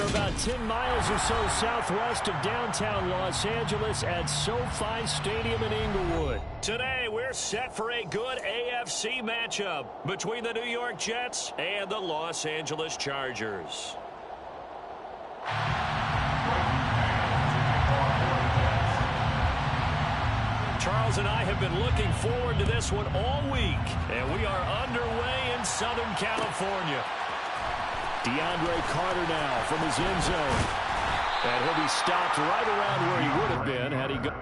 They're about 10 miles or so southwest of downtown Los Angeles at SoFi Stadium in Inglewood. Today, we're set for a good AFC matchup between the New York Jets and the Los Angeles Chargers. Charles and I have been looking forward to this one all week, and we are underway in Southern California. DeAndre Carter now from his end zone. And he'll be stopped right around where he would have been had he gone.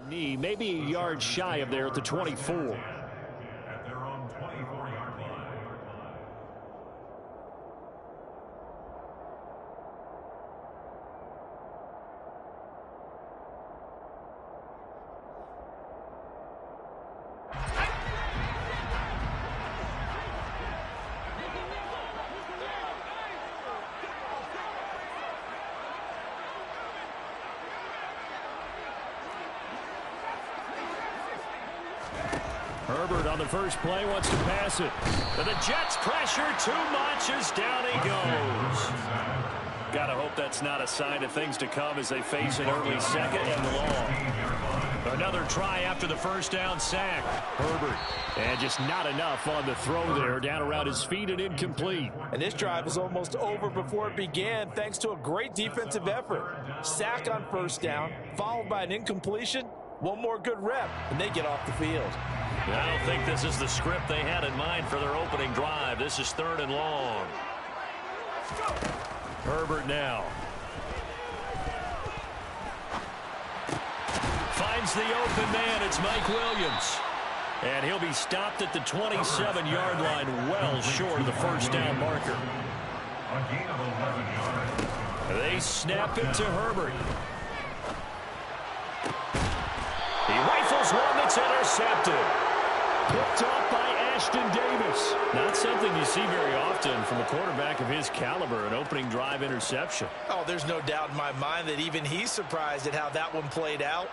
Knee, maybe a yard shy of there at the 24. Herbert on the first play wants to pass it. But the Jets pressure too much as down he goes. Gotta hope that's not a sign of things to come as they face an early second and long. Another try after the first down sack. Herbert. And just not enough on the throw there. Down around his feet and incomplete. And this drive is almost over before it began thanks to a great defensive effort. Sack on first down, followed by an incompletion. One more good rep, and they get off the field. I don't think this is the script they had in mind for their opening drive. This is 3rd and long. Herbert now. Finds the open man. It's Mike Williams. And he'll be stopped at the 27-yard line, well short of the first down marker. They snap it to Herbert. He rifles one that's intercepted. Picked off by Ashton Davis. Not something you see very often from a quarterback of his caliber, an opening drive interception. Oh, there's no doubt in my mind that even he's surprised at how that one played out.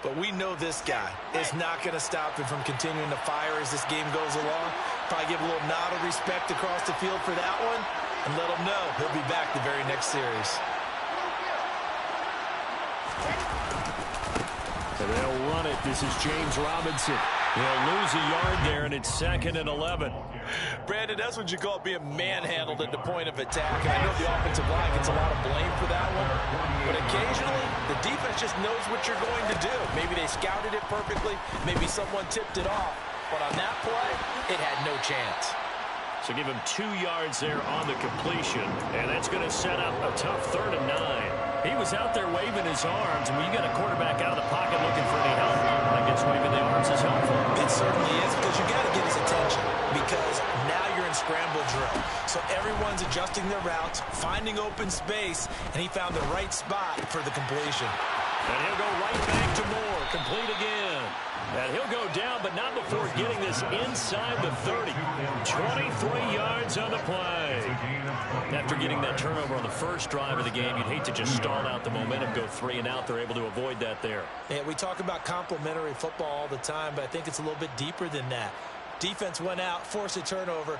But we know this guy is not going to stop him from continuing to fire as this game goes along. Probably give a little nod of respect across the field for that one and let him know he'll be back the very next series. And they'll run it. This is James Robinson. He'll lose a yard there, and it's 2nd and 11. Brandon, that's what you call being manhandled at the point of attack. And I know the offensive line gets a lot of blame for that one. But occasionally, the defense just knows what you're going to do. Maybe they scouted it perfectly. Maybe someone tipped it off. But on that play, it had no chance. So give him 2 yards there on the completion. And that's going to set up a tough 3rd and 9. He was out there waving his arms. And when you got a quarterback out of the pocket looking for any help, I guess waving the arms is helpful. It certainly is, because you got to get his attention. Because now you're in scramble drill. So everyone's adjusting their routes, finding open space, and he found the right spot for the completion. And he'll go right back to Moore. Complete again. And he'll go down, but not before getting this inside the 30. 23 yards on the play. After getting that turnover on the first drive of the game, you'd hate to just stall out the momentum, go 3 and out. They're able to avoid that there. Yeah, we talk about complementary football all the time, but I think it's a little bit deeper than that. Defense went out, forced a turnover,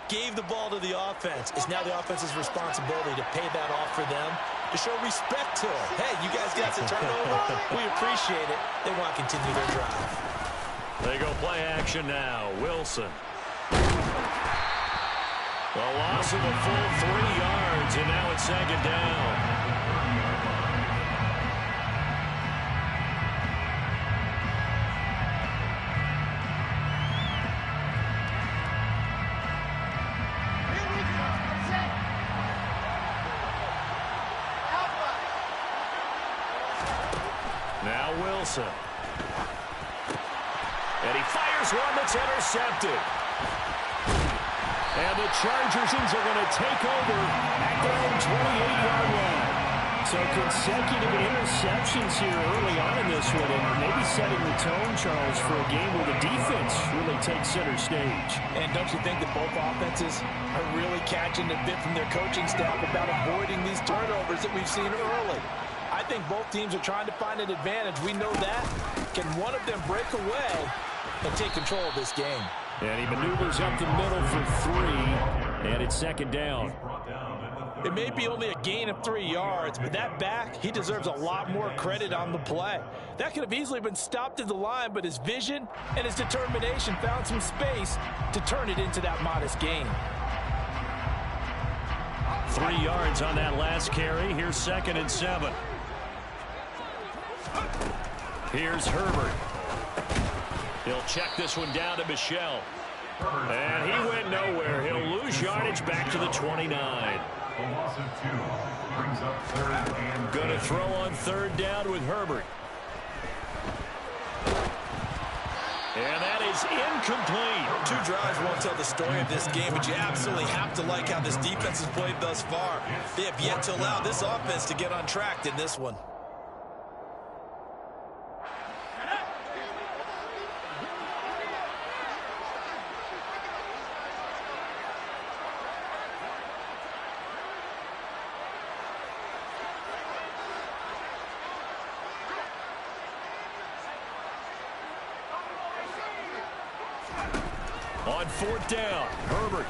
gave the ball to the offense. It's now the offense's responsibility to pay that off for them, to show respect to them. Hey, you guys got the turnover. We appreciate it. They want to continue their drive. They go play action now. Wilson. A loss of a full 3 yards, and now it's 2nd down. Wilson. And he fires one that's intercepted. And the Chargers are going to take over at their own 28-yard line. So consecutive interceptions here early on in this one, and maybe setting the tone, Charles, for a game where the defense really takes center stage. And don't you think that both offenses are really catching a bit from their coaching staff about avoiding these turnovers that we've seen early? I think both teams are trying to find an advantage. We know that. Can one of them break away and take control of this game? And he maneuvers up the middle for 3, and it's second down. It may be only a gain of 3 yards, but that back, he deserves a lot more credit on the play. That could have easily been stopped at the line, but his vision and his determination found some space to turn it into that modest gain. 3 yards on that last carry. Here's 2nd and 7. Here's Herbert. He'll check this one down to Michel. And he went nowhere. He'll lose yardage back to the 29. Going to throw on 3rd down with Herbert. And that is incomplete. 2 drives won't tell the story of this game, but you absolutely have to like how this defense has played thus far. They have yet to allow this offense to get on track in this one. On 4th down, Herbert.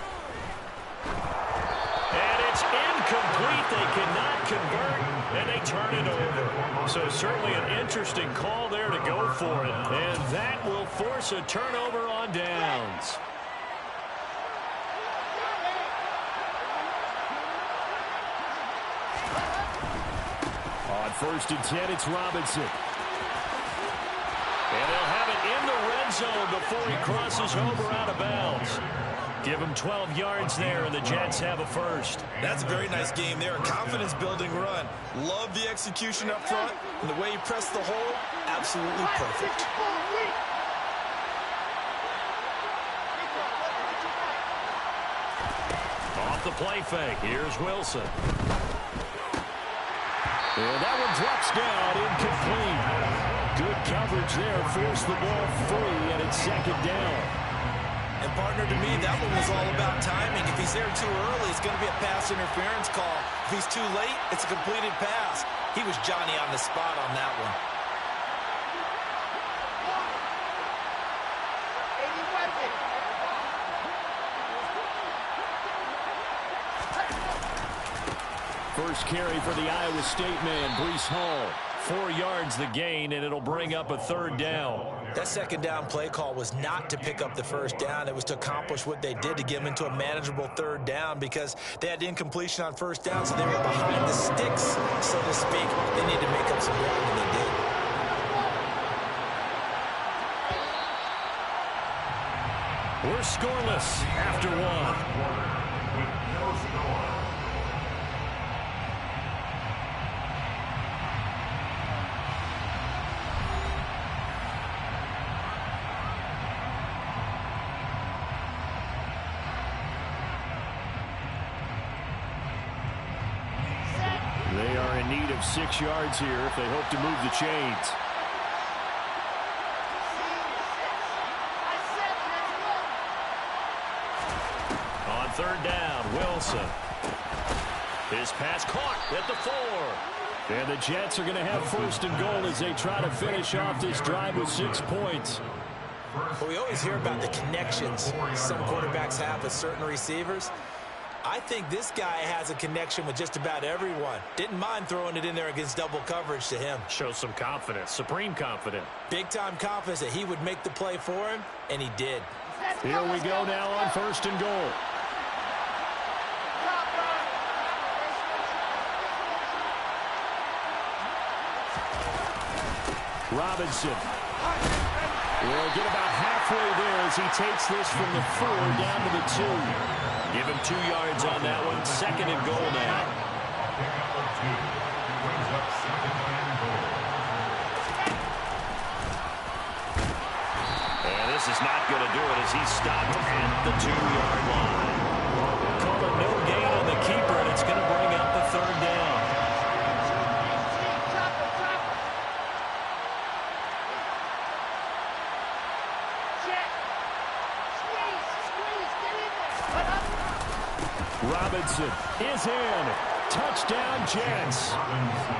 And it's incomplete. They cannot convert, and they turn it over. So certainly an interesting call there to go for it. And that will force a turnover on downs. On 1st and 10, it's Robinson. And they'll have it in the red zone before he crosses over out of bounds. Give him 12 yards there, and the Jets have a first. That's a very nice game there. A confidence-building run. Love the execution up front, and the way he pressed the hole, absolutely perfect. Off the play fake. Here's Wilson. And that one drops down, incomplete. Good coverage there, forced the ball free, and it's 2nd down. And partner, to me, that one was all about timing. If he's there too early, it's going to be a pass interference call. If he's too late, it's a completed pass. He was Johnny on the spot on that one. First carry for the Iowa State man, Breece Hall. 4 yards the gain, and it'll bring up a 3rd down. That 2nd down play call was not to pick up the 1st down. It was to accomplish what they did, to get them into a manageable 3rd down, because they had incompletion on 1st down, so they were behind the sticks, so to speak. They need to make up some ground, and they did. We're scoreless after 1. They are in need of 6 yards here if they hope to move the chains. On 3rd down, Wilson. His pass caught at the 4. And the Jets are going to have 1st and goal as they try to finish off this drive with 6 points. Well, we always hear about the connections some quarterbacks have with certain receivers. I think this guy has a connection with just about everyone. Didn't mind throwing it in there against double coverage to him. Shows some confidence, supreme confidence. Big-time confidence that he would make the play for him, and he did. Here we go now on 1st and goal. Robinson will get about halfway there as he takes this from the 4 down to the 2. Give him 2 yards on that one. 2nd and goal now. is not going to do it as he's stopped at the 2-yard line. Call it no gain on the keeper, and it's going to bring up the 3rd down. Robinson is in. Touchdown, Jets.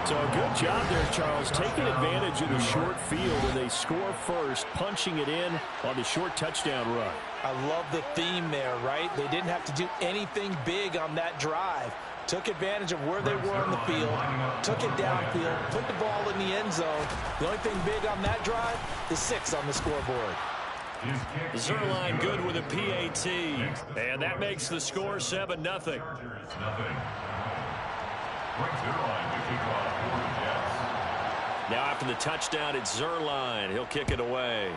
So a good job there, Charles, taking advantage of the short field, and they score first, punching it in on the short touchdown run. I love the theme there, right? They didn't have to do anything big on that drive. Took advantage of where they were on the field, took it downfield, put the ball in the end zone. The only thing big on that drive is 6 on the scoreboard. Zerline good with a PAT, and that makes the score 7-0. Now after the touchdown, it's Zerline. He'll kick it away.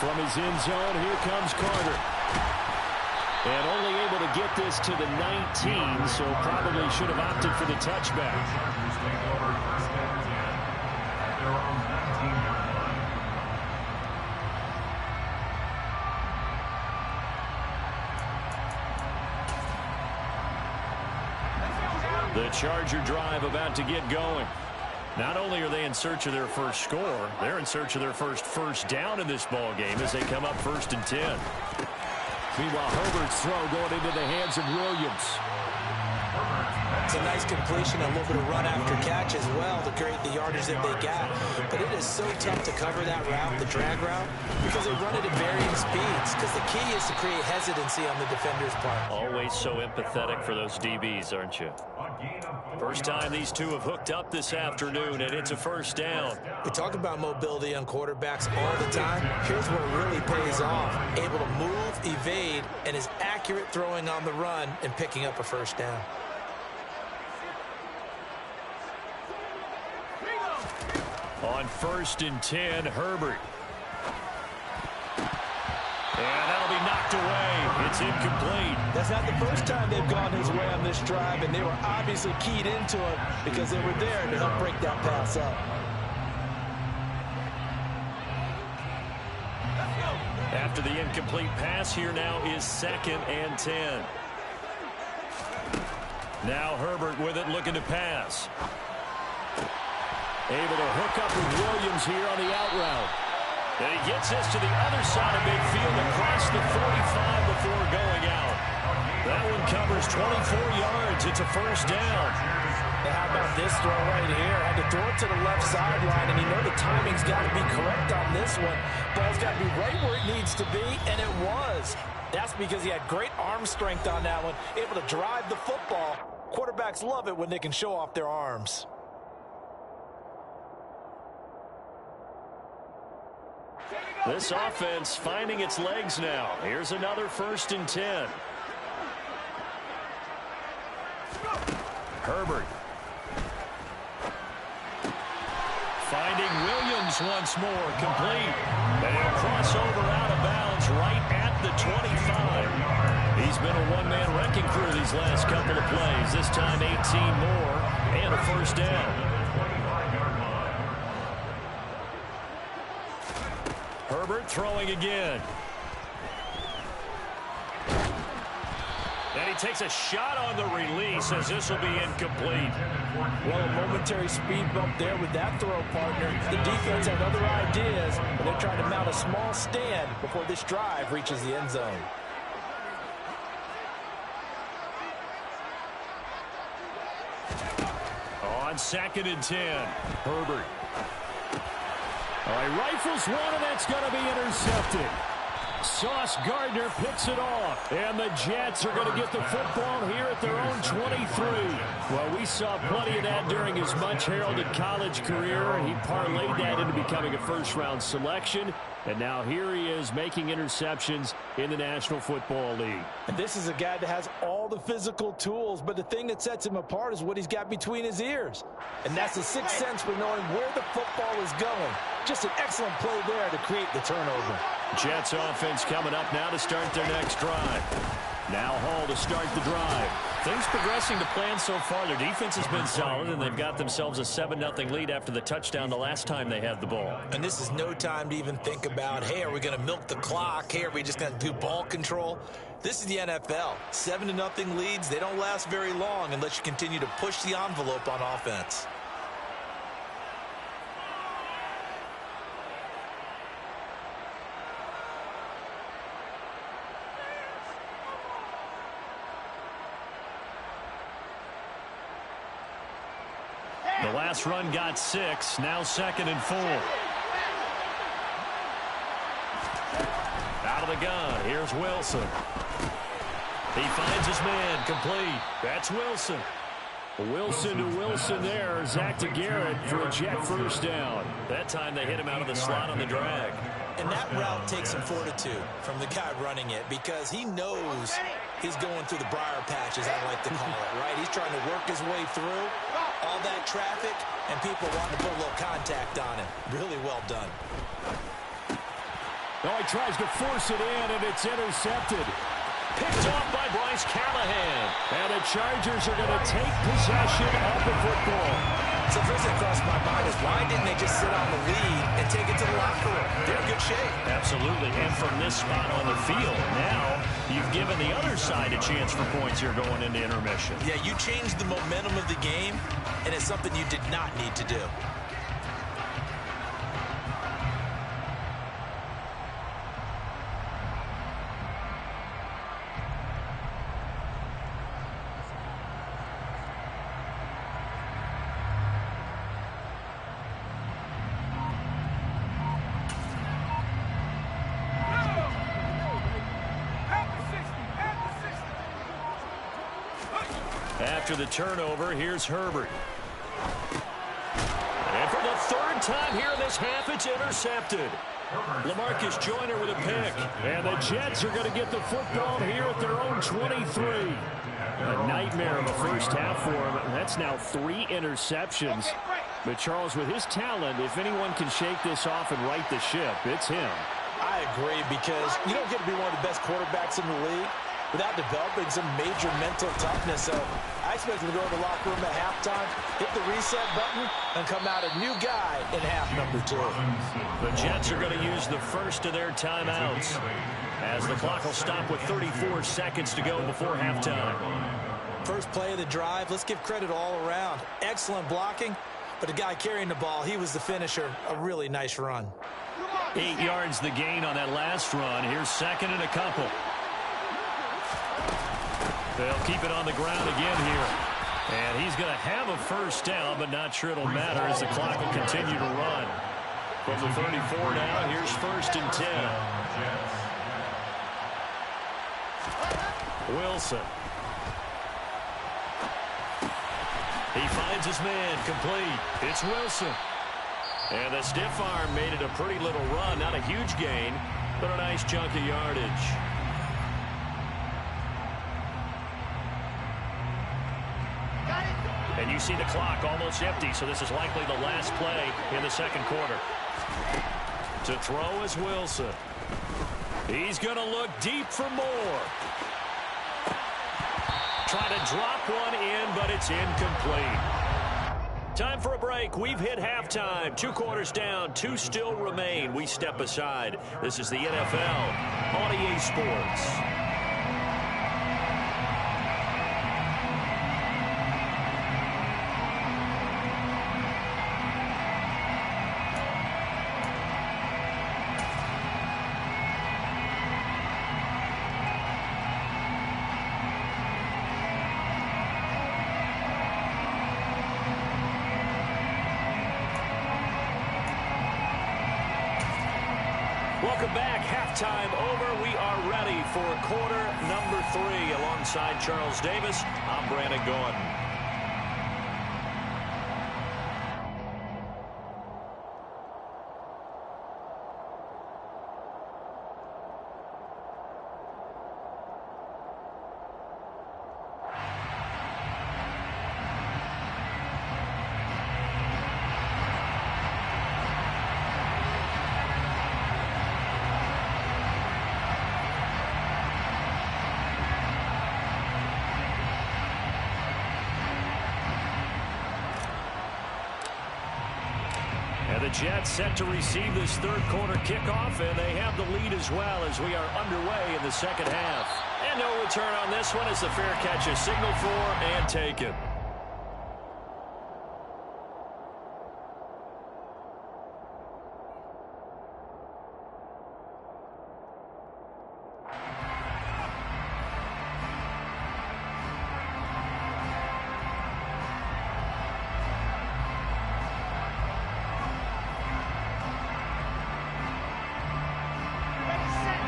From his end zone, here comes Carter. And only able to get this to the 19, so probably should have opted for the touchback. The Charger drive about to get going. Not only are they in search of their first score, they're in search of their first down in this ball game as they come up 1st and 10. Meanwhile, Herbert's throw going into the hands of Williams. It's a nice completion, a little bit of run after catch as well to create the yardage that they got. But it is so tough to cover that route, the drag route, because they run it at varying speeds. Because the key is to create hesitancy on the defender's part. Always so empathetic for those DBs, aren't you? First time these two have hooked up this afternoon, and it's a 1st down. We talk about mobility on quarterbacks all the time. Here's where it really pays off. Able to move, evade, and is accurate throwing on the run and picking up a 1st down. On 1st and 10, Herbert. And that'll be knocked away. It's incomplete. That's not the first time they've gone his way on this drive, and they were obviously keyed into it because they were there to help break that pass up. After the incomplete pass, here now is 2nd and 10. Now Herbert with it, looking to pass. Able to hook up with Williams here on the out route. And he gets this to the other side of midfield across the 45 before going out. That one covers 24 yards. It's a 1st down. Now how about this throw right here? Had to throw it to the left sideline, and you know the timing's got to be correct on this one. Ball's got to be right where it needs to be, and it was. That's because he had great arm strength on that one, able to drive the football. Quarterbacks love it when they can show off their arms. This offense finding its legs now. Here's another 1st and 10. Herbert. Finding Williams once more, complete. And he'll cross over out of bounds right at the 25. He's been a one-man wrecking crew these last couple of plays. This time 18 more and a 1st down. Herbert throwing again. And he takes a shot on the release as this will be incomplete. Well, a momentary speed bump there with that throw, partner. The defense had other ideas, and they're trying to mount a small stand before this drive reaches the end zone. On 2nd and 10, Herbert. He rifles one, and that's going to be intercepted. Sauce Gardner picks it off, and the Jets are going to get the football here at their own 23. Well, we saw plenty of that during his much-heralded college career. He parlayed that into becoming a first-round selection, and now here he is making interceptions in the National Football League. And this is a guy that has all the physical tools, but the thing that sets him apart is what he's got between his ears. And that's the sixth sense for knowing where the football is going. Just an excellent play there to create the turnover. Jets offense coming up now to start their next drive. Now Hall to start the drive. Things progressing to plan so far. Their defense has been solid, and they've got themselves a 7-0 lead after the touchdown the last time they had the ball. And this is no time to even think about, hey, are we going to milk the clock? Hey, are we just going to do ball control? This is the NFL. 7-0 leads, they don't last very long unless you continue to push the envelope on offense. The last run got 6, now 2nd and 4. Out of the gun, here's Wilson. He finds his man, complete. That's Wilson. Wilson to Wilson there, Zach to Garrett for a Jet first down. That time they hit him out of the slot on the drag. And that route takes some fortitude from the guy running it because he knows he's going through the briar patch, as I like to call it, right? He's trying to work his way through all that traffic, and people want to put a little contact on it. Really well done. Oh, he tries to force it in, and it's intercepted. Picked off by Bryce Callahan. And the Chargers are going to take possession of the football. So first thing crossed my mind is why didn't they just sit on the lead and take it to the locker room? They're in good shape. Absolutely. And from this spot on the field, now you've given the other side a chance for points here going into intermission. Yeah, you changed the momentum of the game, and it's something you did not need to do. After the turnover, here's Herbert. And for the 3rd time here in this half, it's intercepted. LaMarcus Joyner with a pick. And the Jets are going to get the football here at their own 23. A nightmare of a first half for him. That's now 3 interceptions. But Charles, with his talent, if anyone can shake this off and right the ship, it's him. I agree, because you don't get to be one of the best quarterbacks in the league without developing some major mental toughness. So I expect him to go to the locker room at halftime, hit the reset button, and come out a new guy in half number 2. The Jets are going to use the first of their timeouts as the clock will stop with 34 seconds to go before halftime. First play of the drive, let's give credit all around. Excellent blocking, but the guy carrying the ball, he was the finisher. A really nice run. 8 yards the gain on that last run. Here's 2nd and a couple. They'll keep it on the ground again here. And he's going to have a first down, but not sure it'll matter as the clock will continue to run. From the 34 now, here's 1st and 10. Wilson. He finds his man, complete. It's Wilson. And the stiff arm made it a pretty little run. Not a huge gain, but a nice chunk of yardage. And you see the clock almost empty, so this is likely the last play in the 2nd quarter. To throw is Wilson. He's going to look deep for more. Try to drop one in, but it's incomplete. Time for a break. We've hit halftime. 2 quarters down, 2 still remain. We step aside. This is the NFL on EA Sports. Welcome back. Halftime over. We are ready for quarter number 3. Alongside Charles Davis, I'm Brandon Gordon. Jets set to receive this third quarter kickoff, and they have the lead as well as we are underway in the second half. And no return on this one as the fair catch is signaled for and taken.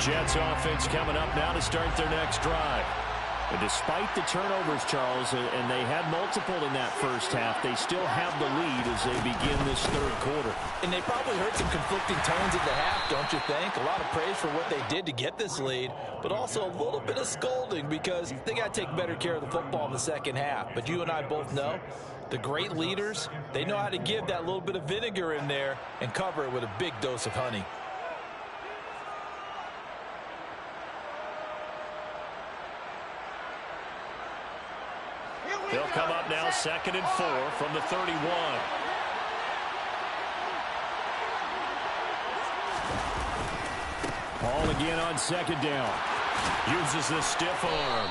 Jets offense coming up now to start their next drive. And despite the turnovers, Charles, and they had multiple in that first half, they still have the lead as they begin this third quarter. And they probably heard some conflicting tones at the half, don't you think? A lot of praise for what they did to get this lead, but also a little bit of scolding because they got to take better care of the football in the second half. But you and I both know the great leaders, they know how to give that little bit of vinegar in there and cover it with a big dose of honey. They'll come up now 2nd and 4 from the 31. Ball again on 2nd down. Uses the stiff arm.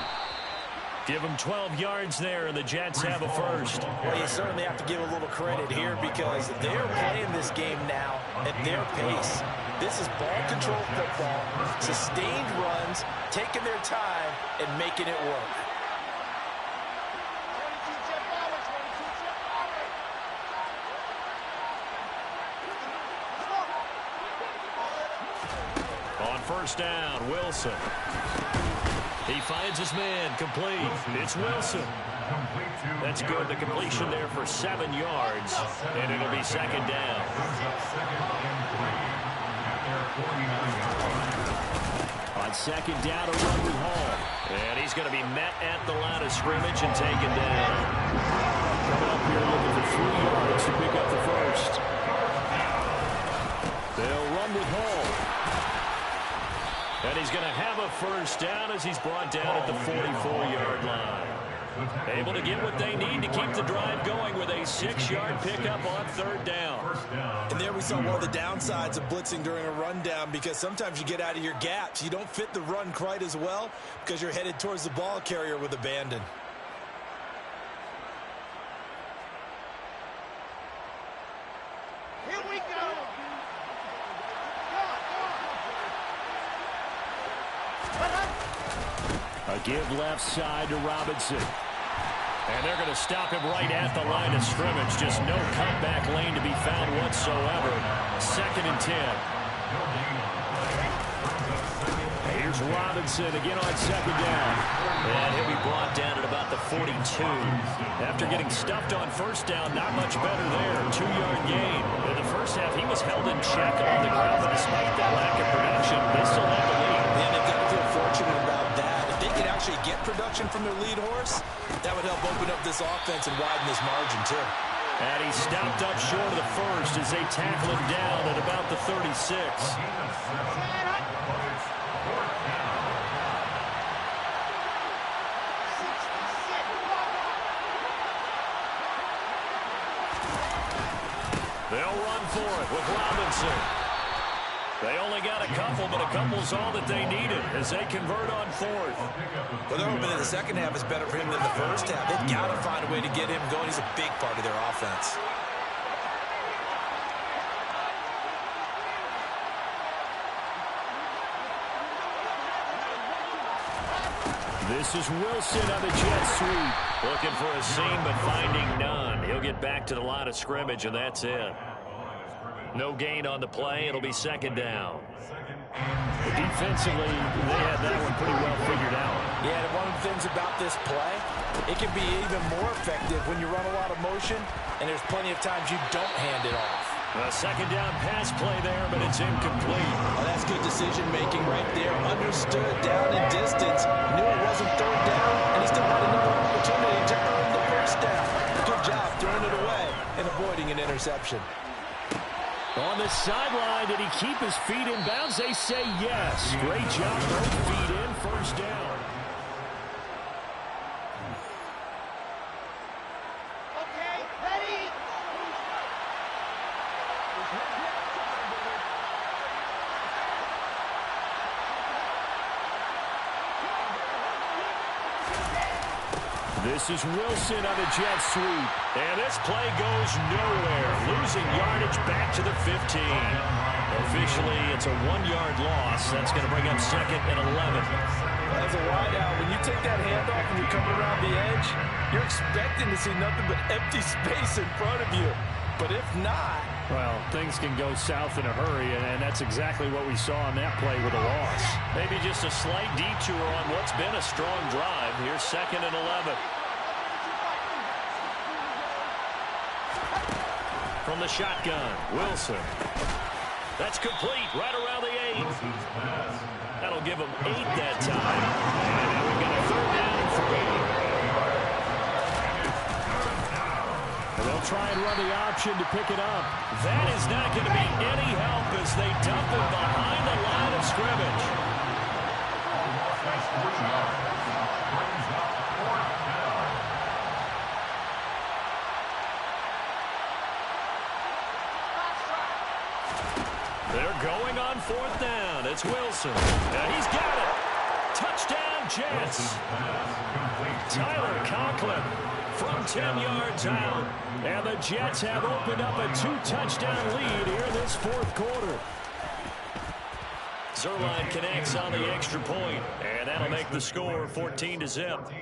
Give him 12 yards there, and the Jets have a first. Well, you certainly have to give a little credit here because they're playing this game now at their pace. This is ball control football, sustained runs, taking their time, and making it work. First down, Wilson. He finds his man, complete. It's Wilson. That's good. The completion there for 7 yards, and it'll be 2nd down. On 2nd down, a run with Hall. And he's going to be met at the line of scrimmage and taken down. Coming up here looking for 3 yards to pick up the first. They'll run with Hall. And he's going to have a first down as he's brought down at the 44-yard line. Able to get what they need to keep the drive going with a 6-yard pickup on 3rd down. And there we saw one of the downsides of blitzing during a rundown because sometimes you get out of your gaps. You don't fit the run quite as well because you're headed towards the ball carrier with abandon. Here we go. A give left side to Robinson. And they're going to stop him right at the line of scrimmage. Just no cutback lane to be found whatsoever. 2nd and 10. Here's Robinson again on 2nd down. And he'll be brought down at about the 42. After getting stuffed on 1st down, not much better there. 2-yard gain. In the first half, he was held in check on the ground, but despite that lack of production, they still have the lead. And they've got to feel fortunate about that. If they could actually get production from their lead horse, that would help open up this offense and widen this margin, too. And he stopped up short of the first as they tackle him down at about the 36. They'll run for it with Robinson. They only got a couple, but a couple's all that they needed as they convert on 4th. Well, they're hoping that the second half is better for him than the first half. They've got to find a way to get him going. He's a big part of their offense. This is Wilson on the jet sweep. Looking for a seam, but finding none. He'll get back to the line of scrimmage, and that's it. No gain on the play. It'll be 2nd down. Defensively, they had that one pretty well figured out. Yeah, and one of the things about this play, it can be even more effective when you run a lot of motion, and there's plenty of times you don't hand it off. A 2nd down pass play there, but it's incomplete. Well, that's good decision-making right there. Understood down and distance. Knew it wasn't 3rd down, and he still had another opportunity to earn the first down. Good job throwing it away and avoiding an interception. On the sideline, did he keep his feet in bounds? They say yes. Great job, both feet in, 1st down. Okay, ready. This is Wilson on a jet sweep. And this play goes nowhere. Losing yardage back to the 15. Officially, it's a 1-yard loss. That's going to bring up 2nd and 11. As a wideout, when you take that handoff and you come around the edge, you're expecting to see nothing but empty space in front of you. But if not... Well, things can go south in a hurry, and that's exactly what we saw on that play with a loss. Maybe just a slight detour on what's been a strong drive. Here's 2nd and 11. From the shotgun, Wilson. That's complete right around the 8. That'll give him 8 that time. And now we've got a 3rd down and 3. And they'll try and run the option to pick it up. That is not going to be any help as they dump it behind the line of scrimmage. They're going on 4th down. It's Wilson. And he's got it. Touchdown, Jets. Tyler Conklin from 10 yards out. And the Jets have opened up a 2-touchdown lead here in this 4th quarter. Zuerlein connects on the extra point, and that'll make the score 14-0.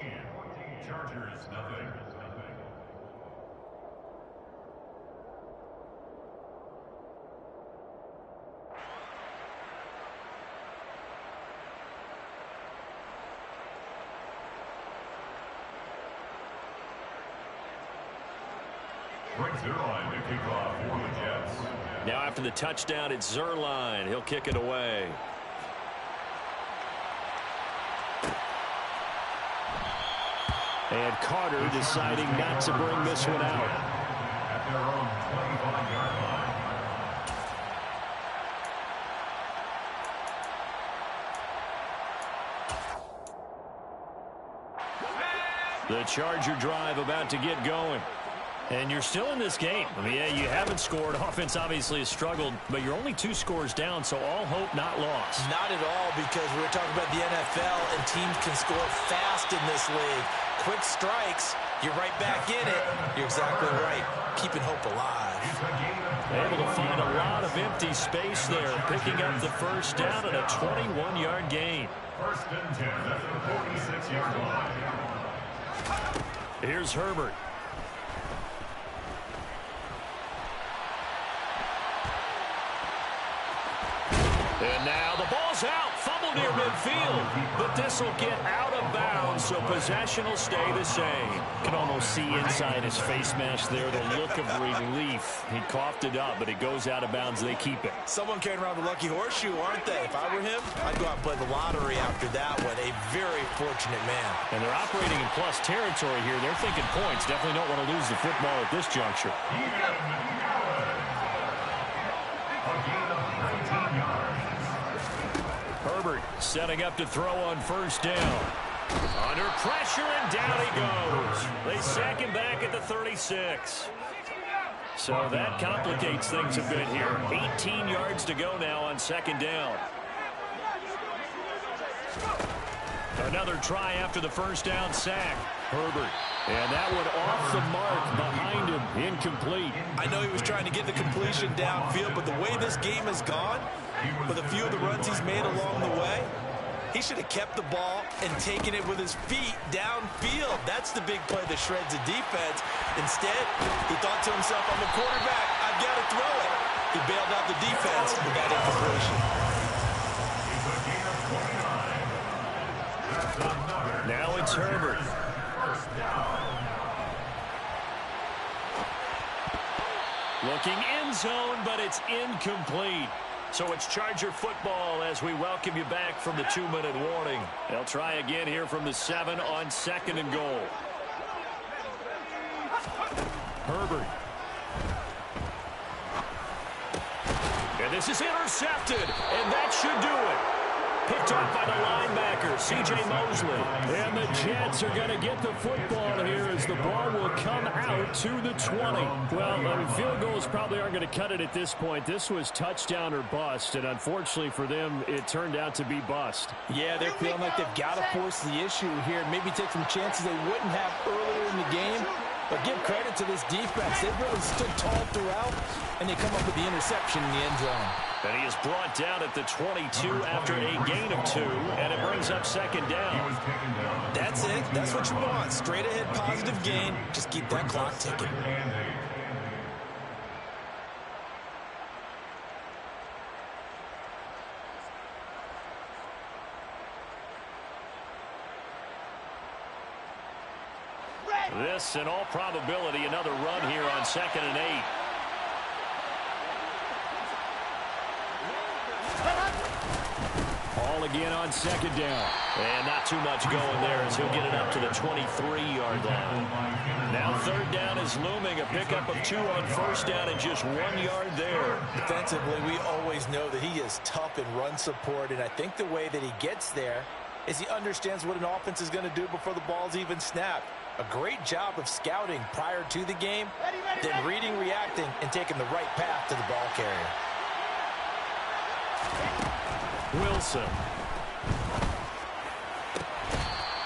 Zuerlein to kick off for the Jets. Now after the touchdown, it's Zuerlein. He'll kick it away. And Carter deciding not to bring this one out. At their own 25-yard line. The Charger drive about to get going. And you're still in this game. I mean, yeah, you haven't scored. Offense obviously has struggled, but you're only 2 scores down, so all hope not lost. Not at all, because we're talking about the NFL, and teams can score fast in this league. Quick strikes, you're right back in it. You're exactly right. Keeping hope alive. Able to find a lot of empty space there, picking up the 1st down and a 21-yard gain. 1st and 10 at the 46-yard line. Here's Herbert. And now the ball's out. Fumble near midfield. But this will get out of bounds, so possession will stay the same. Can almost see inside his face mask there the look of relief. He coughed it up, but it goes out of bounds. They keep it. Someone carrying around the lucky horseshoe, aren't they? If I were him, I'd go out and play the lottery after that one. A very fortunate man. And they're operating in plus territory here. They're thinking points. Definitely don't want to lose the football at this juncture. Herbert setting up to throw on 1st down. Under pressure, and down he goes. They sack him back at the 36. So that complicates things a bit here. 18 yards to go now on 2nd down. Another try after the 1st down sack. Herbert. And that one off the mark behind him. Incomplete. I know he was trying to get the completion downfield, but the way this game has gone, with a few of the runs he's made along the way, he should have kept the ball and taken it with his feet downfield. That's the big play that shreds the defense. Instead, he thought to himself, I'm a quarterback, I've got to throw it. He bailed out the defense with that incompletion. Now it's Herbert. Looking end zone, but it's incomplete. So it's Charger football as we welcome you back from the 2-minute warning. They'll try again here from the 7 on 2nd and goal. Herbert. And this is intercepted, and that should do it. Picked off by the linebacker, C.J. Mosley. And the Jets are going to get the football here as the ball will come out to the 20. Well, I mean, field goals probably aren't going to cut it at this point. This was touchdown or bust, and unfortunately for them, it turned out to be bust. Yeah, they're feeling like they've got to force the issue here. Maybe take some chances they wouldn't have earlier in the game. But give credit to this defense. They've really stood tall throughout, and they come up with the interception in the end zone. And he is brought down at the 22 after a gain of 2, and it brings up second down. That's it. That's what you want. Straight ahead positive gain. Just keep that clock ticking. This, in all probability, another run here on 2nd and 8. All again on 2nd down. And not too much going there as he'll get it up to the 23-yard line. Now 3rd down is looming. A pickup of 2 on 1st down and just 1 yard there. Defensively, we always know that he is tough in run support, and I think the way that he gets there is he understands what an offense is going to do before the ball's even snapped. A great job of scouting prior to the game, then reading, reacting, and taking the right path to the ball carrier. Wilson.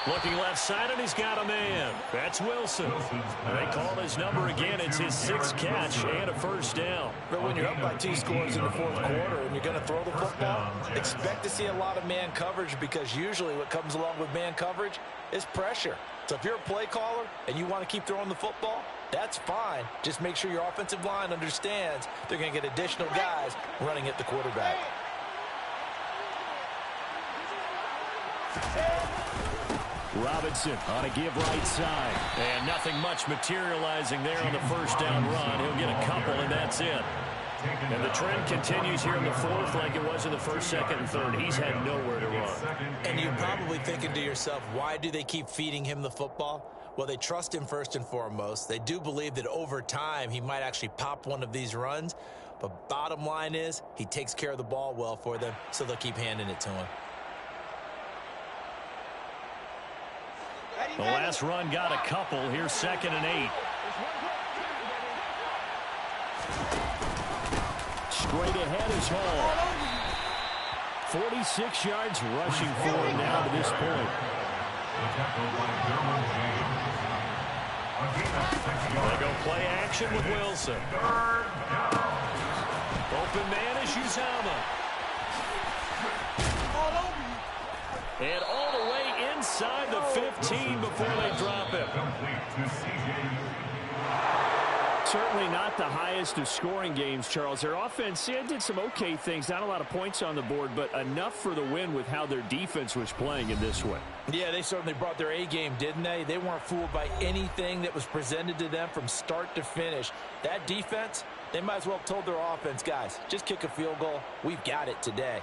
Looking left side, and he's got a man. That's Wilson. They call his number again. It's his 6th catch and a 1st down. But when you're up by 2 scores in the 4th quarter and you're going to throw the football, expect to see a lot of man coverage, because usually what comes along with man coverage is pressure. So if you're a play caller and you want to keep throwing the football, that's fine. Just make sure your offensive line understands they're going to get additional guys running at the quarterback. Robinson on a give right side. And nothing much materializing there on the 1st down run. He'll get a couple, and that's it. And the trend continues here in the 4th like it was in the 1st, 2nd, and 3rd. He's had nowhere to run. And you're probably thinking to yourself, why do they keep feeding him the football? Well, they trust him first and foremost. They do believe that over time he might actually pop one of these runs. But bottom line is he takes care of the ball well for them, so they'll keep handing it to him. The last run got a couple. Here's 2nd and 8. Straight ahead is Hall. 46 yards rushing for him now to this point. They go play action with Wilson. Open man is Uzama. And all the way inside the 15 before they drop him. Certainly not the highest of scoring games, Charles. Their offense did some okay things. Not a lot of points on the board, but enough for the win with how their defense was playing in this one. Yeah, they certainly brought their A game, didn't they? They weren't fooled by anything that was presented to them from start to finish. That defense, they might as well have told their offense, guys, just kick a field goal. We've got it today.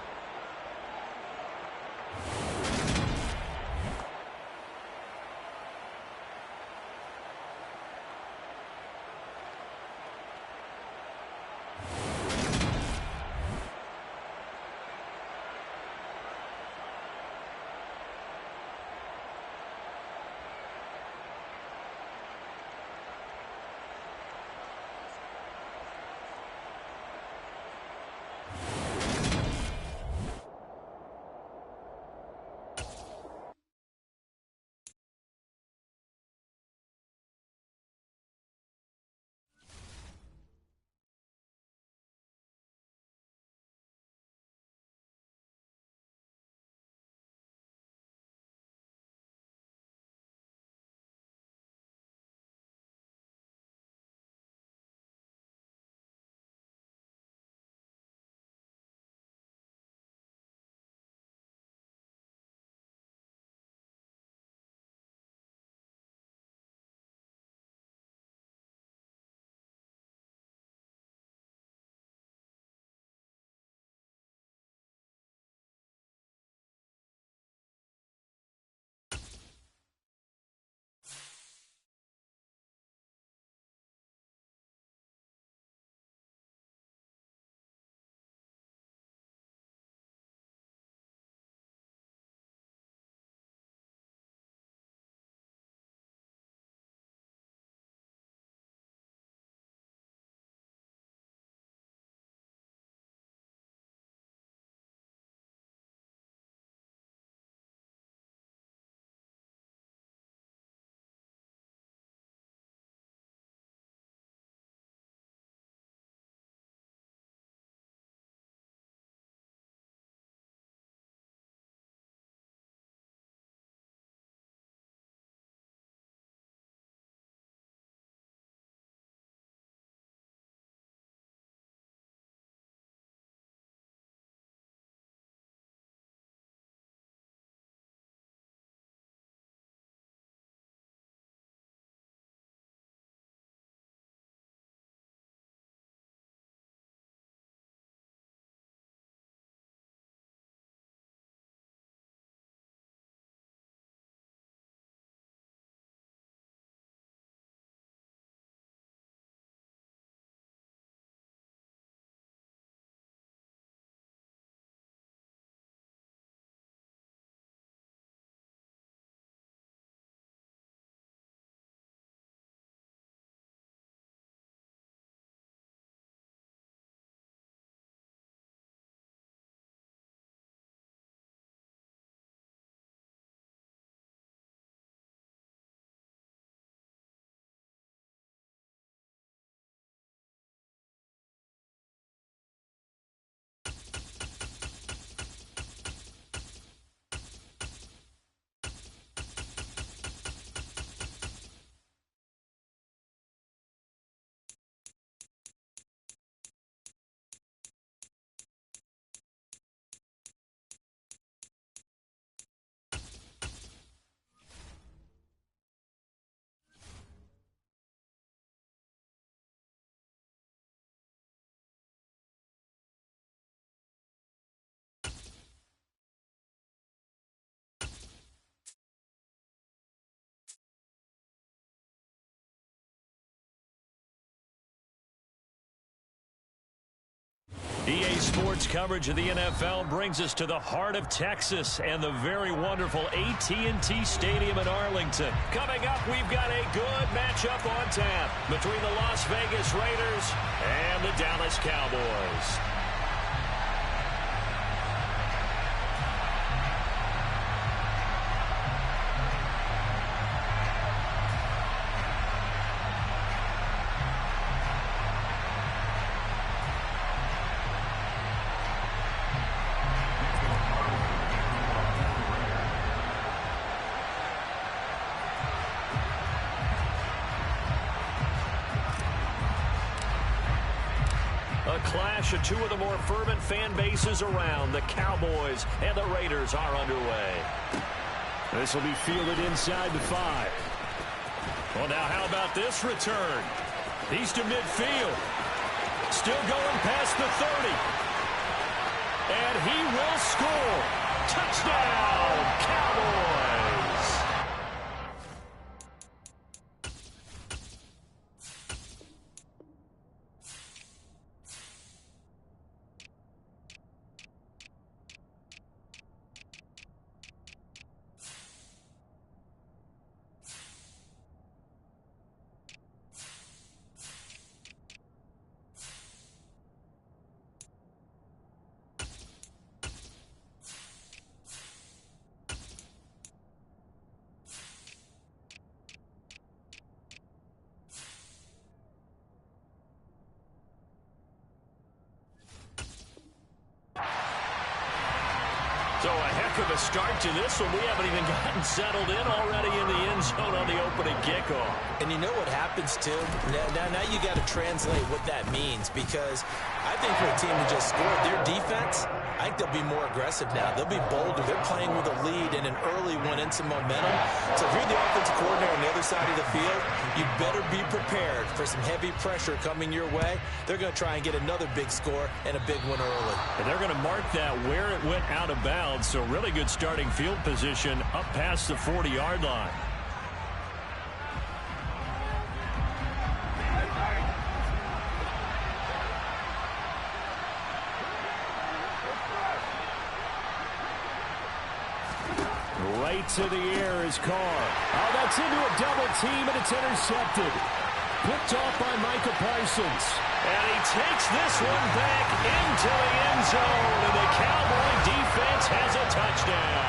EA Sports coverage of the NFL brings us to the heart of Texas and the very wonderful AT&T Stadium in Arlington. Coming up, we've got a good matchup on tap between the Las Vegas Raiders and the Dallas Cowboys. A clash of two of the more fervent fan bases around. The Cowboys and the Raiders are underway. This will be fielded inside the 5. Well, now how about this return? He's to midfield. Still going past the 30. And he will score. Touchdown, Cowboys! So a heck of a start to this one. We haven't even gotten settled in already in the end zone on the opening kickoff. And you know what happens, too? Now you got to translate what that means, because I think for a team to just score their defense, I think they'll be more aggressive now. They'll be bolder. They're playing with a lead and an early one and some momentum. So if you're the offensive coordinator on the other side of the field, you better be prepared for some heavy pressure coming your way. They're going to try and get another big score and a big one early. And they're going to mark that where it went out of bounds. So really good starting field position up past the 40-yard line. Right to the air is Carr. Oh, that's into a double team, and it's intercepted. Picked off by Micah Parsons. And he takes this one back into the end zone, and the Cowboy defense has a touchdown.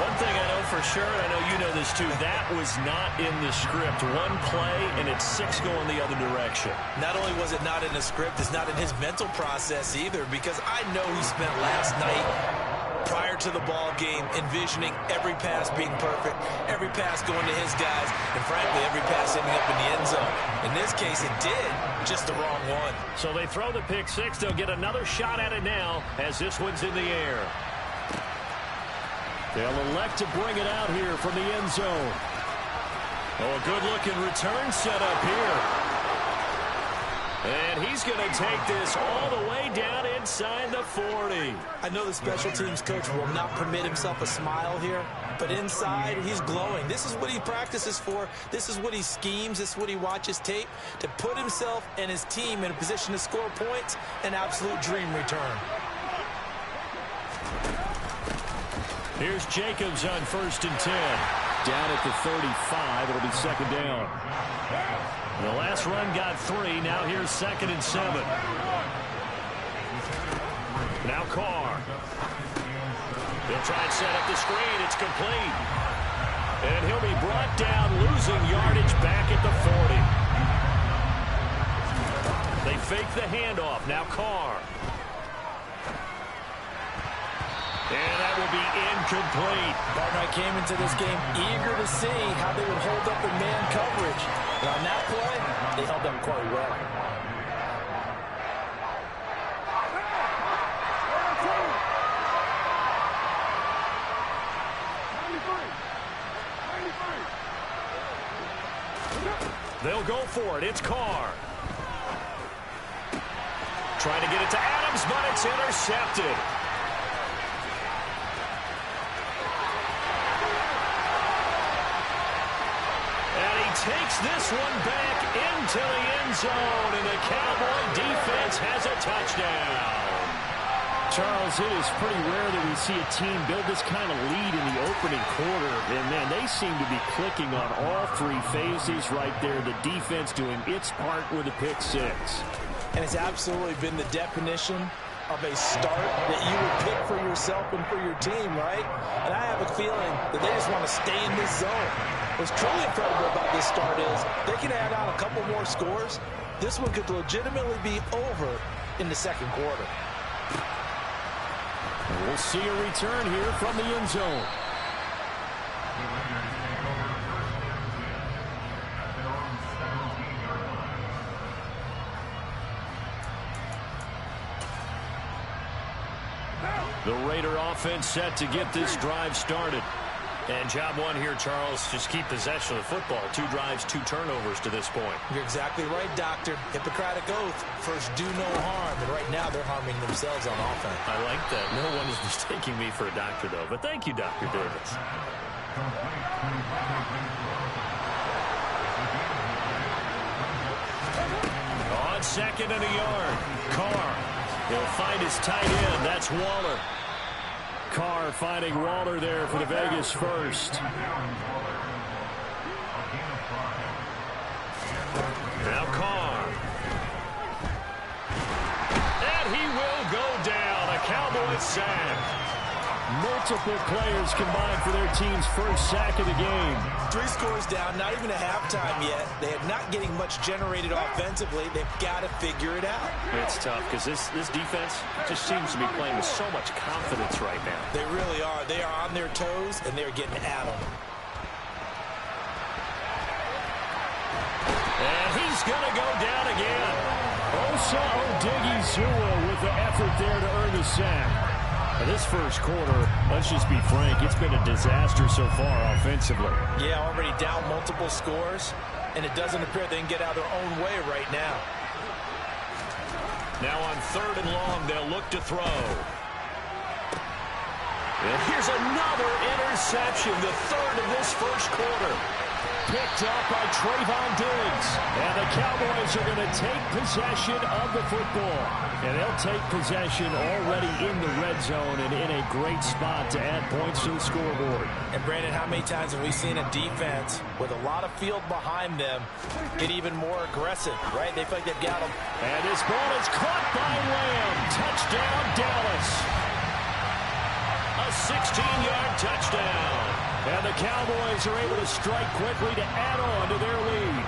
One thing I know for sure, and I know you know this too, that was not in the script. One play, and it's 6 going the other direction. Not only was it not in the script, it's not in his mental process either, because I know he spent last night prior to the ball game envisioning every pass being perfect, every pass going to his guys, and frankly, every pass ending up in the end zone. In this case, it did, just the wrong one. So they throw the pick 6. They'll get another shot at it now as this one's in the air. They'll elect to bring it out here from the end zone. Oh, a good-looking return set up here. And he's going to take this all the way down inside the 40. I know the special teams coach will not permit himself a smile here, but inside, he's glowing. This is what he practices for. This is what he schemes. This is what he watches tape to put himself and his team in a position to score points. An absolute dream return. Here's Jacobs on 1st and 10. Down at the 35. It'll be 2nd down. The last run got 3. Now here's 2nd and 7. Now Carr. He'll try and set up the screen. It's complete. And he'll be brought down, losing yardage back at the 40. They fake the handoff. Now Carr. And that will be incomplete. Partner, I came into this game eager to see how they would hold up in man coverage. And on that play, they held up quite well. They'll go for it. It's Carr. Trying to get it to Adams, but it's intercepted. takes this one back into the end zone, and the Cowboy defense has a touchdown. Charles, it is pretty rare that we see a team build this kind of lead in the opening quarter. And, man, they seem to be clicking on all three phases right there. The defense doing its part with a pick six. And it's absolutely been the definition of a start that you would pick for yourself and for your team, right? And I have a feeling that they just want to stay in this zone. What's truly incredible about this start is they can add on a couple more scores. This one could legitimately be over in the second quarter. We'll see a return here from the end zone. The Raider offense set to get this drive started. And job one here, Charles, just keep possession of the football. 2 drives, 2 turnovers to this point. You're exactly right, Doctor. Hippocratic oath. First, do no harm. And right now, they're harming themselves on offense. I like that. No one is mistaking me for a doctor, though. But thank you, Dr. Davis. On second and a yard. Carr. He'll find his tight end. That's Waller. Carr finding Waller there for the Vegas first. Now Carr. And he will go down. A Cowboys sack. Multiple players combined for their team's first sack of the game. 3 scores down, not even a halftime yet. They are not getting much generated offensively. They've got to figure it out. It's tough because this defense just seems to be playing with so much confidence right now. They really are. They are on their toes, and they're getting at them. And he's going to go down again. Osa Odighizuwa with the effort there to earn the sack. Now this first quarter, let's just be frank, it's been a disaster so far offensively. Yeah, already down multiple scores, and it doesn't appear they can get out their own way right now. Now on 3rd and long, they'll look to throw. And here's another interception, the 3rd of this first quarter. Picked up by Trayvon Diggs. And the Cowboys are going to take possession of the football. And they'll take possession already in the red zone and in a great spot to add points to the scoreboard. And, Brandon, how many times have we seen a defense with a lot of field behind them get even more aggressive, right? They feel like they've got them. And this ball is caught by Lamb. Touchdown, Dallas. A 16-yard touchdown. And the Cowboys are able to strike quickly to add on to their lead.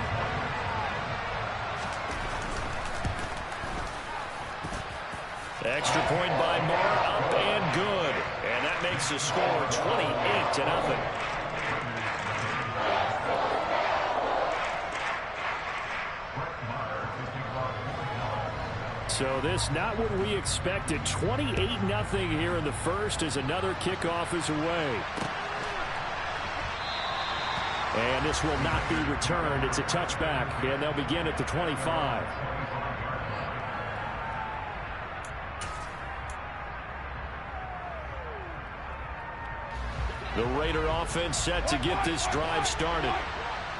Extra point by Marr, up and good. And that makes the score 28-0. So this not what we expected. 28-0 here in the first as another kickoff is away. And this will not be returned. It's a touchback, and they'll begin at the 25. The Raider offense set to get this drive started.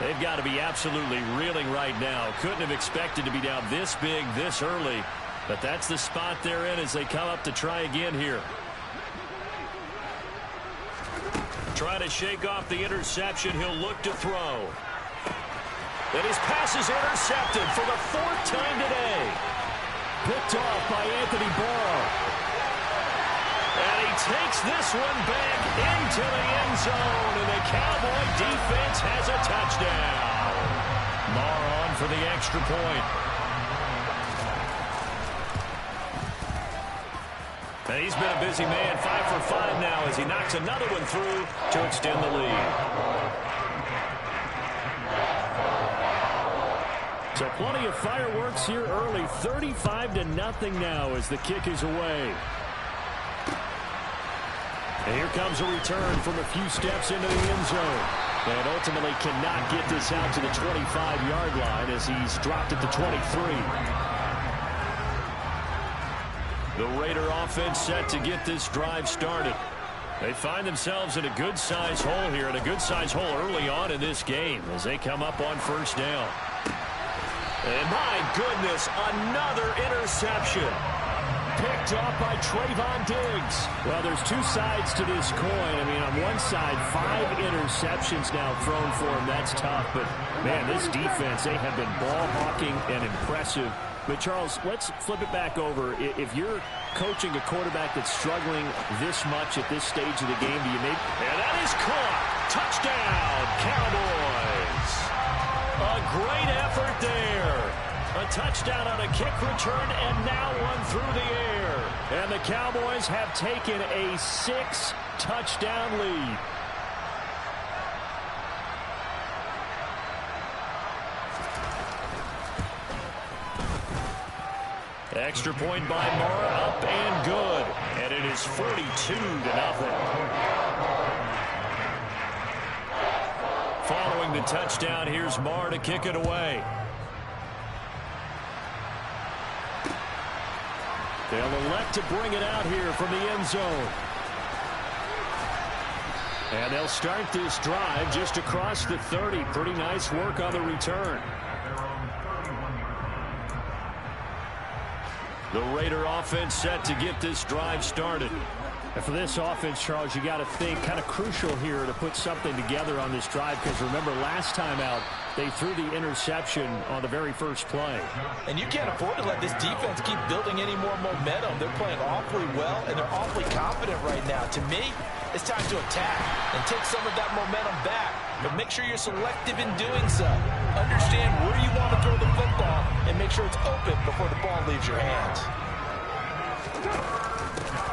They've got to be absolutely reeling right now. Couldn't have expected to be down this big this early, but that's the spot they're in as they come up to try again here. Trying to shake off the interception. He'll look to throw. And his pass is intercepted for the 4th time today. Picked off by Anthony Barr. And he takes this one back into the end zone. And the Cowboy defense has a touchdown. Marr on for the extra point. And he's been a busy man, 5 for 5 now as he knocks another one through to extend the lead. So plenty of fireworks here early. 35-0 now as the kick is away. And here comes a return from a few steps into the end zone. And ultimately cannot get this out to the 25-yard line as he's dropped at the 23. The Raider offense set to get this drive started. They find themselves in a good-sized hole here, and a good-sized hole early on in this game as they come up on first down. And my goodness, another interception. Picked off by Trayvon Diggs. Well, there's two sides to this coin. I mean, on one side, 5 interceptions now thrown for him. That's tough. But, man, this defense, they have been ball-hawking and impressive. But, Charles, let's flip it back over. If you're coaching a quarterback that's struggling this much at this stage of the game, do you make... And that is caught. Touchdown, Cowboys. A great effort there. A touchdown on a kick return, and now one through the air. And the Cowboys have taken a 6-touchdown lead. Extra point by Mara, up and good. And it is 42-0. Following the touchdown, here's Marr to kick it away. They'll elect to bring it out here from the end zone. And they'll start this drive just across the 30. Pretty nice work on the return. The Raider offense set to get this drive started. And for this offense, Charles, you got to think kind of crucial here to put something together on this drive, because remember last time out they threw the interception on the very first play. And you can't afford to let this defense keep building any more momentum. They're playing awfully well, and they're awfully confident right now. To me, it's time to attack and take some of that momentum back. But make sure you're selective in doing so. Understand where you want to throw the football and make sure it's open before the ball leaves your hands.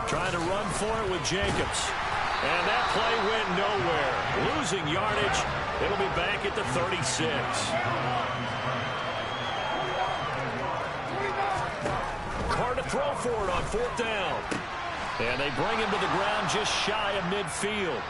Trying to run for it with Jacobs. And that play went nowhere. Losing yardage. It'll be back at the 36. Carr to throw for it on 4th down. And they bring him to the ground just shy of midfield.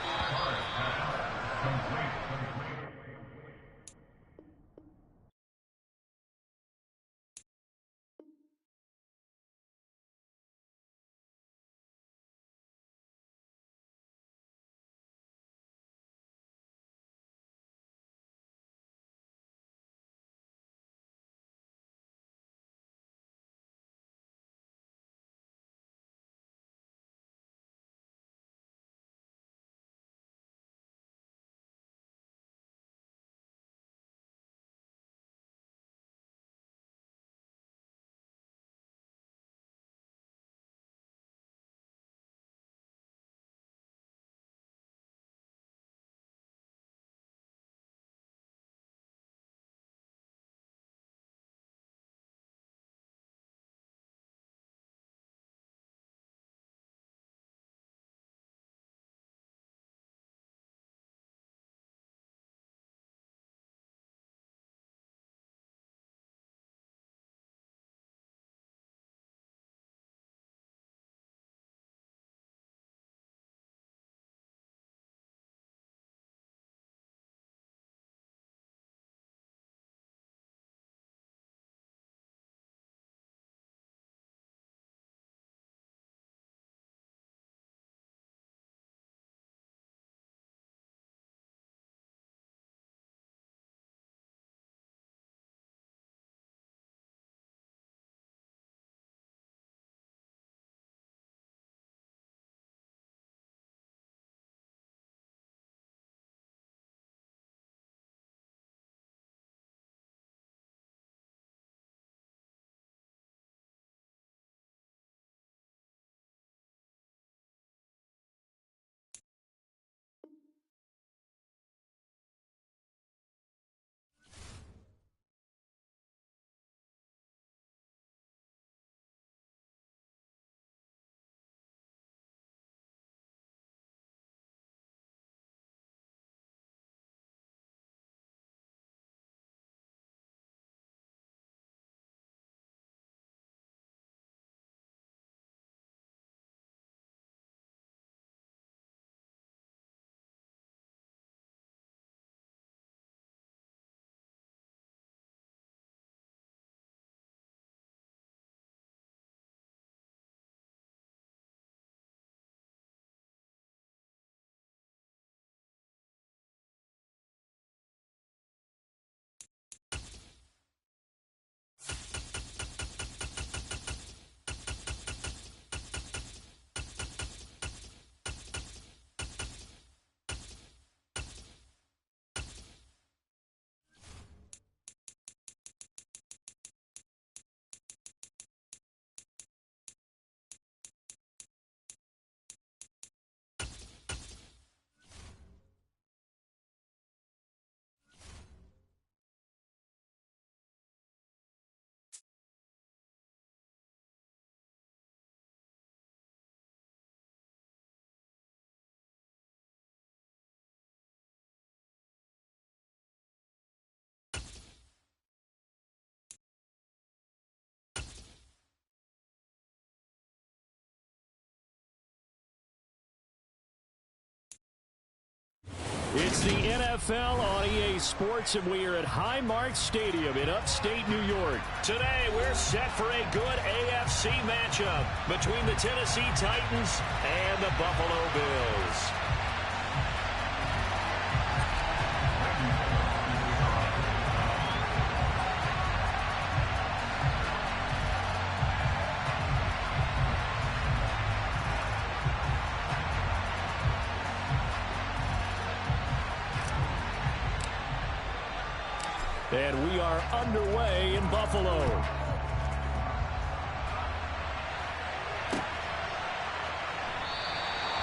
It's the NFL on EA Sports, and we are at Highmark Stadium in upstate New York. Today, we're set for a good AFC matchup between the Tennessee Titans and the Buffalo Bills. And we are underway in Buffalo.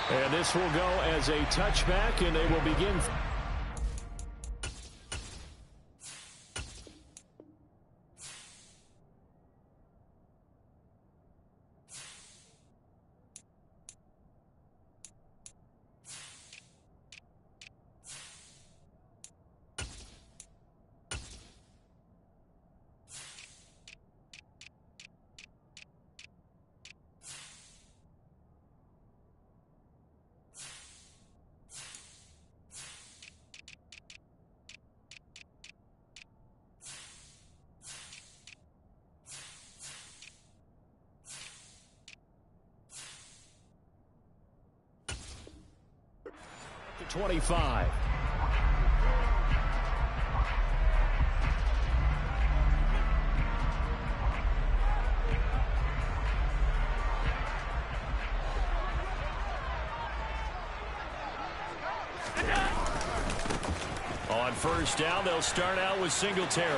And this will go as a touchback, and they will begin. To 25. On first down, they'll start out with Singletary.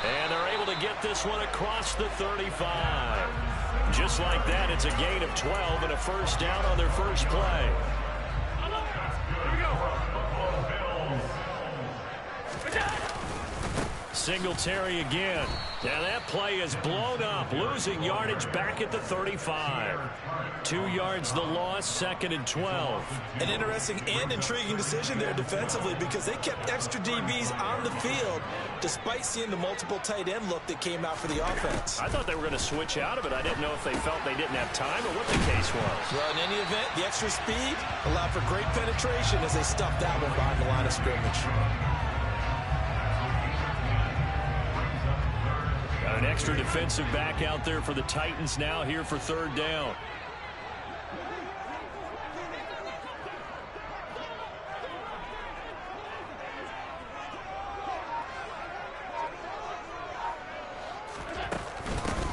And they're able to get this one across the 35. Just like that, it's a gain of 12 and a first down on their first play. Singletary again. Now that play is blown up, losing yardage back at the 35. 2 yards the loss, 2nd and 12. An interesting and intriguing decision there defensively because they kept extra DBs on the field despite seeing the multiple tight end look that came out for the offense. I thought they were going to switch out of it. I didn't know if they felt they didn't have time or what the case was. Well, in any event, the extra speed allowed for great penetration as they stuffed that one behind the line of scrimmage. Got an extra defensive back out there for the Titans now here for third down.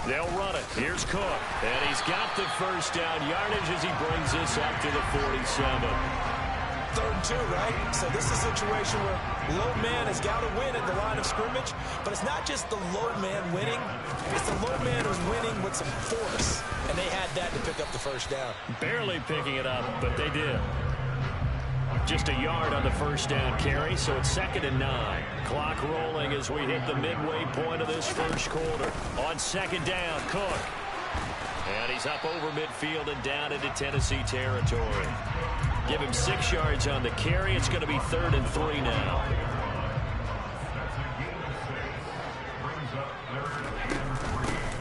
They'll run it. Here's Cook. And he's got the first down yardage as he brings this up to the 47. 3rd and 2, right? So this is a situation where low man has got to win at the line of scrimmage, but it's not just the low man winning. It's the low man who's winning with some force, and they had that to pick up the first down. Barely picking it up, but they did. Just a yard on the first down carry, so it's 2nd and 9. Clock rolling as we hit the midway point of this first quarter. On 2nd down, Cook. And he's up over midfield and down into Tennessee territory. Give him 6 yards on the carry. It's going to be 3rd and 3 now.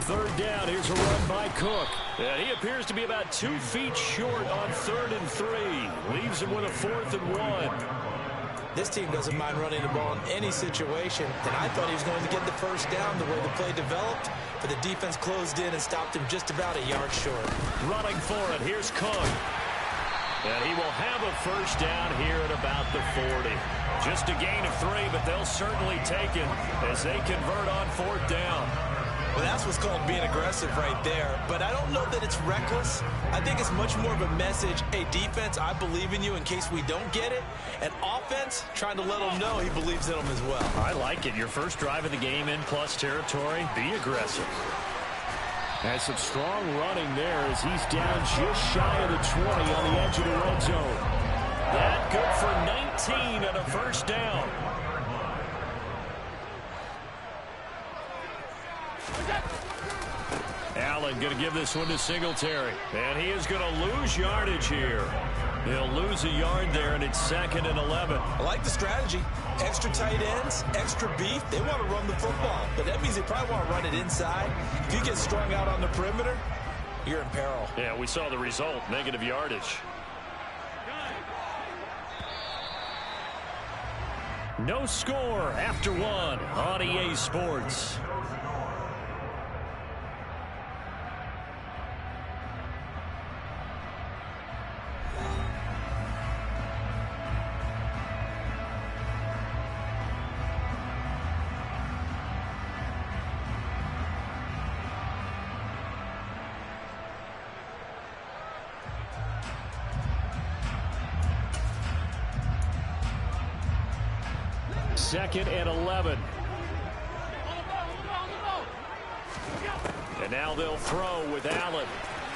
Third down. Here's a run by Cook. And he appears to be about 2 feet short on 3rd and 3. Leaves him with a 4th and 1. This team doesn't mind running the ball in any situation, and I thought he was going to get the first down the way the play developed, but the defense closed in and stopped him just about a yard short. Running for it. Here's Cook. And he will have a first down here at about the 40. Just a gain of 3, but they'll certainly take it as they convert on 4th down. Well, that's what's called being aggressive right there. But I don't know that it's reckless. I think it's much more of a message, hey, defense, I believe in you in case we don't get it. And offense, trying to let them know he believes in them as well. I like it. Your first drive of the game in plus territory, be aggressive. Has some strong running there as he's down just shy of the 20 on the edge of the red zone. That good for 19 and a first down. Allen going to give this one to Singletary. And he is going to lose yardage here. He'll lose a yard there, and it's 2nd and 11. I like the strategy. Extra tight ends, extra beef. They want to run the football, but that means they probably want to run it inside. If you get strung out on the perimeter, you're in peril. Yeah, we saw the result, negative yardage. No score after one on EA Sports. Second and 11. And now they'll throw with Allen.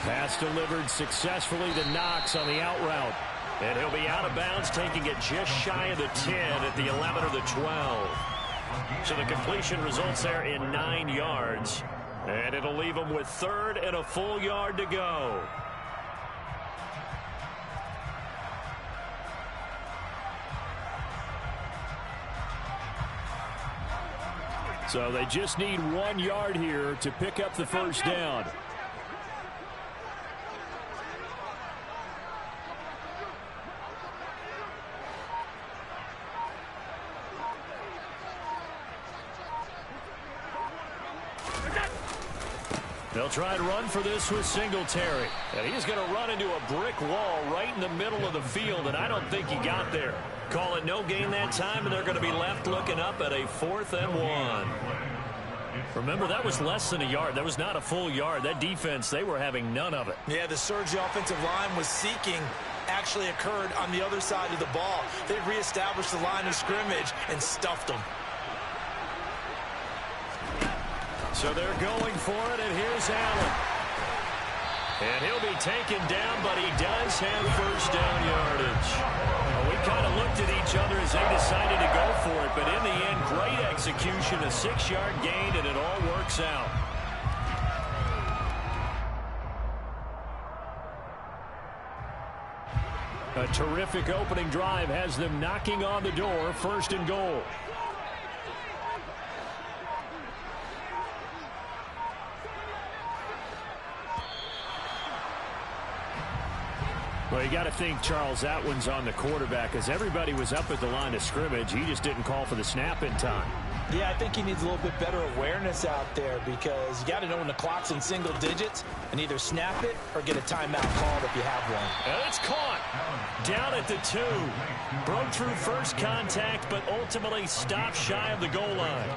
Pass delivered successfully to Knox on the out route. And he'll be out of bounds, taking it just shy of the 10 at the 11 or the 12. So the completion results there in 9 yards. And it'll leave them with third and a full yard to go. So they just need 1 yard here to pick up the first down. They'll try and run for this with Singletary. And he's going to run into a brick wall right in the middle of the field, and I don't think he got there. Call it no gain that time, and they're going to be left looking up at a 4th and 1. Remember, that was less than a yard. That was not a full yard. That defense, they were having none of it. Yeah, the surge the offensive line was seeking actually occurred on the other side of the ball. They reestablished the line of scrimmage and stuffed them. So they're going for it, and here's Allen. And he'll be taken down, but he does have first down yardage. Well, we kind of looked at each other as they decided to go for it, but in the end, great execution, a 6-yard gain, and it all works out. A terrific opening drive has them knocking on the door, 1st and goal. Well, you got to think, Charles, that one's on the quarterback, as everybody was up at the line of scrimmage. He just didn't call for the snap in time. Yeah, I think he needs a little bit better awareness out there, because you got to know when the clock's in single digits and either snap it or get a timeout called if you have one. And it's caught down at the 2. Broke through first contact, but ultimately stopped shy of the goal line.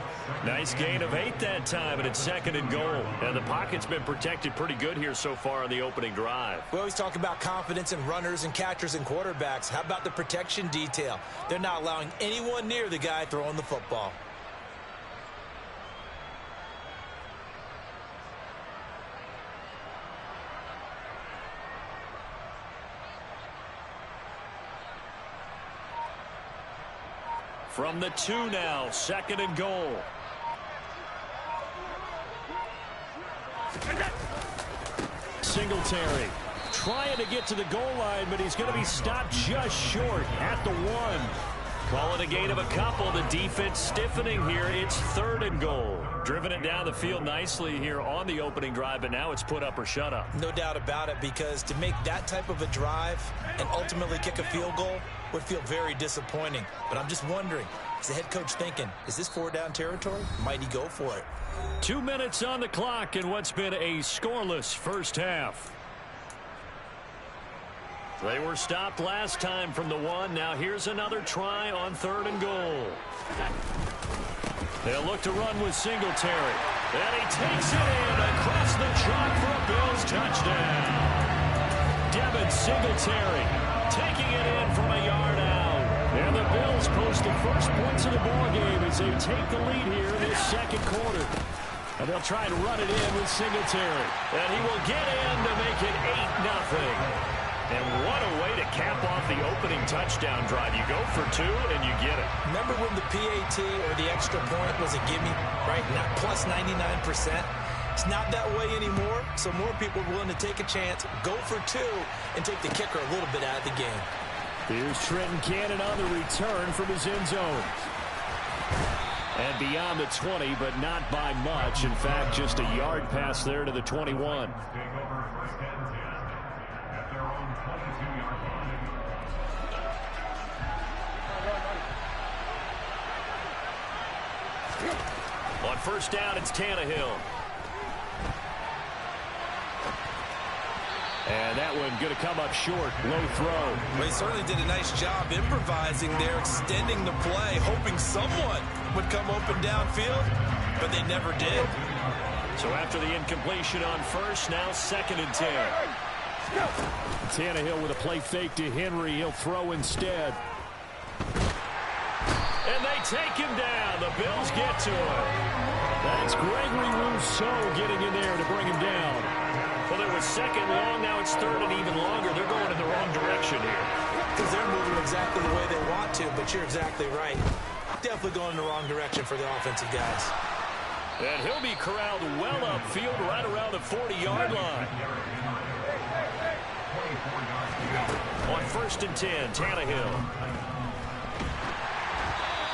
Nice gain of 8 that time, and it's 2nd and goal. And the pocket's been protected pretty good here so far on the opening drive. We always talk about confidence in runners and catchers and quarterbacks. How about the protection detail? They're not allowing anyone near the guy throwing the football. From the 2 now, 2nd and goal. Singletary trying to get to the goal line, but he's going to be stopped just short at the 1. Call it a gain of a couple. The defense stiffening here. It's 3rd and goal. Driven it down the field nicely here on the opening drive, but now it's put up or shut up. No doubt about it, because to make that type of a drive and ultimately kick a field goal would feel very disappointing. But I'm just wondering, is the head coach thinking, is this 4-down territory? Might he go for it? 2 minutes on the clock in what's been a scoreless first half. They were stopped last time from the 1. Now here's another try on 3rd and goal. They'll look to run with Singletary. And he takes it in across the chalk for a Bills touchdown. Devin Singletary taking it in from a yard out. And the Bills post the first points of the ballgame as they take the lead here in this 2nd quarter. And they'll try to run it in with Singletary. And he will get in to make it 8-0. And what a way to cap off the opening touchdown drive. You go for 2 and you get it. Remember when the PAT or the extra point was a gimme, right? Not plus 99%. It's not that way anymore, so more people are willing to take a chance, go for 2, and take the kicker a little bit out of the game. Here's Trenton Cannon on the return from his end zone. And beyond the 20, but not by much. In fact, just a yard pass there to the 21. On first down, it's Tannehill. And that one going to come up short. Low throw. Well, he certainly did a nice job improvising there, extending the play, hoping someone would come open downfield, but they never did. So after the incompletion on first, now 2nd and 10. Tannehill with a play fake to Henry. He'll throw instead. And they take him down. The Bills get to him. That's Gregory Rousseau getting in there to bring him down. Well, it was 2nd long. Now it's 3rd and even longer. They're going in the wrong direction here. Because they're moving exactly the way they want to, but you're exactly right. Definitely going in the wrong direction for the offensive guys. And he'll be corralled well upfield right around the 40-yard line. On 1st and 10, Tannehill.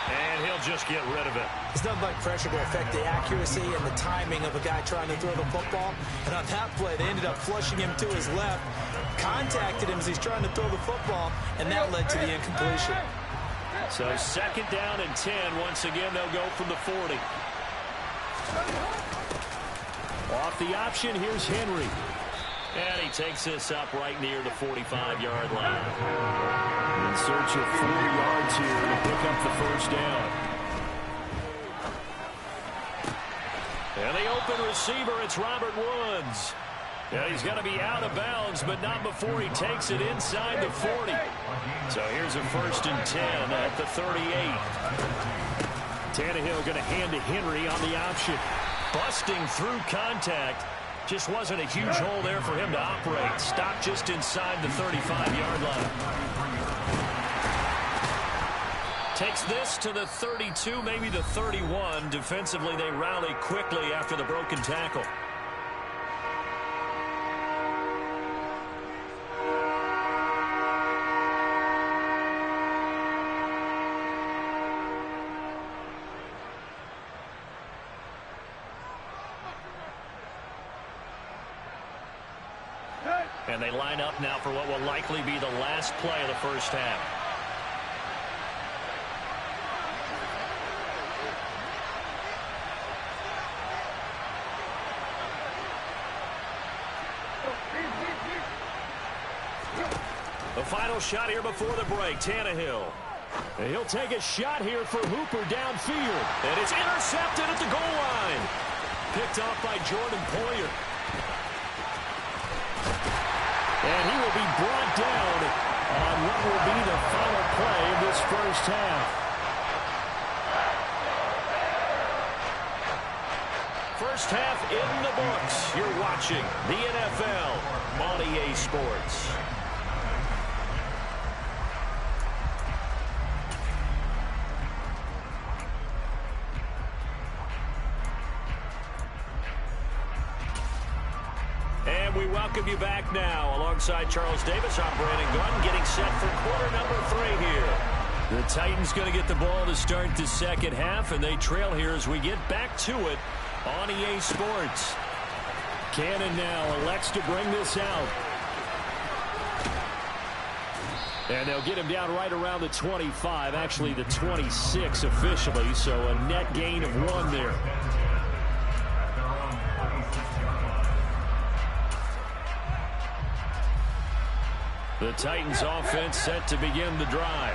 And he'll just get rid of it. It's nothing like pressure to affect the accuracy and the timing of a guy trying to throw the football. And on that play, they ended up flushing him to his left, contacted him as he's trying to throw the football, and that led to the incompletion. So 2nd down and 10. Once again, they'll go from the 40. Off the option, here's Henry. And he takes this up right near the 45-yard line. In search of 4 yards here to pick up the first down. And the open receiver, it's Robert Woods. Yeah, he's going to be out of bounds, but not before he takes it inside the 40. So here's a 1st and 10 at the 38. Tannehill going to hand to Henry on the option. Busting through contact. Just wasn't a huge hole there for him to operate. Stopped just inside the 35-yard line. Takes this to the 32, maybe the 31. Defensively, they rally quickly after the broken tackle. And they line up now for what will likely be the last play of the first half. The final shot here before the break, Tannehill. And he'll take a shot here for Hooper downfield. And it's intercepted at the goal line. Picked off by Jordan Poyer. And he will be brought down on what will be the final play of this first half. First half in the books. You're watching the NFL on EA Sports. And we welcome you back now. Alongside Charles Davis, I'm Brandon Gunn, getting set for quarter number 3 here. The Titans going to get the ball to start the second half, and they trail here as we get back to it on EA Sports. Cannon now elects to bring this out. And they'll get him down right around the 25, actually the 26 officially, so a net gain of 1 there. The Titans offense set to begin the drive.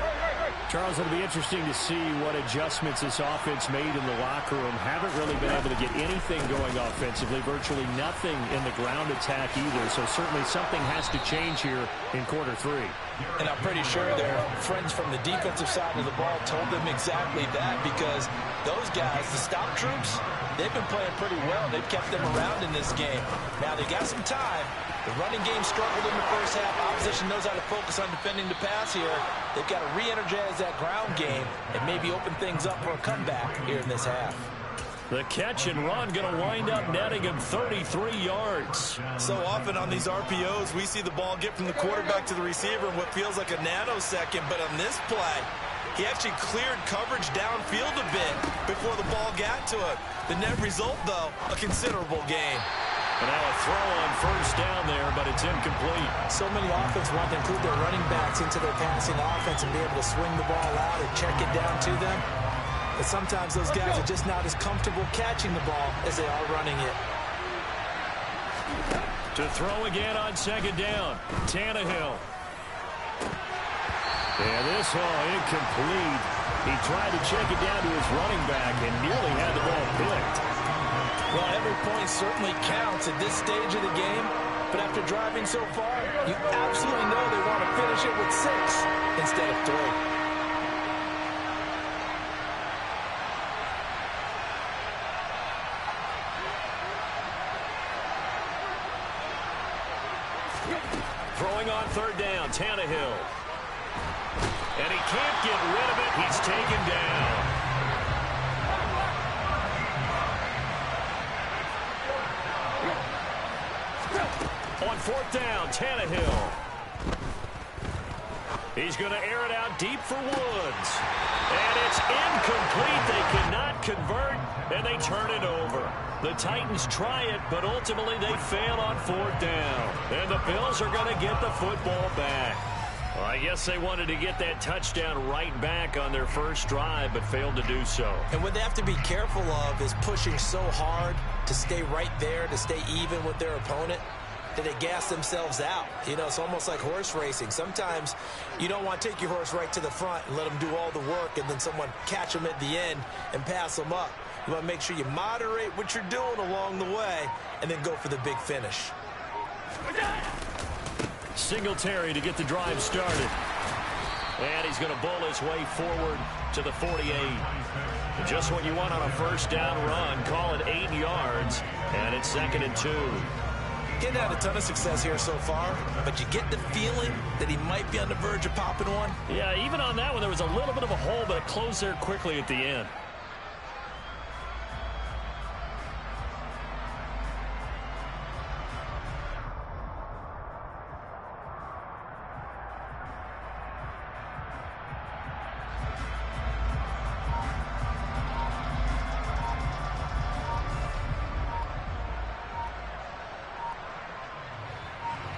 Charles, it'll be interesting to see what adjustments this offense made in the locker room. Haven't really been able to get anything going offensively, virtually nothing in the ground attack either. So certainly something has to change here in quarter 3. And I'm pretty sure their friends from the defensive side of the ball told them exactly that, because those guys, the stop troops, they've been playing pretty well. They've kept them around in this game. Now they got some time. The running game struggled in the first half. Opposition knows how to focus on defending the pass here. They've got to re-energize that ground game and maybe open things up for a comeback here in this half. The catch and run going to wind up netting him 33 yards. So often on these RPOs, we see the ball get from the quarterback to the receiver in what feels like a nanosecond. But on this play, he actually cleared coverage downfield a bit before the ball got to him. The net result, though, a considerable gain. And now a throw on first down there, but it's incomplete. So many offenses want to include their running backs into their passing offense and be able to swing the ball out and check it down to them. But sometimes those guys are just not as comfortable catching the ball as they are running it. To throw again on second down, Tannehill. And this incomplete. He tried to check it down to his running back and nearly had the ball picked. Well, every point certainly counts at this stage of the game. But after driving so far, you absolutely know they want to finish it with 6 instead of 3. Throwing on third down, Tannehill. And he can't get rid of it. He's taken down. On fourth down, Tannehill. He's going to air it out deep for Woods. And it's incomplete. They cannot convert, and they turn it over. The Titans try it, but ultimately they fail on fourth down. And the Bills are going to get the football back. Well, I guess they wanted to get that touchdown right back on their first drive, but failed to do so. And what they have to be careful of is pushing so hard to stay right there, to stay even with their opponent, that they gas themselves out. You know, it's almost like horse racing. Sometimes you don't want to take your horse right to the front and let them do all the work and then someone catch them at the end and pass them up. You want to make sure you moderate what you're doing along the way and then go for the big finish. Singletary to get the drive started. And he's going to bowl his way forward to the 48. And just what you want on a first down run. Call it 8 yards. And it's 2nd and 2. Getting had a ton of success here so far, but you get the feeling that he might be on the verge of popping one. Yeah, even on that one, there was a little bit of a hole, but it closed there quickly at the end.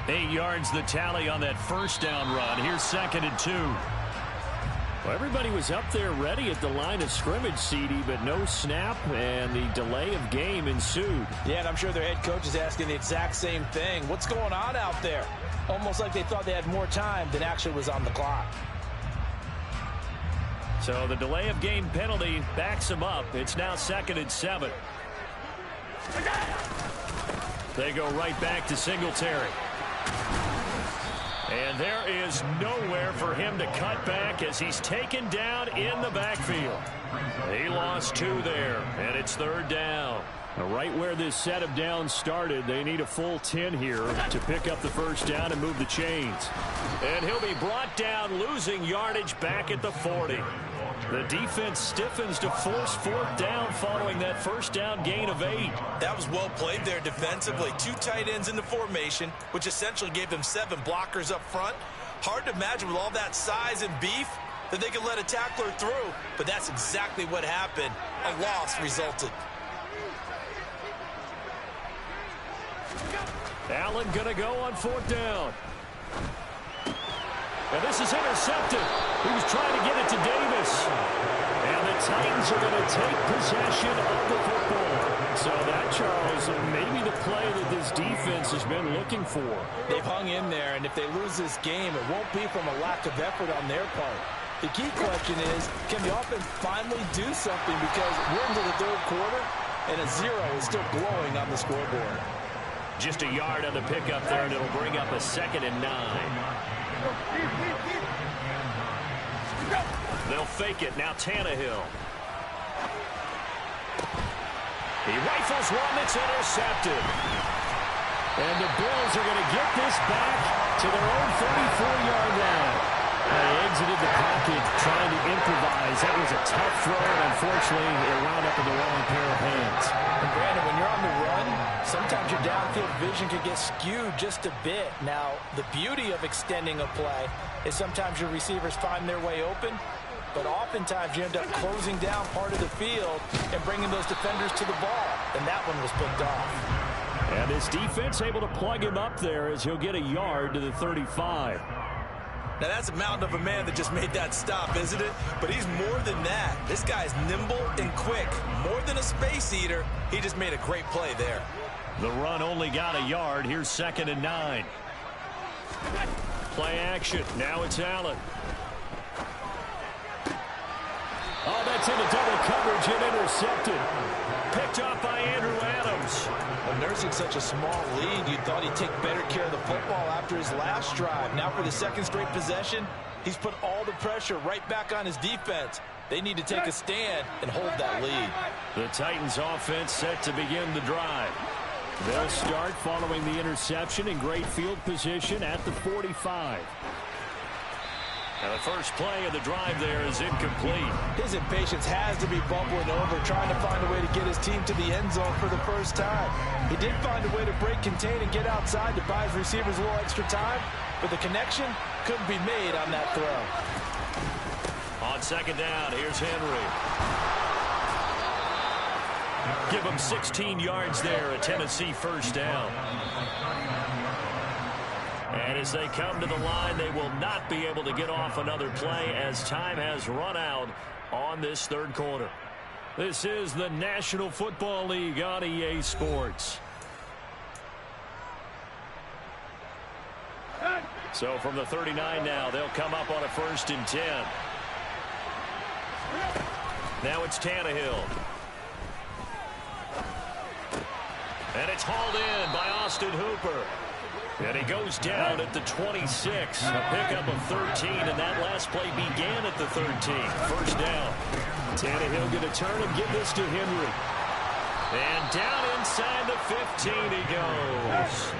Eight yards the tally on that first down run. Here's 2nd and 2. Well, everybody was up there ready at the line of scrimmage, CD, but no snap, and the delay of game ensued. Yeah, and I'm sure their head coach is asking the exact same thing. What's going on out there? Almost like they thought they had more time than actually was on the clock. So the delay of game penalty backs them up. It's now 2nd and 7. They go right back to Singletary. And there is nowhere for him to cut back as he's taken down in the backfield. He lost 2 there, and it's 3rd down. Now, right where this set of downs started, they need a full 10 here to pick up the first down and move the chains. And he'll be brought down, losing yardage back at the 40. The defense stiffens to force 4th down following that first down gain of 8. That was well played there defensively. 2 tight ends in the formation, which essentially gave them 7 blockers up front. Hard to imagine with all that size and beef that they could let a tackler through, but that's exactly what happened. A loss resulted. Allen going to go on 4th down. And this is intercepted. He was trying to get it to Davis. And the Titans are going to take possession of the football. So that, Charles, may be the play that this defense has been looking for. They've hung in there, and if they lose this game, it won't be from a lack of effort on their part. The key question is, can the offense finally do something? Because we're into the 3rd quarter, and a 0 is still glowing on the scoreboard. Just a yard on the pickup there, and it'll bring up a 2nd and 9. They'll fake it. Now Tannehill. He rifles one that's intercepted. And the Bills are going to get this back to their own 34-yard line. They exited the pocket trying to improvise. That was a tough throw, and unfortunately, it wound up in the wrong pair of hands. And Brandon, when you're on the run, sometimes your downfield vision can get skewed just a bit. Now, the beauty of extending a play is sometimes your receivers find their way open, but oftentimes you end up closing down part of the field and bringing those defenders to the ball, and that one was picked off. And this defense able to plug him up there as he'll get a yard to the 35. Now, that's a mountain of a man that just made that stop, isn't it? But he's more than that. This guy's nimble and quick. More than a space eater, he just made a great play there. The run only got a yard. Here's 2nd and 9. Play action. Now it's Allen. Oh, that's into double coverage and intercepted. Picked off by Andrew Adams. When nursing such a small lead, you thought he'd take better care of the football after his last drive. Now for the second straight possession, he's put all the pressure right back on his defense. They need to take a stand and hold that lead. The Titans offense set to begin the drive. They'll start following the interception in great field position at the 45. And the first play of the drive there is incomplete. His impatience has to be bubbling over, trying to find a way to get his team to the end zone for the first time. He did find a way to break, contain, and get outside to buy his receivers a little extra time, but the connection couldn't be made on that throw. On 2nd down, here's Henry. Give him 16 yards there, a Tennessee first down. And as they come to the line, they will not be able to get off another play as time has run out on this third quarter. This is the National Football League on EA Sports. So from the 39 now, they'll come up on a 1st and 10. Now it's Tannehill. And it's hauled in by Austin Hooper. And he goes down at the 26. A pickup of 13, and that last play began at the 13. First down. Tannehill going to turn and give this to Henry. And down inside the 15 he goes.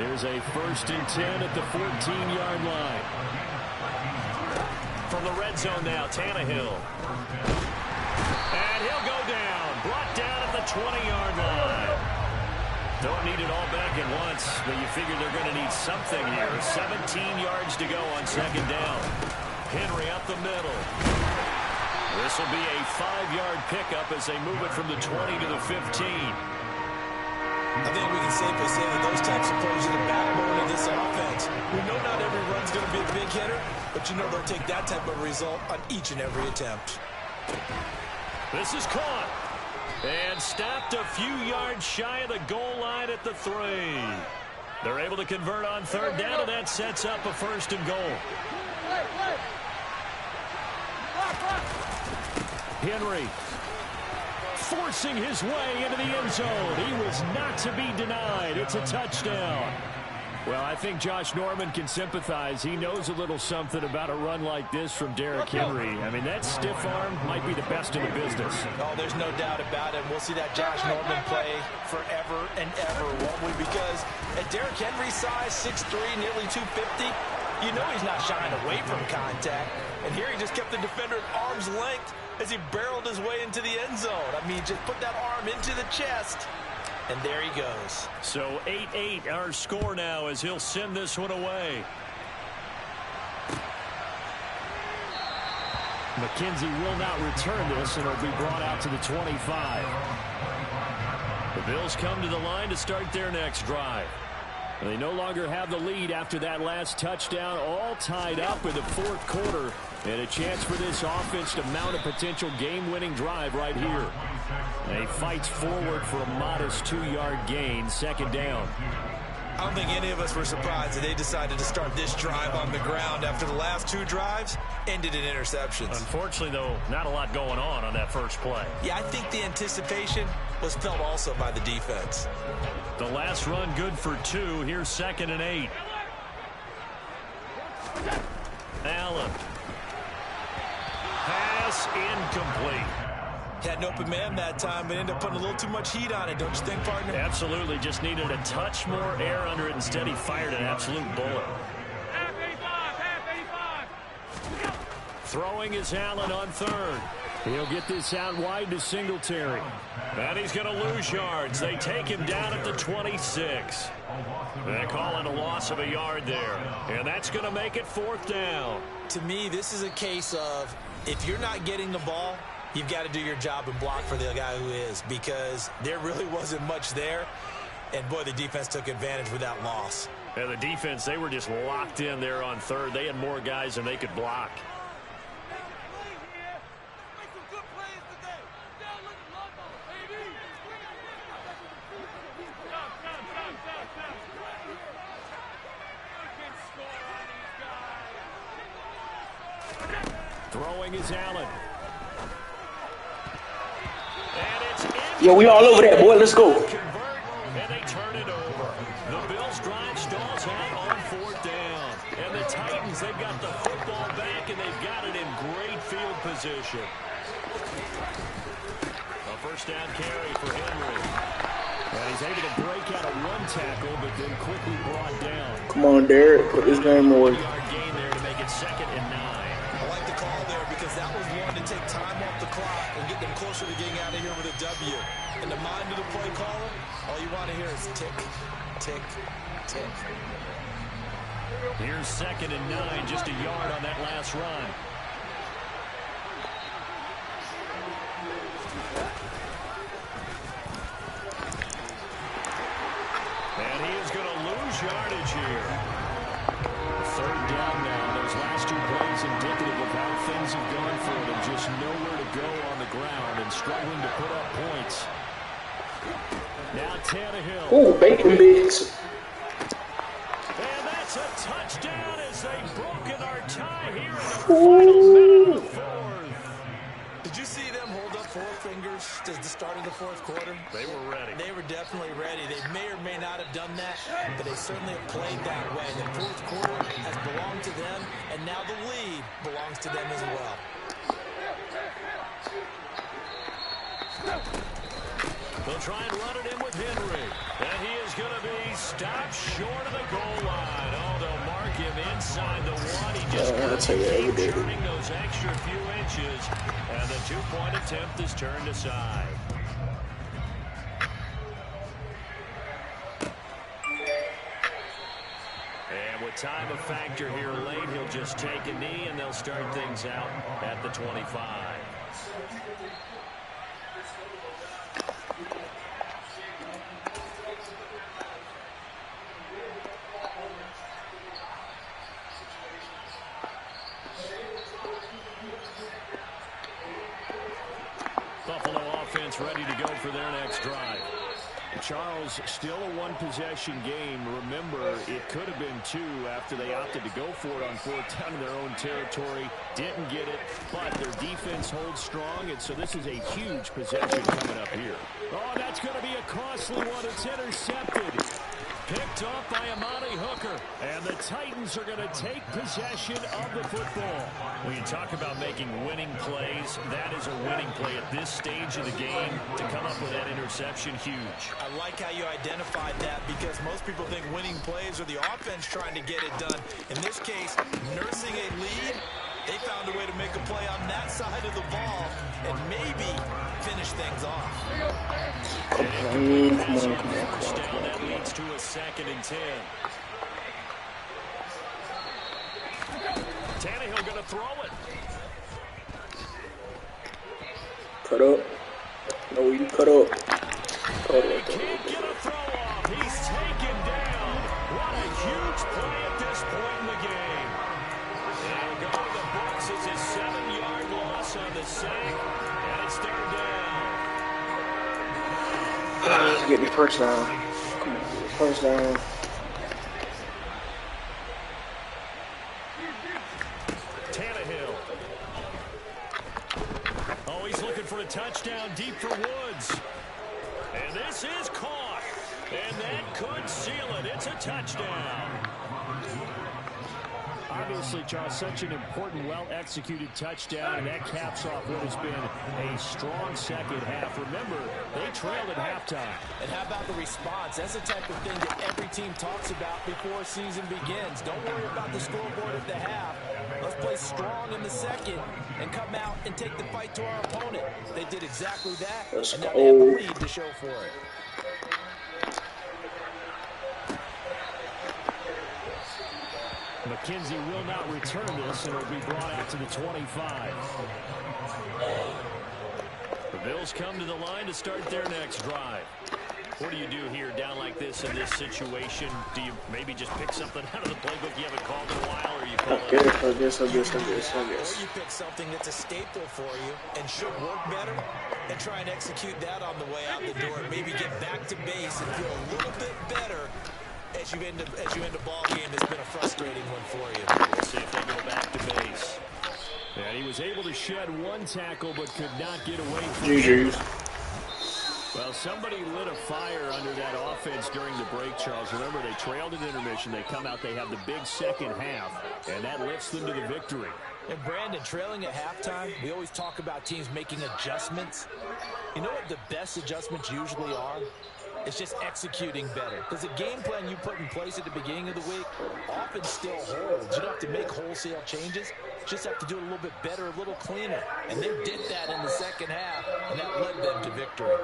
Here's a 1st and 10 at the 14-yard line. From the red zone now, Tannehill. And he'll go down. Brought down at the 20-yard line. Don't need it all back at once, but you figure they're going to need something here. 17 yards to go on 2nd down. Henry up the middle. This will be a 5-yard pickup as they move it from the 20 to the 15. I think we can safely say that those types of plays are the backbone of this offense. We know not every run's going to be a big hitter, but you know they'll take that type of result on each and every attempt. This is caught. And stopped a few yards shy of the goal line at the 3. They're able to convert on 3rd down, and that sets up a 1st and goal. Henry forcing his way into the end zone. He was not to be denied. It's a touchdown. Well, I think Josh Norman can sympathize. He knows a little something about a run like this from Derrick Henry. I mean, that stiff arm might be the best in the business. Oh, there's no doubt about it. We'll see that Josh Norman play forever and ever, won't we? Because at Derrick Henry's size, 6'3", nearly 250, you know he's not shying away from contact. And here he just kept the defender at arm's length as he barreled his way into the end zone. I mean, just put that arm into the chest. And there he goes. So 8-8 our score now as he'll send this one away. McKenzie will not return this, and it'll be brought out to the 25. The Bills come to the line to start their next drive. They no longer have the lead after that last touchdown, all tied up in the 4th quarter. And a chance for this offense to mount a potential game-winning drive right here. And he fights forward for a modest 2-yard gain, 2nd down. I don't think any of us were surprised that they decided to start this drive on the ground after the last 2 drives ended in interceptions. Unfortunately, though, not a lot going on that first play. Yeah, I think the anticipation was felt also by the defense. The last run good for 2. Here's 2nd and 8. Allen. Pass incomplete. Had an open man that time, but ended up putting a little too much heat on it, don't you think, partner? Absolutely. Just needed a touch more air under it. Instead, he fired an absolute bullet. Throwing is Allen on 3rd. He'll get this out wide to Singletary. And he's going to lose yards. They take him down at the 26. They call it a loss of a yard there. And that's going to make it 4th down. To me, this is a case of if you're not getting the ball, you've got to do your job and block for the guy who is, because there really wasn't much there. And, boy, the defense took advantage with that loss. And the defense, they were just locked in there on third. They had more guys than they could block. Throwing is Allen. And it's Yo, we all over that, boy. Let's go. and they turn it over. The Bills drive stalls out on fourth down. And the Titans, they've got the football back, and they've got it in great field position. A first down carry for Henry. And he's able to break out of one tackle, but then quickly brought down. Come on, Derek. Put this game away. Yard gain there to make it 2nd and 9. I like the call there because that was one to take time off the clock and get them closer to getting out of here with a W. In the mind of the play caller, all you want to hear is tick, tick, tick. Here's 2nd and 9, just a yard on that last run. And he is going to lose yardage here. 3rd down now. Those last 2 plays indicative of how things have gone for them. Just nowhere to go on the ground and struggling to put up points. Now Tannehill. Ooh, bacon bits. And that's a touchdown as they've broken our tie here in the final minute of the 4th. Did you see them hold up 4 fingers at the start of the 4th quarter? They were ready. They were definitely ready. They may or may not have done that, but they certainly have played that way. The 4th quarter has belonged to them, and now the lead belongs to them as well. They'll try and run it in with Henry. And he is going to be stopped short of the goal line. Oh, they'll mark him inside the 1. He just That's how you ever do it. turning those extra few inches. And the 2-point attempt is turned aside. And with time a factor here late, he'll just take a knee, and they'll start things out at the 25. Buffalo offense ready to go for their next drive. Charles, still a one-possession game. Remember, it could have been 2 after they opted to go for it on 4th down in their own territory. Didn't get it, but their defense holds strong, and so this is a huge possession coming up here. Oh, that's going to be a costly one. It's intercepted. Picked off by Amani Hooker. And the Titans are going to take possession of the football. When you talk about making winning plays, that is a winning play at this stage of the game. To come up with that interception, huge. I like how you identified that because most people think winning plays are the offense trying to get it done. In this case, nursing a lead, they found a way to make a play on that side of the ball and maybe finish things off. Come on. First down, that leads to a 2nd and 10. Tannehill going to throw it. Cut up. No, you cut up. Cut He up. can't get a throw off. He's taken down. What a huge play at this point in the game. And going to the books is his 7-yard loss on the sack. And it's 3rd down. Get me first down. Come on, first down. Tannehill. Oh, he's looking for a touchdown deep for Woods. And this is caught. And that could seal it. It's a touchdown. Obviously, Charles, such an important, well-executed touchdown, and that caps off what has been a strong second half. Remember, they trailed at halftime. And how about the response? That's the type of thing that every team talks about before a season begins. Don't worry about the scoreboard at the half. Let's play strong in the second and come out and take the fight to our opponent. They did exactly that, Let's and now they have go. a lead to show for it. McKenzie will not return this, and it'll be brought out to the 25. The Bills come to the line to start their next drive. What do you do here down like this in this situation? Do you maybe just pick something out of the playbook you haven't called in a while, or you call it? I guess. Or you pick something that's a staple for you and should work better and try and execute that on the way out the door and maybe get back to base and feel a little bit better as you end a ball game that's been a frustrating one for you. We'll see if they go back to base. And he was able to shed one tackle but could not get away from it. Well, somebody lit a fire under that offense during the break, Charles. Remember, they trailed at intermission. They come out, they have the big second half, and that lifts them to the victory. And Brandon, trailing at halftime, we always talk about teams making adjustments. You know what the best adjustments usually are? It's just executing better. Because the game plan you put in place at the beginning of the week often still holds. You don't have to make wholesale changes. You just have to do it a little bit better, a little cleaner. And they did that in the second half, and that led them to victory.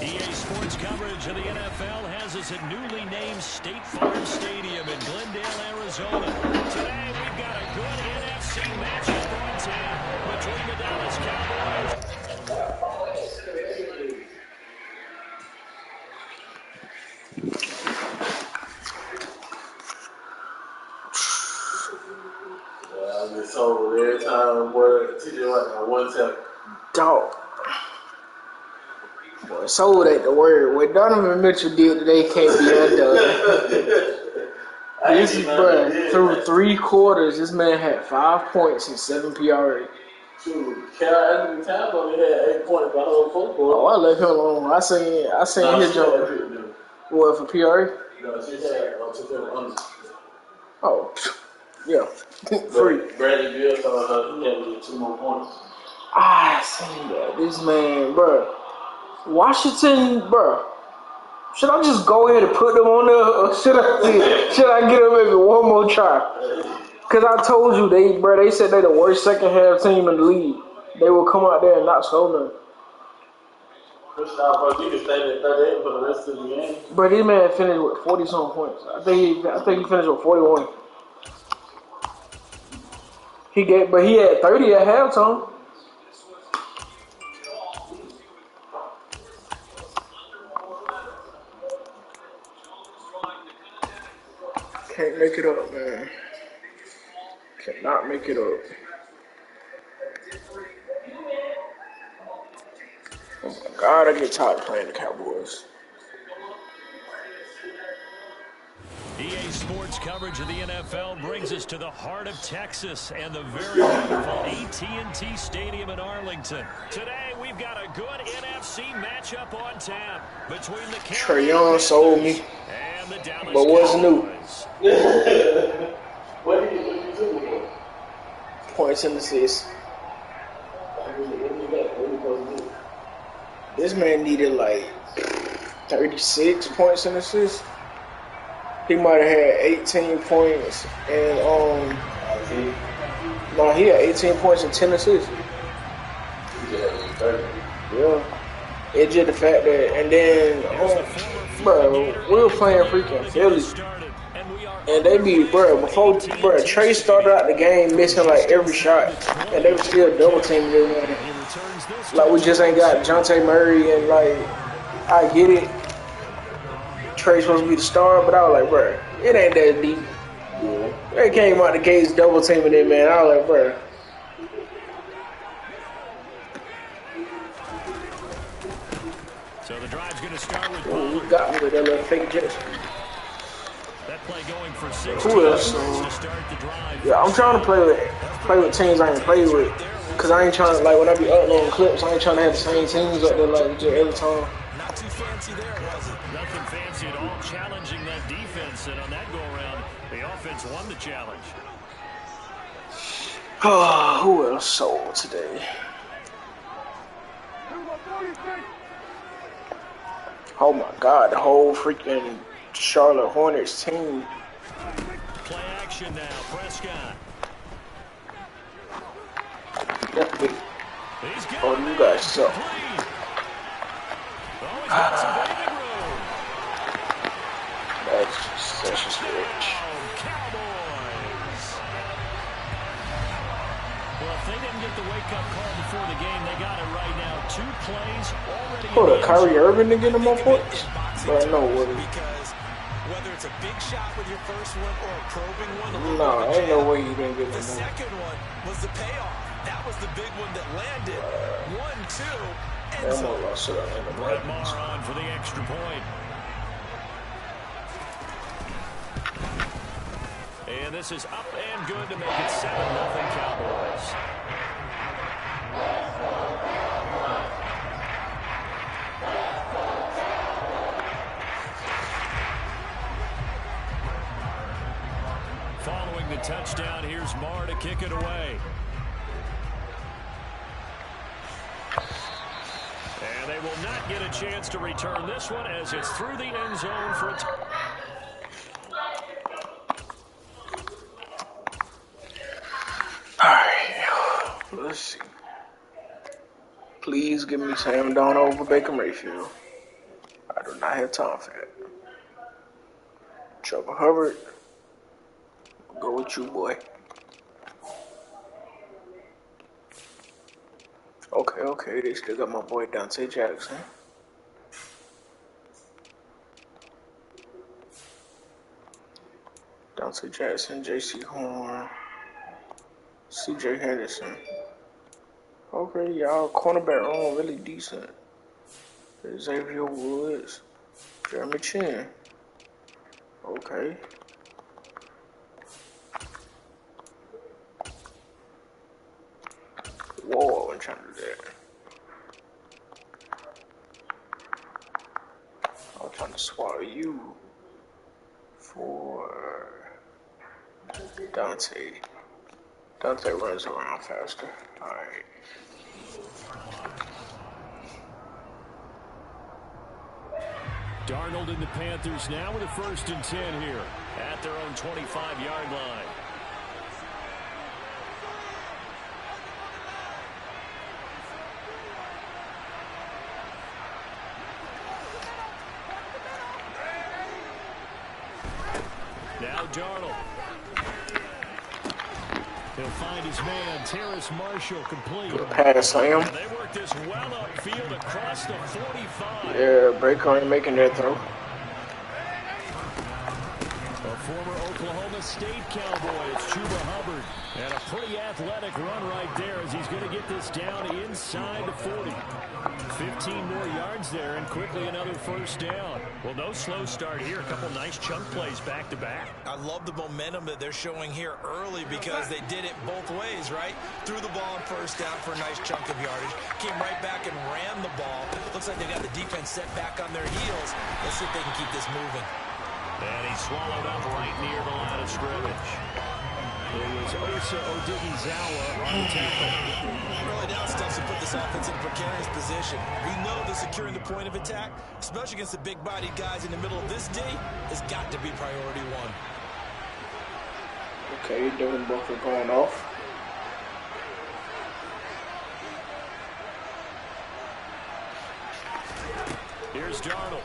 EA Sports coverage of the NFL has us at newly named State Farm Stadium in Glendale, Arizona. Today, we've got a good NFC matchup on tap between the Dallas Cowboys. I get told every time what TJ Watt got 1 second. Dog. Boy, sold ain't the word. What Donovan Mitchell did today can't be undone. This is, bro, through 3 quarters, this man had 5 points and 7 PRA. Shoot, Anthony Tampa only had 8 points the whole football. Oh, I left him alone. I seen his job. What, for PRA? No, she had under. Oh, yeah. Free. Bradley Beal told her he had to get 2 more points. I seen that. This man, bro. Washington, bro. Should I just go ahead and put them on there, or should I get them maybe one more try? Cause I told you they said they the worst second half team in the league. They will come out there and not score nothing. You can stay at 38 for the rest of the game. But this man finished with 40-something points. I think he finished with 41. But he had 30 at halftime. Can't make it up, man. Cannot make it up. Oh my God, I get tired of playing the Cowboys. EA Sports coverage of the NFL brings us to the heart of Texas and the very beautiful AT&T Stadium in Arlington. Today, we've got a good NFC matchup on tap between the Trey Young sold me, and the Dallas but what's new? What did you points and assists. This man needed like 36 points and assists. He might have had 18 points and no, he had 18 points and 10 assists. Yeah. It's just the fact that, and then, bro, we were playing freaking Philly. And they be, before Trey started out the game missing like every shot, and they were still double teaming everyone. Like, we just ain't got Jonte Murray, and like, I get it. Trey's supposed to be the star, but I was like, bro, it ain't that deep. They came out the gates double teaming it, man. I was like, bro. So the drive's going to start with You got me with that little fake jet. That play going for 6 Who else? to start the drive. Yeah, I'm trying to play with teams I ain't played with. Cause I ain't trying to, like, when I be uploading clips, I ain't trying to have the same teams up there like just every time. Not too fancy there, was it? Nothing fancy at all, challenging that defense, and on that go-around, the offense won the challenge. Who else sold today? Oh my God, the whole freaking Charlotte Hornets team. Play action now, Prescott. Oh, you guys suck. Oh, he's got some breathing room. That's just rich. Cowboys. Well, if they didn't get the wake-up call before the game, they got it right now. 2 plays already. Hold up, Kyrie Irving to get him more points? But no, Because whether it's a big shot with your first one or a probing one, no, ain't no way you didn't get him the more. second one was the payoff. That was the big one that landed. 1-2. I'm gonna lost it out in the Brett Maher on for the extra point. And this is up and good to make it 7-0 Cowboys. Following the touchdown, here's Maher to kick it away. And they will not get a chance to return this one as it's through the end zone for a Alright, let's see. Please give me Sam Darnold over Baker Mayfield. I do not have time for that. Trevor Hubbard, go with you, boy. Okay, they still got my boy Dante Jackson. J.C. Horn, C.J. Henderson. Okay, y'all cornerback room really decent. Xavier Woods, Jeremy Chin. Okay. Whoa, I wasn't trying to do that. I was trying to swallow you for Dante. Dante runs around faster. Alright. Darnold and the Panthers now with a 1st and 10 here at their own 25-yard line. Now Darnold. He'll find his man, Terrace Marshall, complete. Pass slam. They work this well upfield across the 45. Yeah, Baker ain't making that throw. A former Oklahoma State Cowboy, it's Chuba Hubbard. And a pretty athletic run right there as he's going to get this down inside the 40. 15 more yards there and quickly another 1st down. Well, no slow start here. A couple nice chunk plays back-to-back. I love the momentum that they're showing here early because they did it both ways, right? Threw the ball on 1st down for a nice chunk of yardage. Came right back and ran the ball. Looks like they got the defense set back on their heels. Let's see if they can keep this moving. And he swallowed up right near the line of scrimmage. It was Osa Odighizuwa on the tackle. Really now stuff to put this offense in a precarious position. We know that securing the point of attack, especially against the big-bodied guys in the middle of this D, has got to be priority one. Okay, Devin Booker going off. Here's Darnold.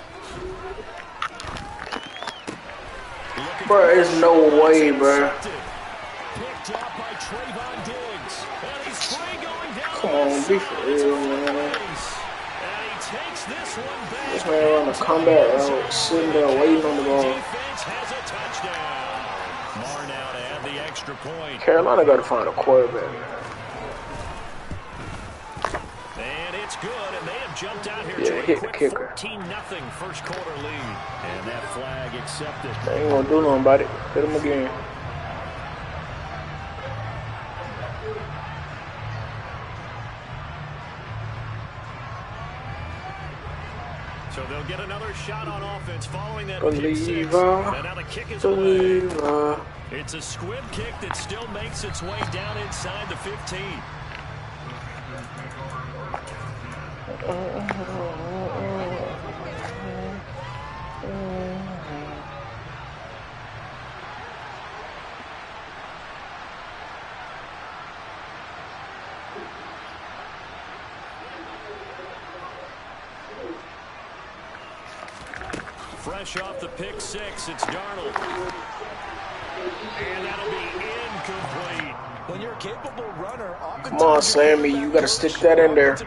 Bro, there's no way, bro. Picked up by Trayvon Diggs. And he's free going down. Come on, be for real, man. And he takes this one back. This man on a comeback route, sitting there waiting on the ball. Defense has a touchdown. Marr now to add the extra point. Carolina got to find a quarterback, man. And it's good, and they have jumped out here Yeah, to hit a the quick kicker. 14-0 first quarter lead. And that flag accepted. They ain't gonna do nothing about it. Hit him again. So they'll get another shot on offense following that pick six. Believer, And now the kick is away. believer. It's a squib kick that still makes its way down inside the 15. Fresh off the pick six, it's Darnold. And that'll be incomplete. When you're a capable runner, Come on, Sammy, you gotta stick that in there.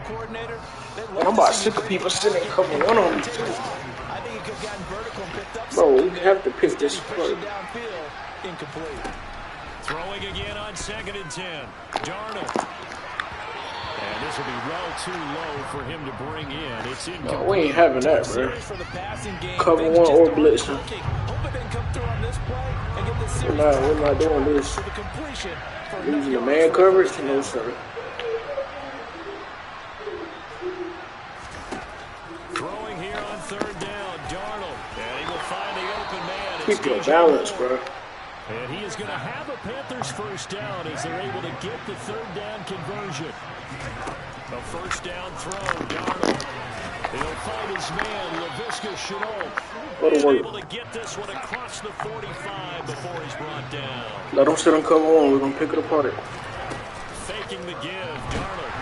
I'm about sick of people sitting cover one on me. I think he could have gotten vertical and picked up. Bro, we have to pick this play. Downfield, incomplete. Throwing again on 2nd and 10. Darnold. And this will be well too low for him to bring in. It's incomplete. No, we ain't having that, bro. For the passing game, Cover one or blitzing. Hope it didn't come through on this play and get this series We're not doing this. to the completion for Using the man coverage? No, sir. Throwing here on 3rd down. Darnold. And he will find the open man. Keep your balance, bro. And he is going to have a Panthers first down as they're able to get the 3rd down conversion. A first down throw, Darnold. He'll find his man, Laviska Shenault. He's able to get this one across the 45 before he's brought down. Let him sit on cover one. We're going to pick it apart. Faking the give, Darnold.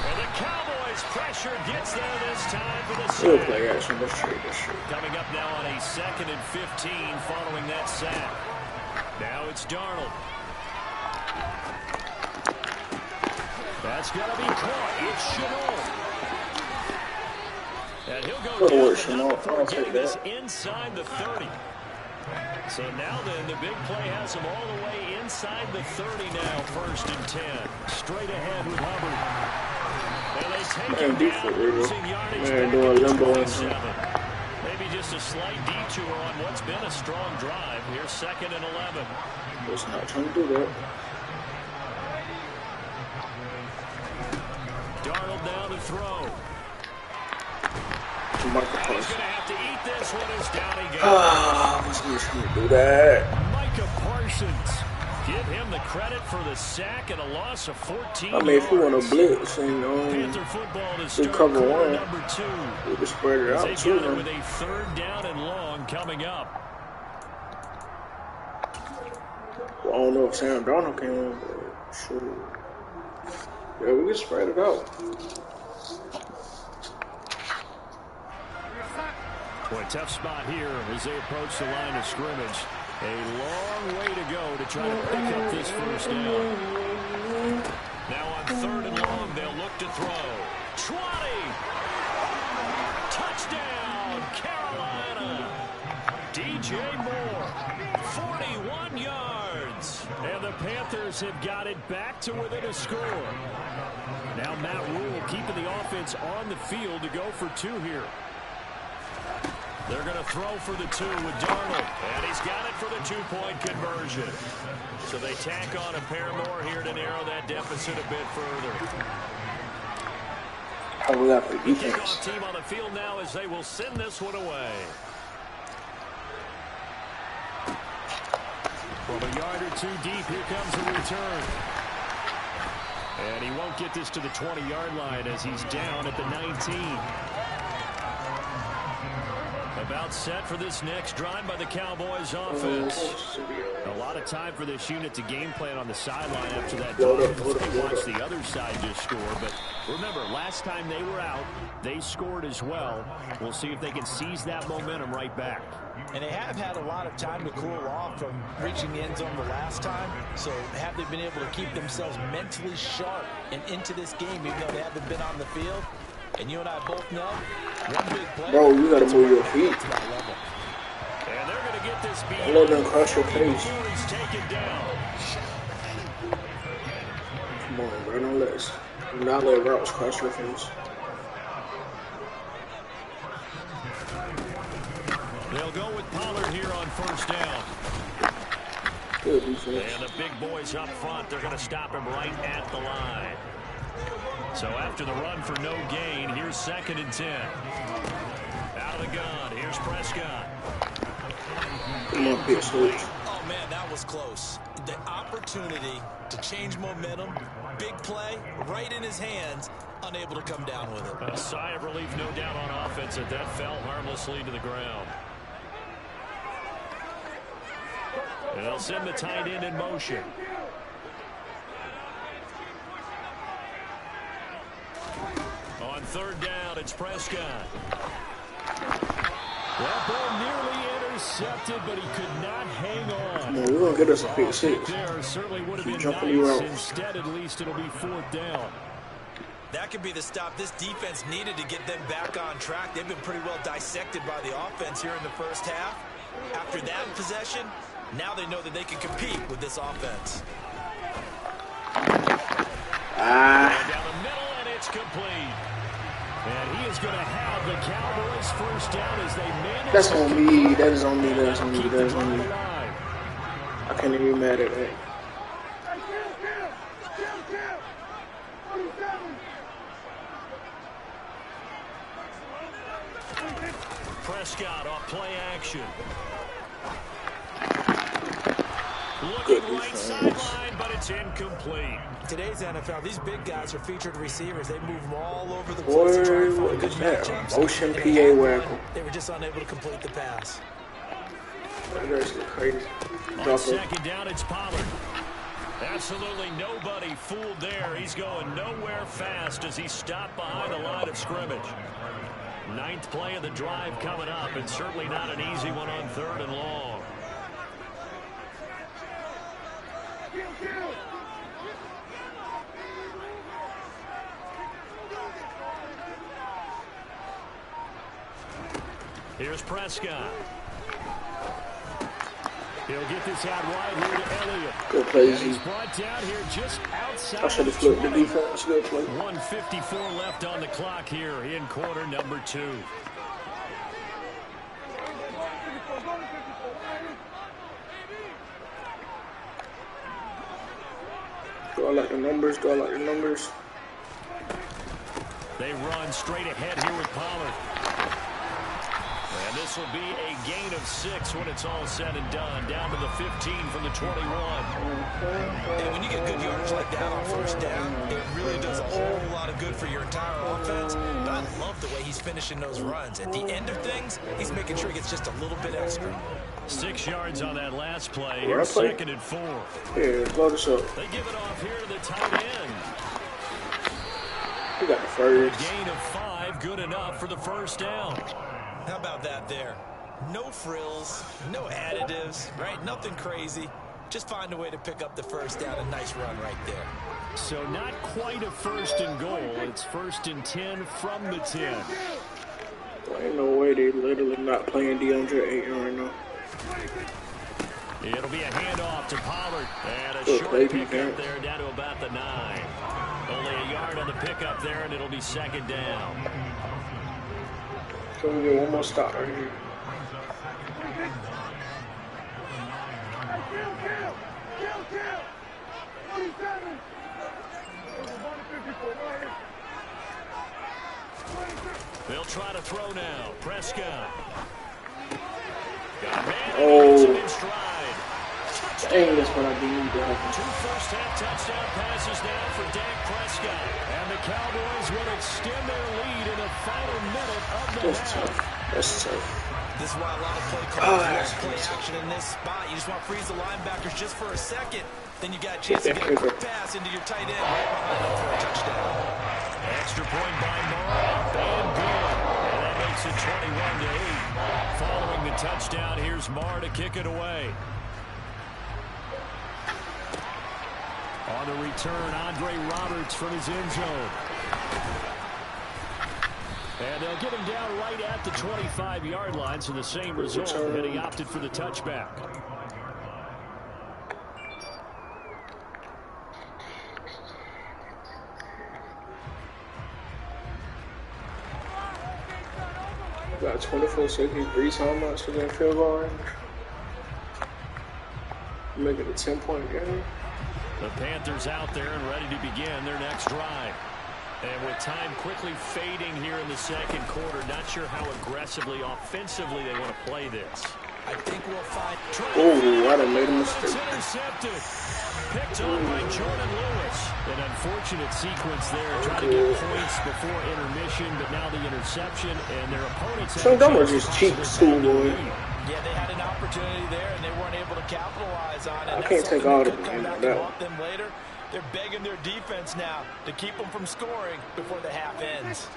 And the Cowboys pressure gets there this time for the sack. We'll play action. Let's trade this shit. Coming up now on a 2nd and 15 following that sack. Now it's Darnold. That's going to be caught. It's Shenault. And he'll go down before getting this inside the 30. So now then, the big play has him all the way inside the 30 now, 1st and 10. Straight ahead with Hubbard. And they take him down, losing yardage back at the 27. Maybe just a slight detour on what's been a strong drive. Here's 2nd and 11. Just not trying to do that. Darnold down to throw. He's He's going to have to eat this one as down he goes. Ah, let's not do that. Micah Parsons. Give him the credit for the sack and a loss of 14 I mean, if we want to yards. blitz and Panther football to we start cover quarter one, number 2. we can spread it As out they too. got it with a 3rd down and long coming up. I don't know if Sam Darnold can, but sure. Yeah, we can spread it out. Boy, tough spot here as they approach the line of scrimmage. A long way to go to try to pick up this first down. Now on 3rd and long, they'll look to throw. 20! Touchdown, Carolina! DJ Moore, 41 yards. And the Panthers have got it back to within a score. Now Matt Rule keeping the offense on the field to go for 2 here. They're going to throw for the 2 with Darnold. And he's got it for the 2-point conversion. So they tack on a pair more here to narrow that deficit a bit further. How we got the The defense? kickoff team on the field now as they will send this one away. From a yard or two deep, here comes the return. And he won't get this to the 20-yard line as he's down at the 19. About set for this next drive by the Cowboys offense. A lot of time for this unit to game plan on the sideline after that drive. They watch the other side just score. But remember, last time they were out, they scored as well. We'll see if they can seize that momentum right back. And they have had a lot of time to cool off from reaching the end zone the last time. So have they been able to keep themselves mentally sharp and into this game even though they haven't been on the field? And you and I both know, one big play. Bro, you gotta move your feet. And they're going to get this beat. Let them crush your face. He's taken down. Come on, bro. Do not let routes crush your face. They'll go with Pollard here on first down. Good defense. And the big boys up front, they're going to stop him right at the line. So after the run for no gain, here's 2nd and 10. Out of the gun, here's Prescott. Come on, big switch. Oh, man, that was close. The opportunity to change momentum, big play, right in his hands, unable to come down with it. A sigh of relief, no doubt, on offense that fell harmlessly to the ground. And they'll send the tight end in motion. On 3rd down, it's Prescott. That ball nearly intercepted, but he could not hang on. Come on, we're going to get us a pick 6. There certainly would have Keep been jumping you nice. out. Instead, at least it'll be 4th down. That could be the stop this defense needed to get them back on track. They've been pretty well dissected by the offense here in the first half. After that possession, now they know that they can compete with this offense. Down the middle, and it's complete. And he is going to have the Cowboys first down as they manage. That's on me. That is on me. That's on me. That's on me. I can't even be mad at that. Prescott off play action. Looking right sideline, but it's incomplete. Today's NFL, these big guys are featured receivers. They move them all over the place to try and find good matchups. Motion PA waggle. They were just unable to complete the pass. That's crazy. On 2nd down, it's Pollard. Absolutely nobody fooled there. He's going nowhere fast as he stopped behind the line of scrimmage. 9th play of the drive coming up, and certainly not an easy one on 3rd and long. Here's Prescott. He'll get this out wide here to Elliott. Good play, And he's brought down here just outside. I should have flipped the defense. Good play. 1:54 left on the clock here in quarter number 2. Do I like the numbers? Do I like the numbers? They run straight ahead here with Pollard. And this will be a gain of 6 when it's all said and done. Down to the 15 from the 21. And when you get good yardage like that on first down, it really does a whole lot of good for your entire offense. But I love the way he's finishing those runs. At the end of things, he's making sure he gets just a little bit extra. 6 yards on that last play. Here's 2nd and 4. Yeah, blow this up. They give it off here to the tight end. We got the first. A gain of 5, good enough for the first down. How about that there? No frills, no additives, right? Nothing crazy. Just find a way to pick up the first down. A nice run right there. So not quite a 1st and goal. It's 1st and 10 from the 10. Well, ain't no way they literally not playing DeAndre Ayton right now. It'll be a handoff to Pollard. And a Good short play, pickup defense. there down to about the 9. Only a yard on the pickup there, and it'll be 2nd down. So we get one more stop right here. They'll try to throw now. Prescott. Got a man Oh. in stride. Dang, that's what I need to happen. 2 first-half touchdown passes now for Dak Prescott. And the Cowboys will extend their lead in the final minute of the That's half. tough. That's tough. This is why a lot of play calls use play action in this spot. You just want to freeze the linebackers just for a second. Then you got a chance to get a quick pass into your tight end right behind them for a touchdown. Extra point by Moore, up and good. And that makes it 21-8. Following the touchdown, here's Moore to kick it away. On the return, Andre Roberts from his end zone. And they'll get him down right at the 25-yard line, so the same result, and he opted for the touchback. Got 24 seconds, Brees Hall to that field goal range. Make it a 10-point game. The Panthers out there and ready to begin their next drive. And with time quickly fading here in the second quarter, not sure how aggressively, offensively they want to play this. I think we'll find... Oh, I done made a mistake. It's intercepted. Picked on by Jordan Lewis. An unfortunate sequence there. Trying to get points before intermission, but now the interception, and their opponents... So that was just cheap schoolboy. Yeah, they had an opportunity there, and they weren't able to capitalize on it. I can't take all the blame blame on on that that. Them later. They're begging their defense now to keep them from scoring before the half ends.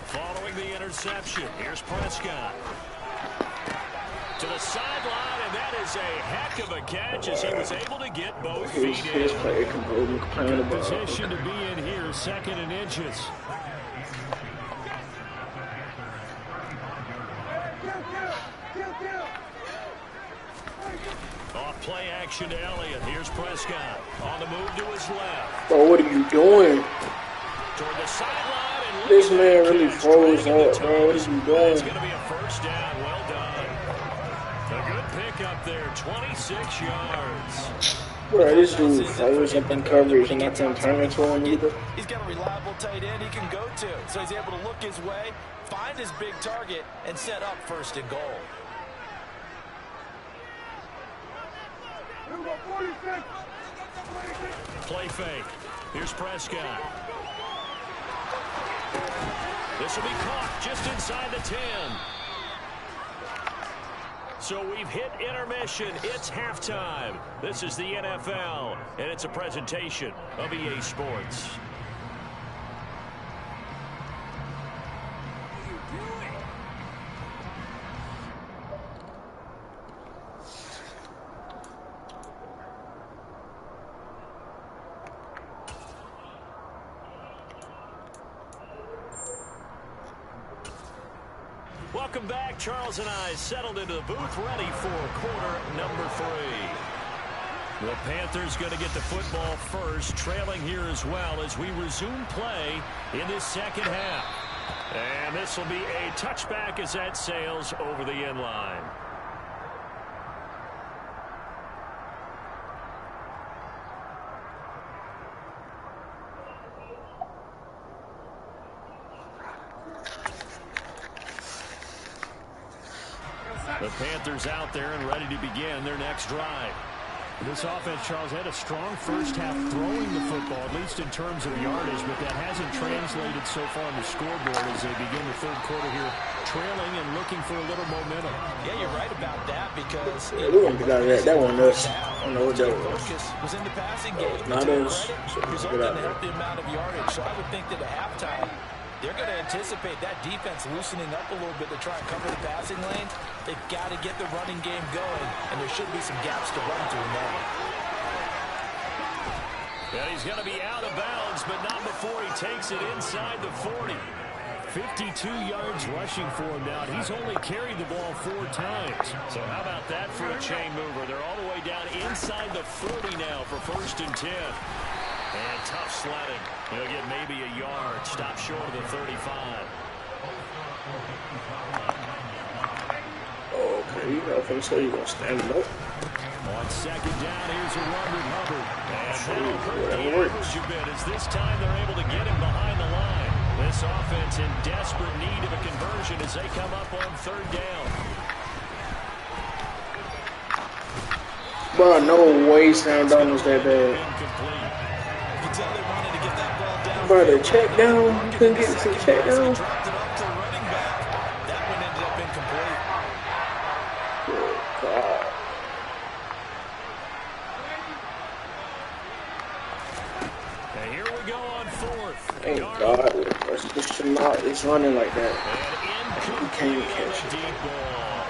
Following the interception, here's Prescott. To the sideline, and that is a heck of a catch as he was able to get both feet in. Good position to be in here, second and inches. Off play action to Elliott. Here's Prescott on the move to his left. Bro, what are you doing? Toward the sideline, and This man really froze up, bro. What is he doing? It's going to be a first down. Well done. A good pickup there, 26 yards. Bro, this dude froze up in coverage and I couldn't turn it to him either. He's got a reliable tight end he can go to, so he's able to look his way, find his big target, and set up first and goal. Play fake. Here's Prescott. This will be caught just inside the 10. So we've hit intermission. It's halftime. This is the NFL, and it's a presentation of EA Sports. Welcome back. Charles and I settled into the booth, ready for quarter number 3. The Panthers going to get the football first, trailing here as well as we resume play in this second half. And this will be a touchback as that sails over the end line. The Panthers out there and ready to begin their next drive. This offense, Charles, had a strong first half throwing the football, at least in terms of yardage, but that hasn't translated so far on the scoreboard as they begin the third quarter here, trailing and looking for a little momentum. Yeah, you're right about that because that one us. I don't know what that was. Focus was in the passing game. Not us. Resulted in a healthy amount of yardage. So I would think that at halftime, they're going to anticipate that defense loosening up a little bit to try and cover the passing lanes. They've got to get the running game going, and there should be some gaps to run through now. And he's going to be out of bounds, but not before he takes it inside the 40. 52 yards rushing for him now. He's only carried the ball 4 times. So how about that for a chain mover? They're all the way down inside the 40 now for 1st and 10. And tough sledding. He'll get maybe a yard. Stop short of the 35. Okay, you know, I'm say you're gonna stand him up. On second down, here's a run with Hubbard. And that'll hurt the That works. average a bit, as this time they're able to get him behind the line. This offense in desperate need of a conversion as they come up on third down. Bro, no way Sam Darnold was that bad. You can tell they wanted to get that ball down. Bro, the check down, you couldn't get to the check down. Dropped it up to the running back. That one ended up incomplete. Good God. And here we go on fourth. Thank God. This should not, it's running like that. And You can't even catch it. deep ball.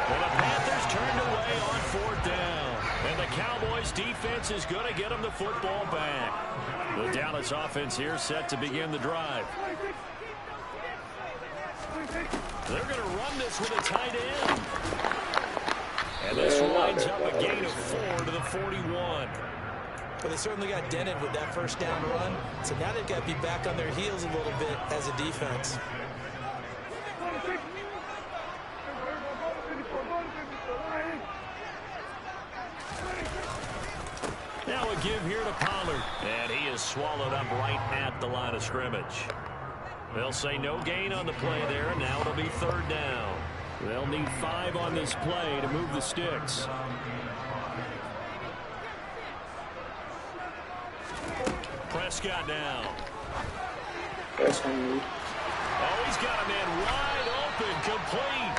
And the Panthers turned away on fourth down. And the Cowboys defense is going to get them the football back. The Dallas offense here set to begin the drive. They're going to run this with a tight end. And this winds up a gain of 4 to the 41. But they certainly got dented with that first down run. So now they've got to be back on their heels a little bit as a defense. Now a give here to Pollard. And he is swallowed up right at the line of scrimmage. They'll say no gain on the play there, and now it'll be third down. They'll need 5 on this play to move the sticks. Prescott now. That's on me. Oh, he's got a man wide open, complete.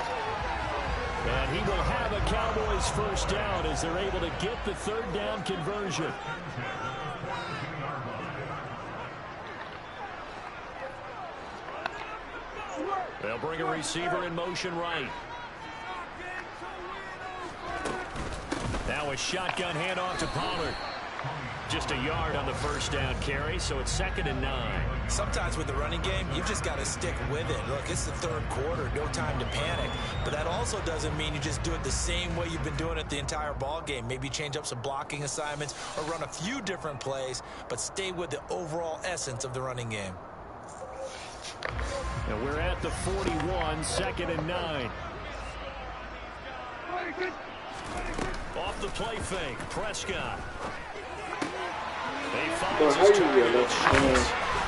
And he will have a Cowboys first down as they're able to get the third down conversion. They'll bring a receiver in motion right. Now a shotgun handoff to Pollard. Just a yard on the first down carry, so it's 2nd and 9. Sometimes with the running game, you've just got to stick with it. Look, it's the third quarter, no time to panic. But that also doesn't mean you just do it the same way you've been doing it the entire ball game. Maybe change up some blocking assignments or run a few different plays, but stay with the overall essence of the running game. And we're at the 41, 2nd and 9. Off the play fake, Prescott. He finds his target.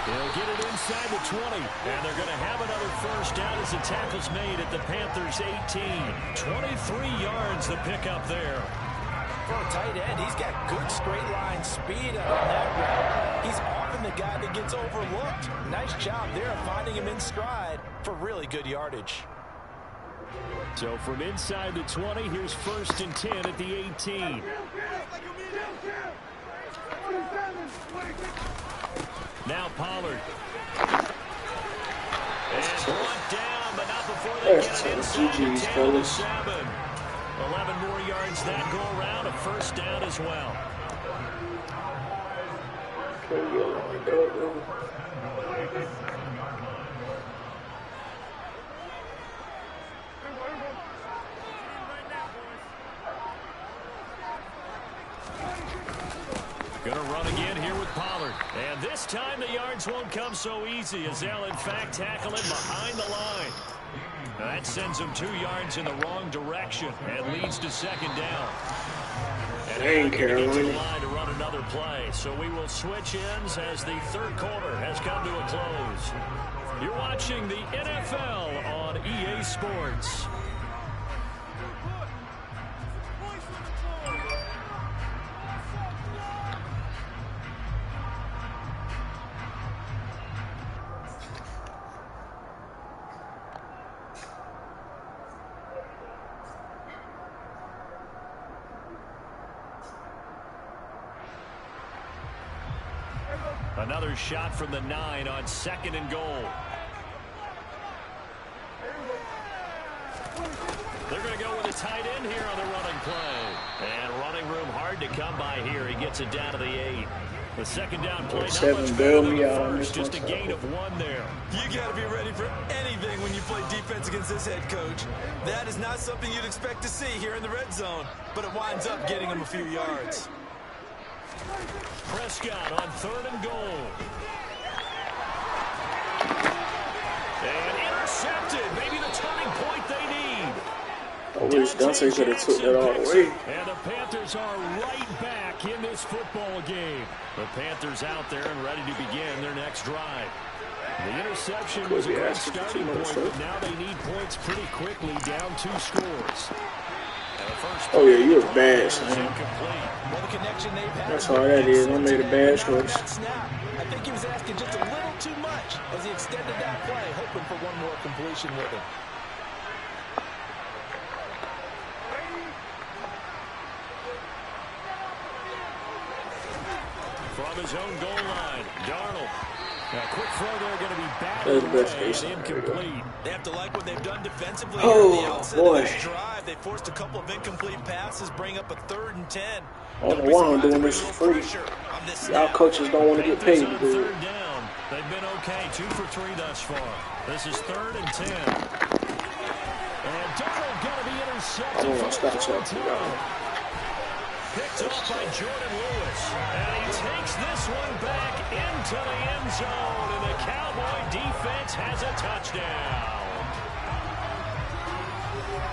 They'll get it inside the 20, and they're going to have another first down as the tackle's made at the Panthers' 18. 23 yards the pickup there. For a tight end, he's got good straight line speed on that route. He's often the guy that gets overlooked. Nice job there of finding him in stride for really good yardage. So from inside the 20, here's 1st and 10 at the 18. Now Pollard. And brought down, but not before they get it inside the 10 to 7. 11 more yards that go around, a first down as well. Going to run again here with Pollard. And this time the yards won't come so easy as they'll in fact tackle him behind the line. That sends him 2 yards in the wrong direction and leads to 2nd down. And they're going to get to the line to run another play. So we will switch ends as the third quarter has come to a close. You're watching the NFL on EA Sports. Another shot from the 9 on 2nd and goal. They're going to go with a tight end here on the running play. And running room hard to come by here. He gets it down to the 8. The 2nd down play, not much better than the first. Just a gain of 1 there. You got to be ready for anything when you play defense against this head coach. That is not something you'd expect to see here in the red zone, but it winds up getting him a few yards. Prescott on 3rd and goal. And intercepted. Maybe the turning point they need. I wish Dante could have took that all the way. And the Panthers are right back in this football game. The Panthers out there and ready to begin their next drive. The interception was a great starting point, but now they need points pretty quickly, down 2 scores. Oh yeah, you're bad, son. Well, the connection they've had. That's all that is. I made a bad choice. I think he was asking just a little too much as he extended that play, hoping for one more completion with it. From his own goal line, Darnold. A quick throw there, going to be That's the best case. incomplete. They have to like what they've done defensively Oh, here at the outset boy. of this drive. They forced a couple of incomplete passes, bring up a 3rd and 10. I don't know why I'm doing this for free. Y'all coaches don't want to get paid to do it. 3rd down. They've been okay, 2 for 3 thus far. This is 3rd and 10. And Darnold going to be I intercepted don't want to for the stop 3rd talking time. about Picked off by Jordan Lewis. And he takes this one back into the end zone. And the Cowboy defense has a touchdown.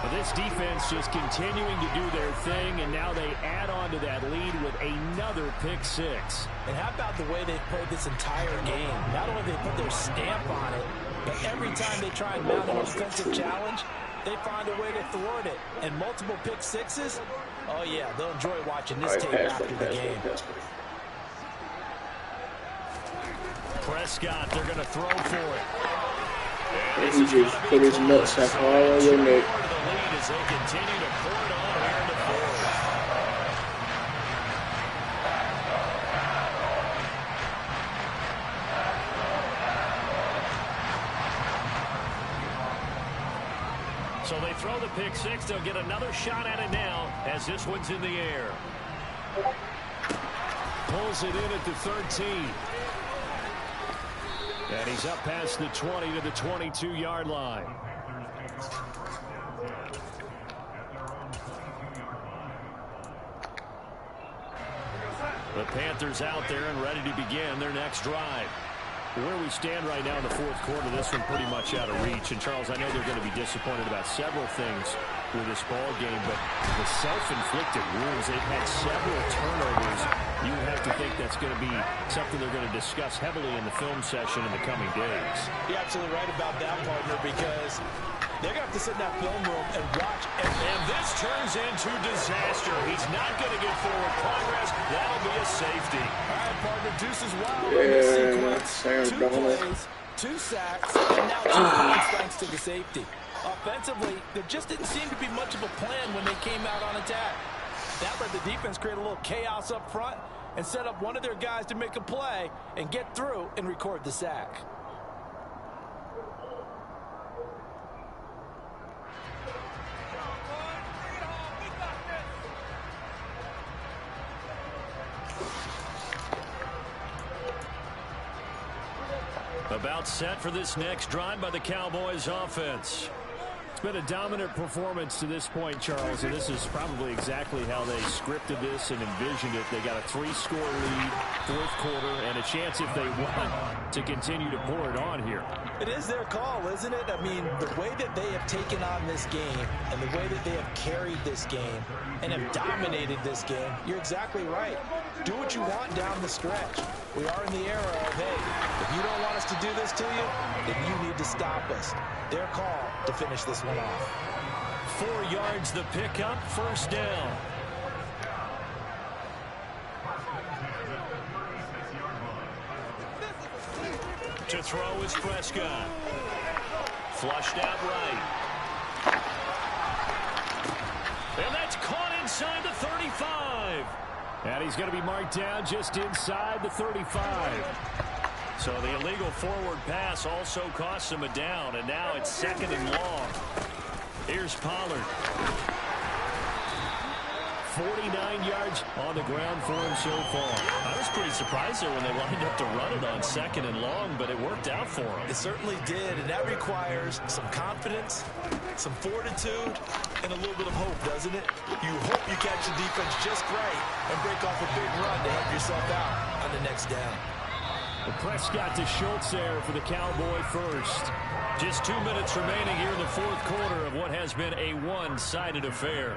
Well, this defense just continuing to do their thing, and now they add on to that lead with another pick 6. And how about the way they've played this entire game? Not only they put their stamp on it, but every time they try and mount an offensive challenge, they find a way to thwart it. And multiple pick 6s, oh yeah, they'll enjoy watching this tape after the game. Prescott, they're going to throw for it. And he just put his nutsack all on your neck. The lead as they continue to pour it on here in the 4th. So they throw the pick 6. They'll get another shot at it now as this one's in the air. Pulls it in at the 13. And he's up past the 20 to the 22-yard line. The Panthers out there and ready to begin their next drive. Where we stand right now in the 4th quarter, this one pretty much out of reach. And, Charles, I know they're going to be disappointed about several things with this ball game, but the self-inflicted wounds, they've had several turnovers. You have to think that's going to be something they're going to discuss heavily in the film session in the coming days. You're absolutely right about that, partner, because they're going to have to sit in that film room and watch. And this turns into disaster. He's not going to get forward progress. That'll be a safety. All right, partner, deuces wild. Yeah, Sam 2 Donald. plays, 2 sacks, and now 2 points thanks to the safety. Offensively, there just didn't seem to be much of a plan when they came out on attack. That let the defense create a little chaos up front and set up one of their guys to make a play and get through and record the sack. About set for this next drive by the Cowboys offense. It's been a dominant performance to this point, Charles, and this is probably exactly how they scripted this and envisioned it. They got a 3-score lead, 4th quarter, and a chance if they want to continue to pour it on here. It is their call, isn't it? I mean, the way that they have taken on this game and the way that they have carried this game and have dominated this game, you're exactly right. Do what you want down the stretch. We are in the era of, hey, if you don't want us to do this to you, then you need to stop us. Their call to finish this one off. 4 yards the pickup, 1st down. To throw is Prescott. Flushed out right. And that's caught inside the 35. And he's going to be marked down just inside the 35. So the illegal forward pass also costs him a down, and now it's 2nd and long. Here's Pollard. 49 yards on the ground for him so far. I was pretty surprised there when they lined up to run it on 2nd and long, but it worked out for him. It certainly did, and that requires some confidence, some fortitude, and a little bit of hope, doesn't it? You hope you catch the defense just right and break off a big run to help yourself out on the next down. Prescott to Schultz there for the Cowboy first. Just 2 minutes remaining here in the fourth quarter of what has been a one-sided affair.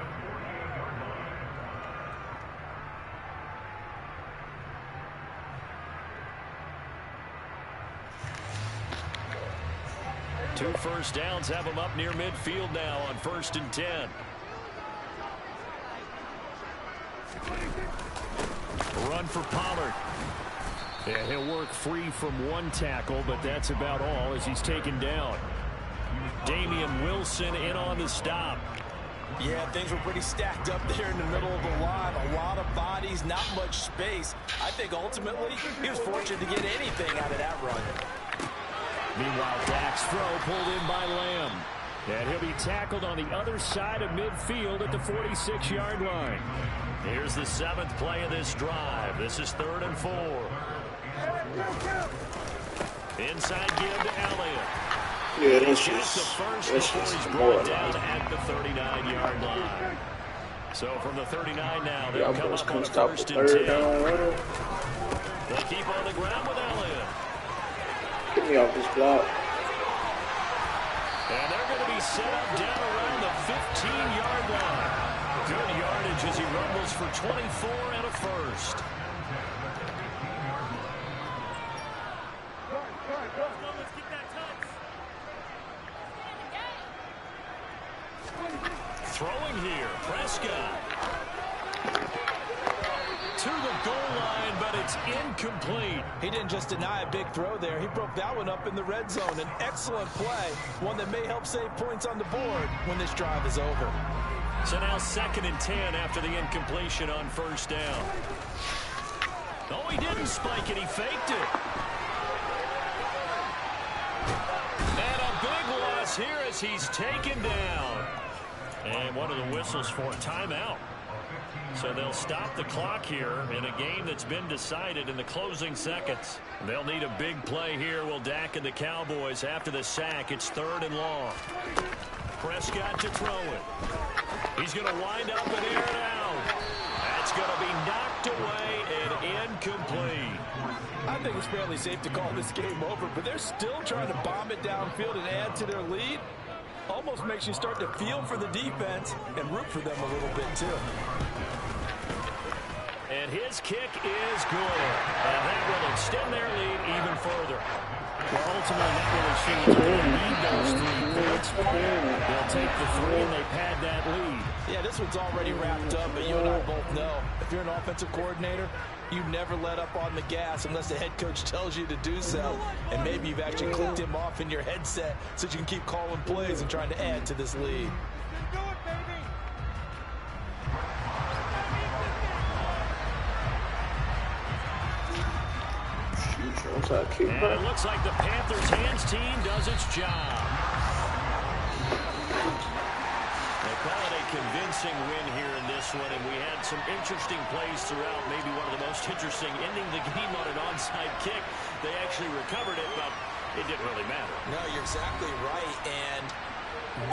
Two first downs have them up near midfield now on 1st and 10. Run for Pollard. Yeah, he'll work free from one tackle, but that's about all as he's taken down. Damian Wilson in on the stop. Yeah, things were pretty stacked up there in the middle of the line. A lot of bodies, not much space. I think ultimately he was fortunate to get anything out of that run. Meanwhile, Dak's throw pulled in by Lamb. And he'll be tackled on the other side of midfield at the 46-yard line. Here's the 7th play of this drive. This is 3rd and 4. Inside give to Elliott. Yeah, that's the just first before he's brought down at the 39-yard line. So from the 39 now, they'll come up on 1st and 10. They keep on the ground with Elliott. Get me off this block. And they're going to be set up down around the 15-yard line. Good yardage as he rumbles for 24 and a first. Throwing here, Prescott. To the goal line, but it's incomplete. He didn't just deny a big throw there. He broke that one up in the red zone. An excellent play, one that may help save points on the board when this drive is over. So now 2nd and 10 after the incompletion on 1st down. Oh, he didn't spike it. He faked it. And a big loss here as he's taken down. And one of the whistles for timeout. So they'll stop the clock here in a game that's been decided in the closing seconds. They'll need a big play here. Will Dak and the Cowboys after the sack. It's 3rd and long. Prescott to throw it. He's going to wind up and air it out. That's going to be knocked away and incomplete. I think it's fairly safe to call this game over, but they're still trying to bomb it downfield and add to their lead. Almost makes you start to feel for the defense and root for them a little bit, too. And his kick is good. And that will extend their lead even further. Well, ultimately, that really seems to need those 3 points. They'll take the 3 and they pad that lead. Yeah, this one's already wrapped up, but you and I both know if you're an offensive coordinator, you never let up on the gas unless the head coach tells you to do so. And maybe you've actually clicked him off in your headset so you can keep calling plays and trying to add to this lead. And it looks like the Panthers' hands team does its job. They call it a convincing win here in this one, and we had some interesting plays throughout. Maybe one of the most interesting, ending the game on an onside kick. They actually recovered it, but it didn't really matter. No, you're exactly right, and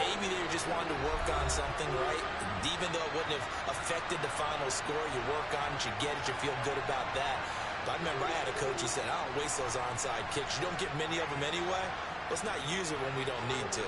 maybe they just wanted to work on something, right? Even though it wouldn't have affected the final score, you work on it, you get it, you feel good about that. But I remember I had a coach who said, I don't waste those onside kicks. You don't get many of them anyway. Let's not use it when we don't need to.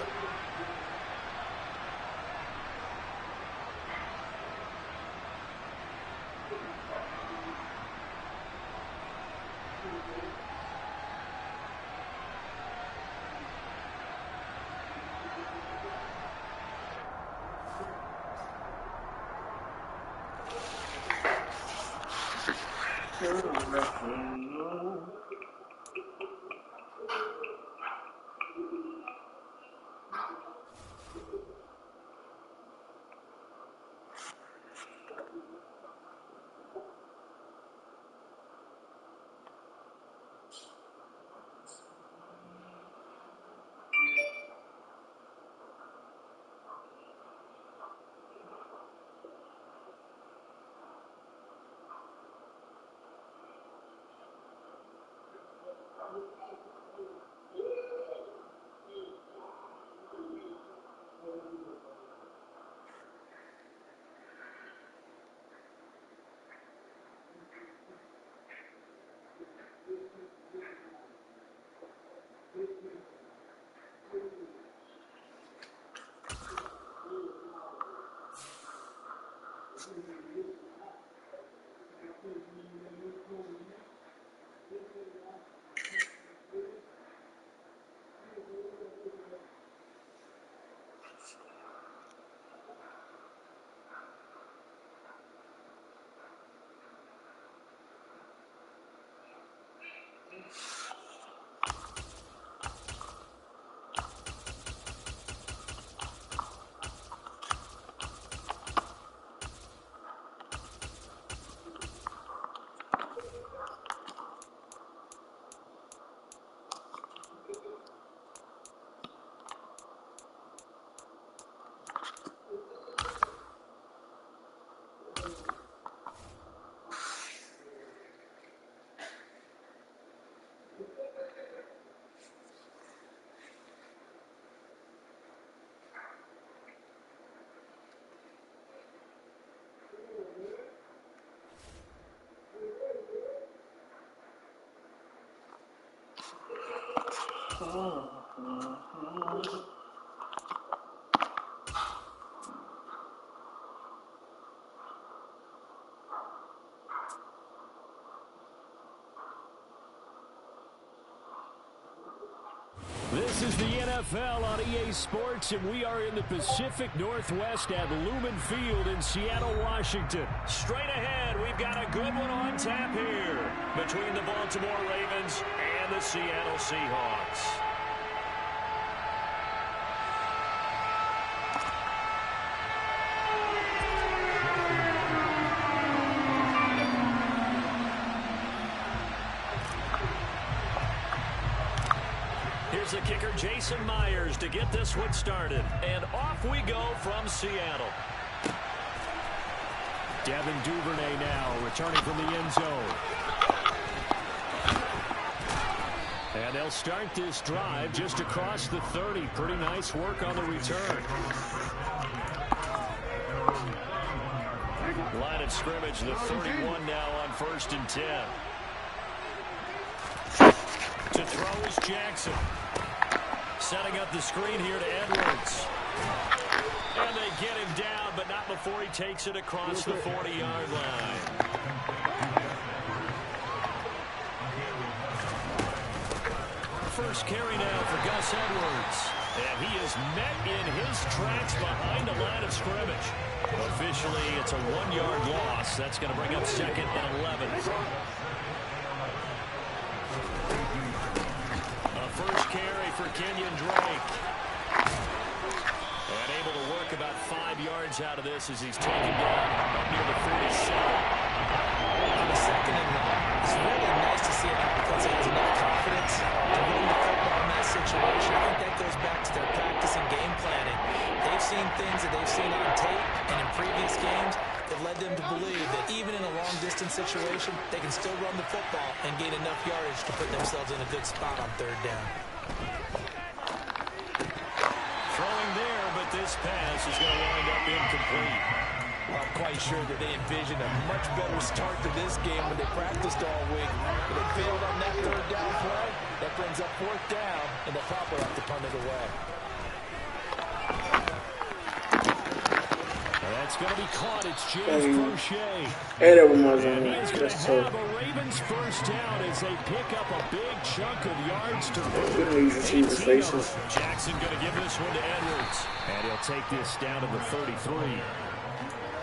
This is the NFL on EA Sports, and we are in the Pacific Northwest at Lumen Field in Seattle, Washington. Straight ahead, we've got a good one on tap here between the Baltimore Ravens and the Seattle Seahawks. Here's the kicker, Jason Myers, to get this one started. And off we go from Seattle. Devin Duvernay now returning from the end zone. And they'll start this drive just across the 30. Pretty nice work on the return. Line of scrimmage, the 31 now on 1st and 10. To throw is Jackson. Setting up the screen here to Edwards. And they get him down, but not before he takes it across the 40-yard line. First carry now for Gus Edwards. And he is met in his tracks behind the line of scrimmage. Officially, it's a 1-yard loss. That's going to bring up 2nd and 11. First carry for Kenyon Drake. And able to work about 5 yards out of this as he's taken down up near the 47. On the 2nd and long, it's really nice to see an offense that has enough confidence to run the football in that situation. I think that goes back to their practice and game planning. They've seen things that they've seen on tape and in previous games that led them to believe that even in a long-distance situation, they can still run the football and gain enough yardage to put themselves in a good spot on 3rd down. Throwing there, but this pass is going to wind up incomplete. I'm quite sure that they envisioned a much better start to this game when they practiced all week. But they failed on that 3rd down play. That brings up 4th down, and they'll probably have to punt it away. That's going to be caught. It's James Crochet. And he is going to have a Ravens first down as they pick up a big chunk of yards to boot. Jackson going to give this one to Edwards. And he'll take this down to the 33.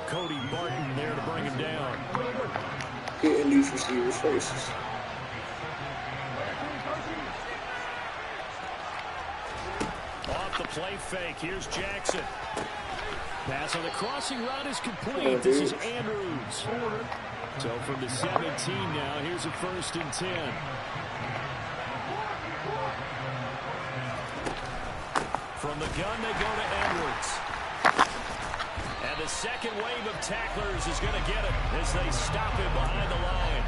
Cody Barton there to bring him down. Getting these receivers' faces. Off the play fake. Here's Jackson. Pass on the crossing route is complete. This is Andrews. So from the 17 now, here's a 1st and 10. From the gun, they go to Edwards. And the second wave of tacklers is going to get him as they stop him behind the line.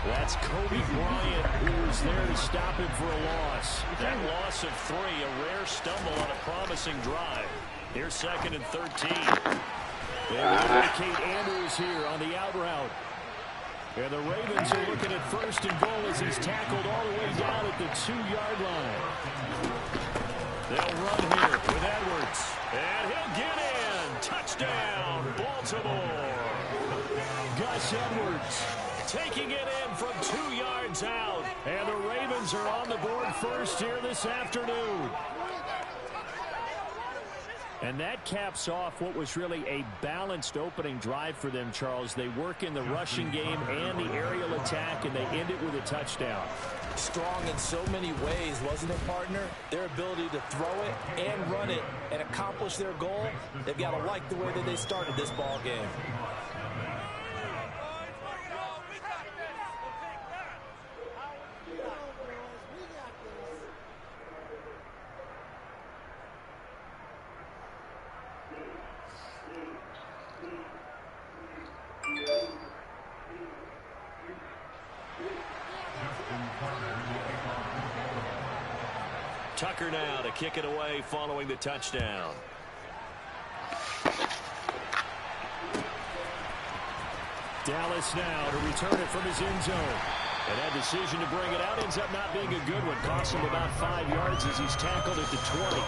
That's Kobe Bryant, who was there to stop him for a loss. That loss of 3, a rare stumble on a promising drive. Here's 2nd and 13. They will indicate Andrews here on the out route. And the Ravens are looking at 1st and goal as he's tackled all the way down at the 2-yard line. They'll run here with Edwards. And he'll get in. Touchdown, Baltimore. Gus Edwards taking it in from 2 yards out. And the Ravens are on the board first here this afternoon. And that caps off what was really a balanced opening drive for them, Charles. They work in the rushing game and the aerial attack, and they end it with a touchdown. Strong in so many ways, wasn't it, partner? Their ability to throw it and run it and accomplish their goal, they've got to like the way that they started this ball game. Tucker now to kick it away following the touchdown. Dallas now to return it from his end zone. And that decision to bring it out ends up not being a good one. Costs him about 5 yards as he's tackled at the 20.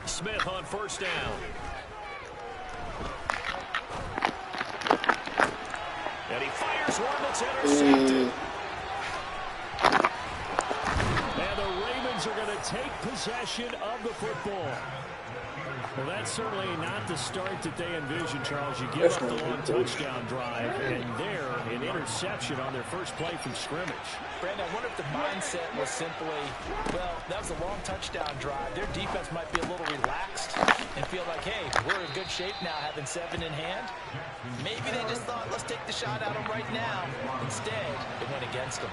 Smith on first down. And he fires one that's intercepted. And the Ravens are going to take possession of the football. Well, that's certainly not the start that they envisioned, Charles. You give up the long touchdown drive, and there, an interception on their first play from scrimmage. Brandon, I wonder if the mindset was simply, well, that was a long touchdown drive. Their defense might be a little relaxed and feel like, hey, we're in good shape now having 7 in hand. Maybe they just thought, let's take the shot at them right now. Instead, it went against them.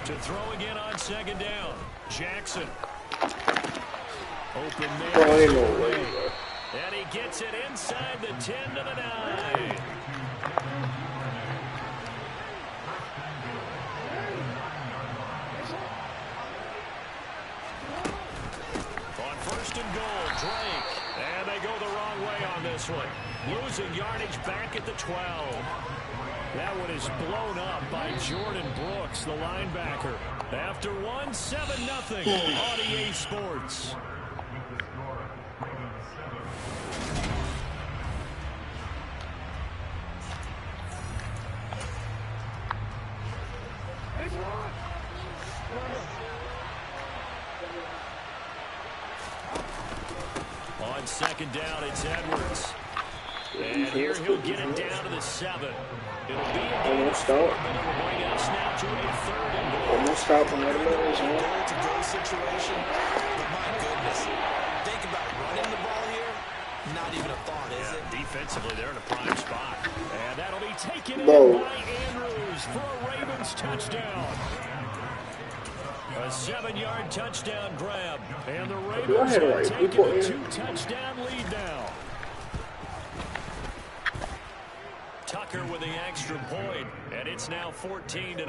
To throw again on second down. Jackson. Open man. And he gets it inside the 10 to the 9. On first and goal, Drake. And they go the wrong way on this one. Losing yardage back at the 12. That one is blown up by Jordan Brooks, the linebacker. After one, 7-0 on EA Sports. On second down, it's Edwards. And here he'll get it down to the 7. It'll be a Almost stop. bring us now to a 3rd and goal. Almost stop on that It's a goal situation, but my goodness, think about running the ball here. Not even a thought, is it? Defensively, they're in a prime spot. And that'll be taken in Whoa. by Andrews for a Ravens touchdown. A 7-yard touchdown grab. And the Ravens are taking a 2-touchdown lead now. Tucker with the extra point, and it's now 14-0.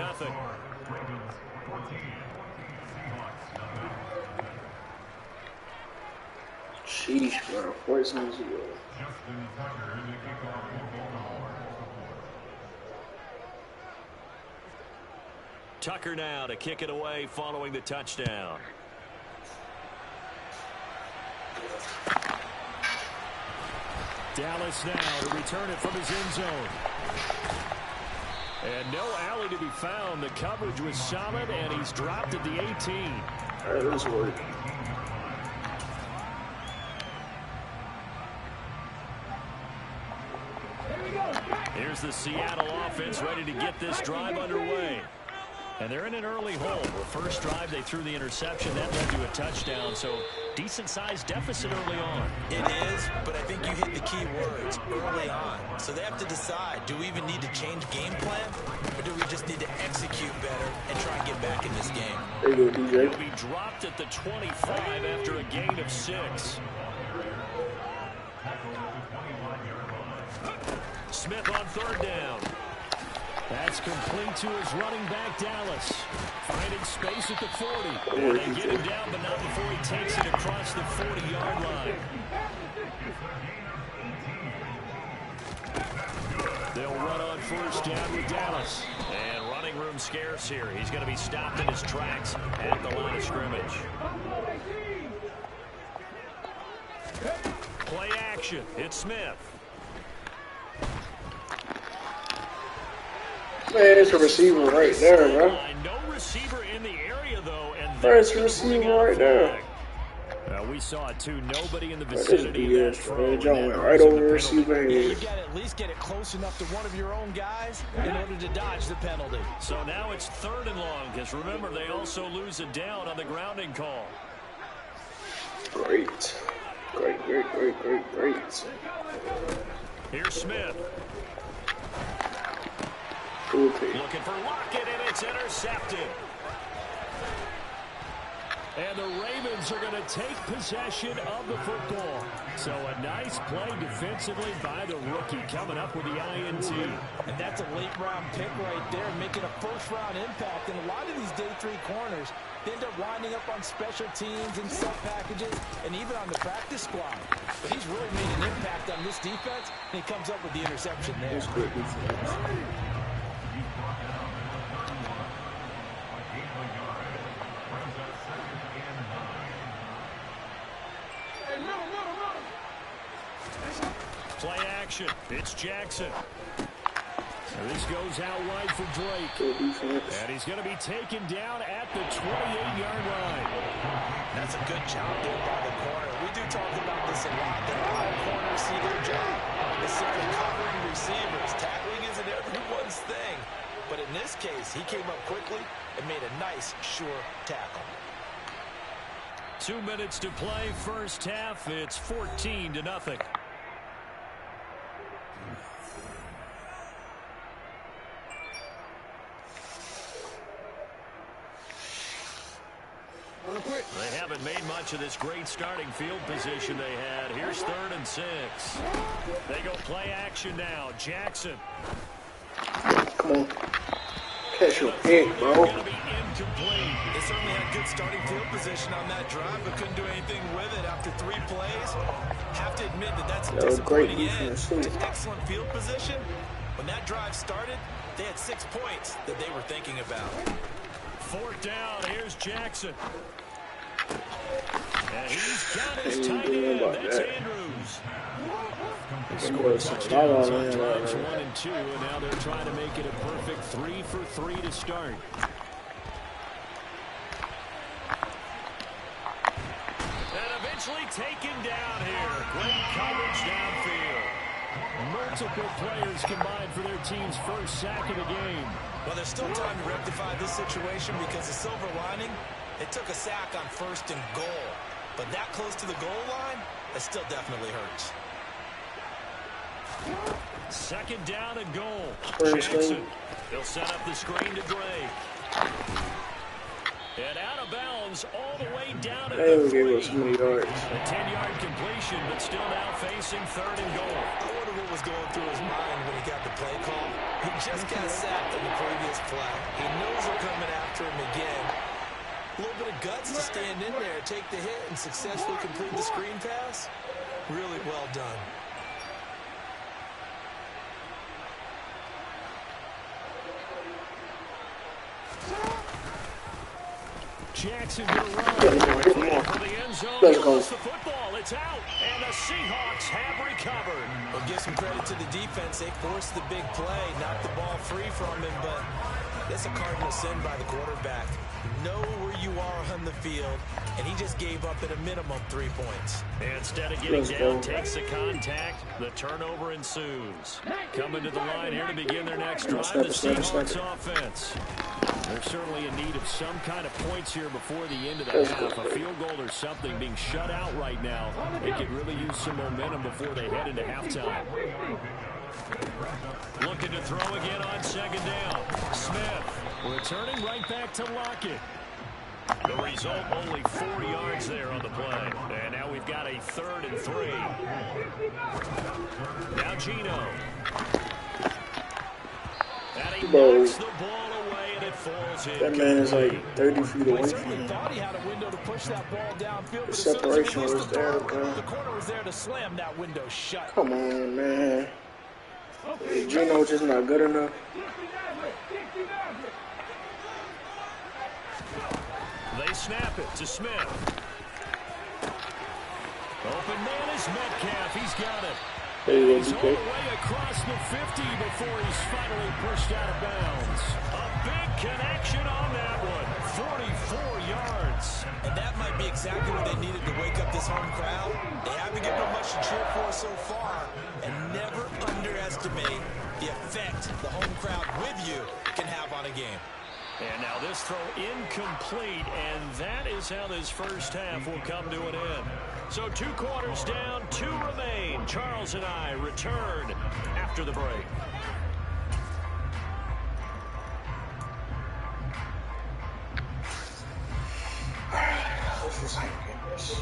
Sheesh, bro. 14-0. Tucker now to kick it away following the touchdown. Dallas now to return it from his end zone. And no alley to be found. The coverage was solid, and he's dropped at the 18. All right, let's work. Here's the Seattle offense ready to get this drive underway. And they're in an early hole. The first drive, they threw the interception. That led to a touchdown, so decent-sized deficit early on. It is, but I think you hit the key words, early on. So they have to decide, do we even need to change game plan, or do we just need to execute better and try and get back in this game? There you go, DJ. He'll be dropped at the 25 after a gain of 6. Smith on 3rd down. That's complete to his running back, Dallas. Finds finding space at the 40. And they get him down, but not before he takes it across the 40-yard line. They'll run on first down with Dallas. And running room scarce here. He's going to be stopped in his tracks at the line of scrimmage. Play action. It's Smith. Man, it's a receiver right there, bro. No receiver in the area, though. And There's a receiver right there. We saw it, too. Nobody in the This vicinity of that BS, throw. man. John went right over the receiver Yeah, you head. got to at least get it close enough to one of your own guys in order to dodge the penalty. So now it's 3rd and long, because remember, they also lose it down on the grounding call. Great. Great. Here's Smith. Cool pick. Looking for Lockett, and it's intercepted. And the Ravens are going to take possession of the football. So a nice play defensively by the rookie coming up with the INT. And that's a late-round pick right there, making a first-round impact. And a lot of these day 3 corners end up winding up on special teams and sub packages and even on the practice squad. But he's really made an impact on this defense, and he comes up with the interception there. That's good defense. Play action. It's Jackson. And this goes out wide for Drake. Good defense. And he's going to be taken down at the 28-yard line. That's a good job there by the corner. We do talk about this a lot, that all corners see their job. It's simply covering receivers. Tackling isn't everyone's thing. But in this case, he came up quickly and made a nice, sure tackle. 2 minutes to play, first half. It's 14-0. They haven't made much of this great starting field position they had. Here's 3rd and 6. They go play action now. Jackson. Come on. Catch your pick, bro. Going to be incomplete. They certainly had good starting field position on that drive, but couldn't do anything with it after 3 plays. Have to admit that that's a That was great disappointing end defense, too. to excellent field position. When that drive started, they had 6 points that they were thinking about. 4th down. Here's Jackson. And he's got his tight end. That's Andrews. Touchdowns on drives 1 and 2, and now they're trying to make it a perfect 3 for 3 to start. And eventually taken down here. Great coverage downfield. Multiple players combined for their team's first sack of the game. Well, there's still time to rectify this situation because the silver lining, they took a sack on 1st and goal. But that close to the goal line, that still definitely hurts. 2nd down and goal. Jackson. Jackson. He'll set up the screen to Drake. And out of bounds all the way down at They the gave 3. us so many yards. A 10-yard completion, but still now facing 3rd and goal. I wonder what was going through his mind when he got the play call. He just got sacked on the previous play. He knows they're coming after him again. A little bit of guts to stand in there, take the hit, and successfully complete the screen pass. Really well done. Jackson will run. Come on. For the end zone, Let's go. the football, it's out, and the Seahawks have recovered. Well, give some credit to the defense. They forced the big play, knocked the ball free from him, but that's a cardinal sin by the quarterback. Know where you are on the field, and he just gave up at a minimum 3 points. Instead of getting Let's down, go. takes the contact. The turnover ensues. Coming to the line here to begin their next drive, the Seahawks offense. They're certainly in need of some kind of points here before the end of the half. A field goal or something being shut out right now. They could really use some momentum before they head into halftime. Looking to throw again on 2nd down. Smith. Returning right back to Lockett. The result, only 4 yards there on the play. And now we've got a 3rd and 3. Now Gino. And he knocks the ball away, and it falls That man is like 30 feet Well, he away certainly from him. thought he had a window to push that ball downfield, The but as soon as he separation released was the there, ball, bro. the corner was there to slam that window shut. Come on, man. Is Gino just not good enough? They snap it to Smith. Open man is Metcalf. He's got it. There you He's go, all the DK. way across the 50 before he's finally pushed out of bounds. A big connection on that one. 44 yards. And that might be exactly what they needed to wake up this home crowd. They haven't given them much to cheer for so far. And never underestimate the effect the home crowd with you can have on a game. And now this throw incomplete, and that is how this first half will come to an end. So 2 quarters down, 2 remain. Charles and I return after the break. This is like goodness.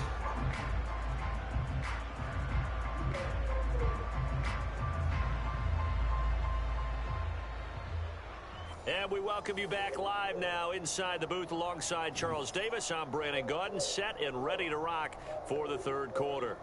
And we welcome you back live now inside the booth alongside Charles Davis. I'm Brandon Gaudin, set and ready to rock for the third quarter.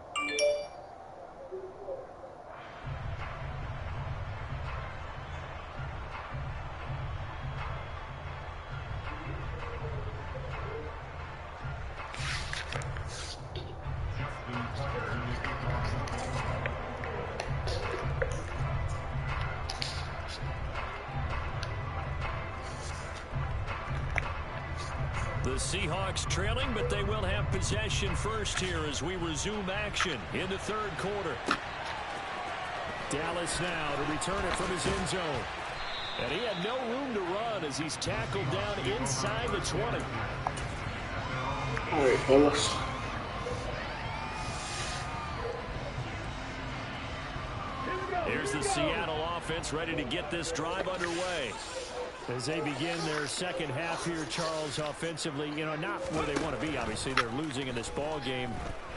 The Seahawks trailing, but they will have possession first here as we resume action in the third quarter. Dallas now to return it from his end zone. And he had no room to run as he's tackled down inside the 20. All right, fellas. Here's the Seattle offense ready to get this drive underway. As they begin their second half here, Charles, offensively, not where they want to be. Obviously, they're losing in this ball game,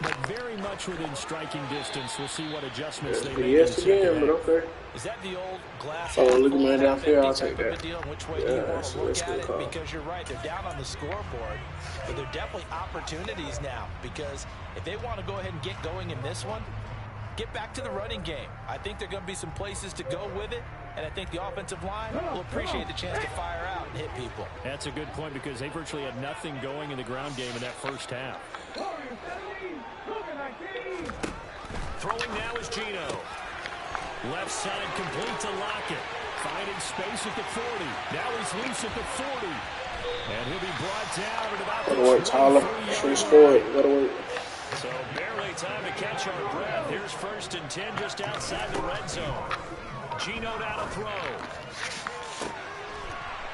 but very much within striking distance. We'll see what adjustments they make. Yes, again, but okay. Is that the old glass? Oh, look at man down here. I'll take type of that. a deal? Which way do Yeah, you want that's to a look at good it? call. Because you're right, they're down on the scoreboard, but they're definitely opportunities now. Because if they want to go ahead and get going in this one, get back to the running game. I think there are going to be some places to go with it, and I think the offensive line will appreciate the chance to fire out and hit people. That's a good point because they virtually had nothing going in the ground game in that first half. Throwing now is Gino. Left side complete to Lockett. Finding space at the 40. Now he's loose at the 40. And he'll be brought down at about the 23 Tyler. Should have scored. Gotta wait. So barely time to catch our breath. Here's 1st and 10 just outside the red zone. Gino now to throw.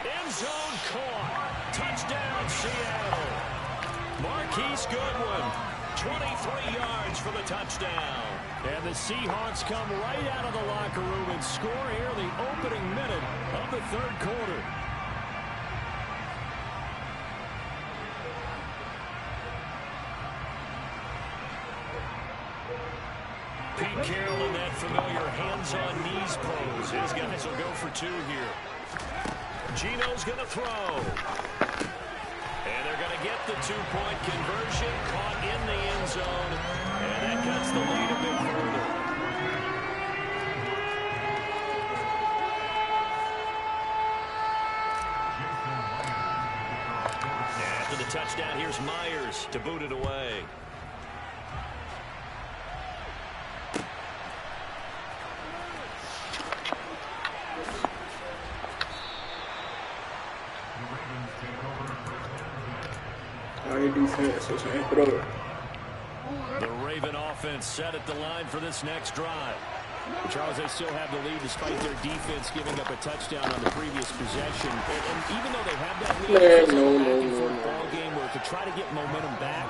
End zone caught. Touchdown Seattle. Marquise Goodwin. 23 yards for the touchdown. And the Seahawks come right out of the locker room and score here in the opening minute of the third quarter. Pete Carroll in that familiar hands-on knees pose. His guys will go for 2 here. Gino's going to throw. And they're going to get the 2-point conversion. Caught in the end zone. And that cuts the lead a bit further. After the touchdown, here's Myers to boot it away. Defense, let's amp it up. The Raven offense set at the line for this next drive. Charles, they still have the lead despite their defense giving up a touchdown on the previous possession. And even though they have that lead, No. ball game where to try to get momentum back,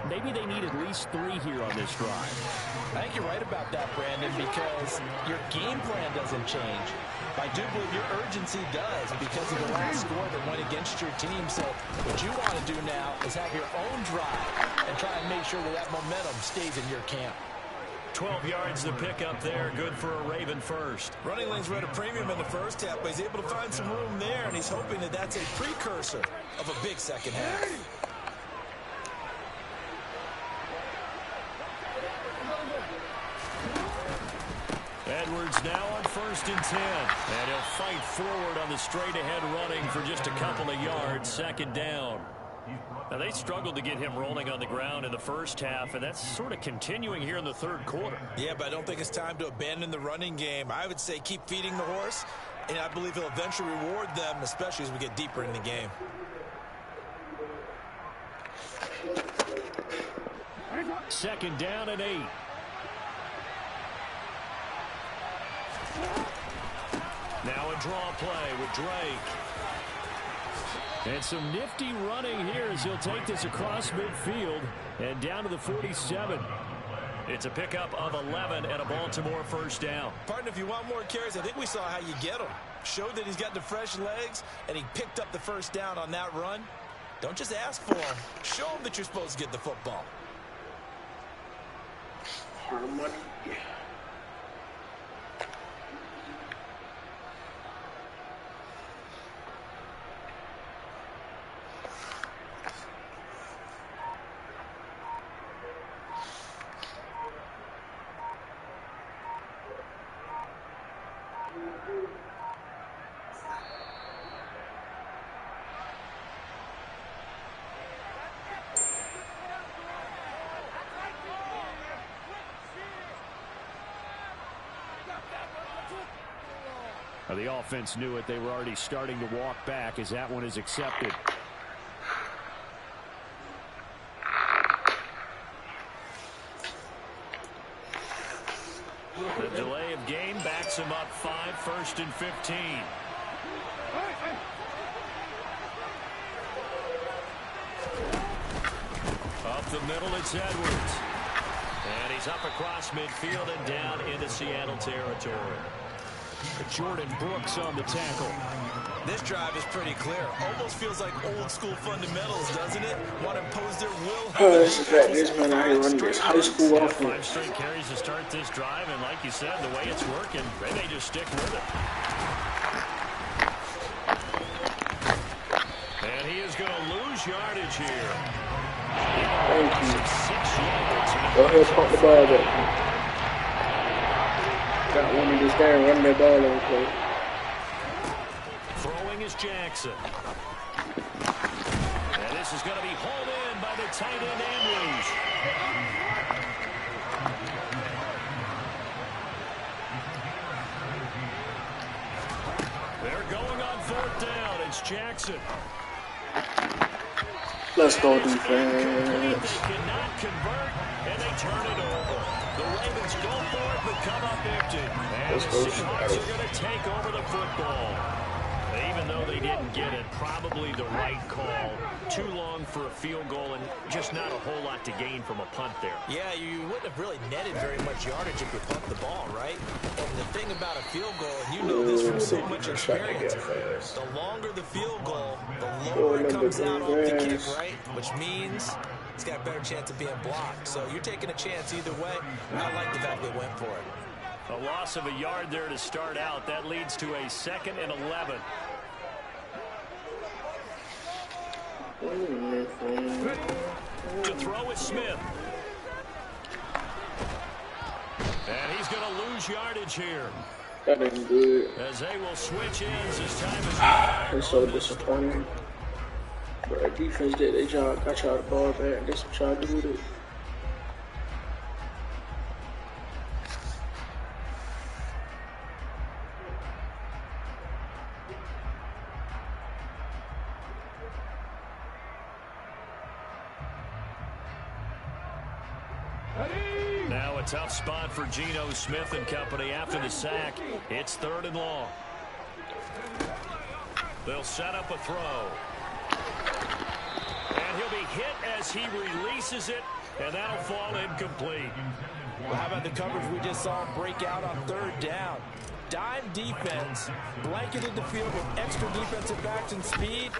maybe they need at least 3 here on this drive. I think you're right about that, Brandon, because your game plan doesn't change. I do believe your urgency does because of the last score that went against your team. So what you want to do now is have your own drive and try and make sure that momentum stays in your camp. 12 yards to pick up there. Good for a Raven first. Running lanes were at a premium in the first half, but he's able to find some room there, and he's hoping that that's a precursor of a big second half. Edwards now on 1st and 10. And he'll fight forward on the straight-ahead running for just a couple of yards. 2nd down. Now, they struggled to get him rolling on the ground in the first half, and that's sort of continuing here in the 3rd quarter. Yeah, but I don't think it's time to abandon the running game. I would say keep feeding the horse, and I believe he'll eventually reward them, especially as we get deeper in the game. Second down and 8. Now a draw play with Drake. And some nifty running here as he'll take this across midfield and down to the 47. It's a pickup of 11 and a Baltimore 1st down. Partner, if you want more carries, I think we saw how you get them. Showed that he's got the fresh legs, and he picked up the 1st down on that run. Don't just ask for him. Show him that you're supposed to get the football. Hard money. Yeah. The offense knew it. They were already starting to walk back as that one is accepted. The delay of game backs him up 5, 1st and 15. Up the middle, it's Edwards. And he's up across midfield and down into Seattle territory. Jordan Brooks on the tackle. This drive is pretty clear. Almost feels like old school fundamentals, doesn't it? Want to impose their will. This is that this man out here running this high school offense. 5 straight carries to start this drive, and like you said, the way it's working, they may just stick with it. And he is going to lose yardage here. Thank you. 6 yards. Go ahead, pump the ball back. Got one of this guy running that ball on play. Throwing is Jackson. And this is going to be hauled in by the tight end Andrews. They're going on 4th down. It's Jackson. Let's go, defense. They cannot convert, and they turn it over. The Ravens go for it, but come up empty. And the Seahawks are going to take over the football. Even though they didn't get it, probably the right call. Too long for a field goal and just not a whole lot to gain from a punt there. Yeah, you wouldn't have really netted very much yardage if you pumped the ball, right? And the thing about a field goal, and you know this from so much experience, the longer the field goal, the lower it comes out off the kick, right? Which means it's got a better chance of being blocked. So you're taking a chance either way. I like the fact they went for it. A loss of a yard there to start out. That leads to a 2nd and 11. To throw is Smith. And he's going to lose yardage here. That ain't good. As they will switch ends as time is It's so disappointing. But defense did their job. Got y'all the ball back. That's what y'all do with it. Now a tough spot for Geno Smith and company after the sack. It's 3rd and long. They'll set up a throw. And he'll be hit as he releases it, and that'll fall incomplete. Well, how about the coverage we just saw him break out on 3rd down? Dime defense, blanketed the field with extra defensive backs and speed,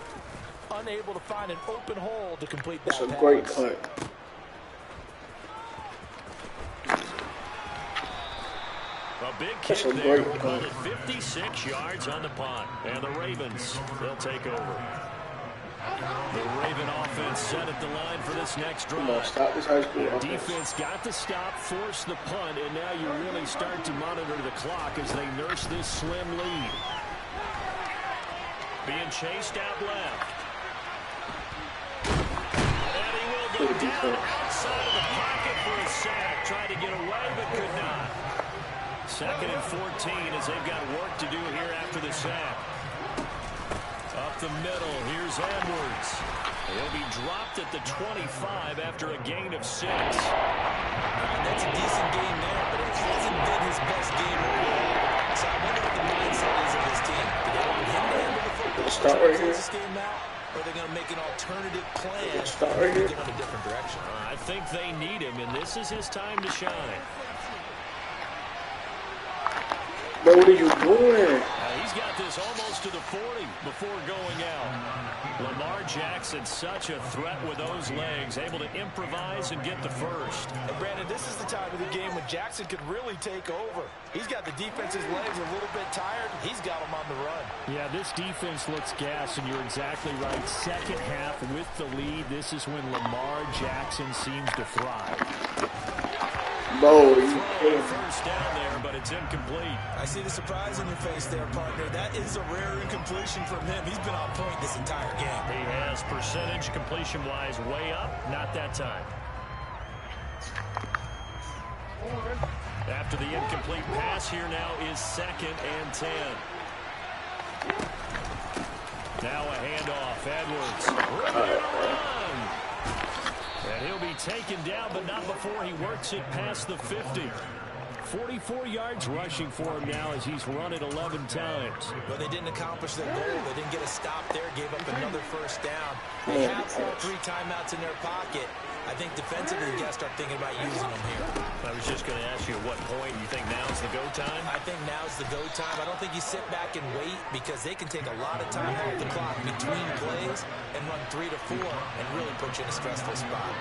unable to find an open hole to complete that pass. That's a great cut. A big That's kick a there. great Called punt. it 56 yards on the punt. And the Ravens, they'll take over. The Raven offense set at the line for this next Come on, drive. stop this high school Their offense. defense got the stop, forced the punt, and now you really start to monitor the clock as they nurse this slim lead. Being chased out left. And he will go down outside of the pocket for a sack. Tried to get away, but could not. 2nd and 14 as they've got work to do here after the sack. Up the middle, here's Edwards. He'll be dropped at the 25 after a gain of 6. That's a decent game there, but it hasn't been his best game overall. So I wonder what the mindset is of this team. Do they want him to handle the football? Start right here. This game out, or are they going to make an alternative plan Start and right maybe here. go in a different direction? I think they need him, and this is his time to shine. Bro, what are you doing? He's got this almost to the 40 before going out. Lamar Jackson, such a threat with those legs, able to improvise and get the first. And Brandon, this is the time of the game when Jackson could really take over. He's got the defense's legs a little bit tired. He's got them on the run. Yeah, this defense looks gassed, and you're exactly right. Second half with the lead, this is when Lamar Jackson seems to thrive. Bro, you can't. First down there, but it's incomplete. I see the surprise in your face there, partner. That is a rare incompletion from him. He's been on point this entire game. He has percentage completion-wise way up. Not that time. After the incomplete pass, here now is 2nd and 10. Now a handoff. Edwards. And he'll be taken down, but not before he works it past the 50. 44 yards rushing for him now as he's run it 11 times. But they didn't accomplish their goal. They didn't get a stop there, gave up another first down. They have all 3 timeouts in their pocket. I think defensively, you got to start thinking about using them here. I was just going to ask you at what point you think now's the go time? I think now's the go time. I don't think you sit back and wait because they can take a lot of time off the clock between plays and run 3 to 4 and really put you in a stressful spot.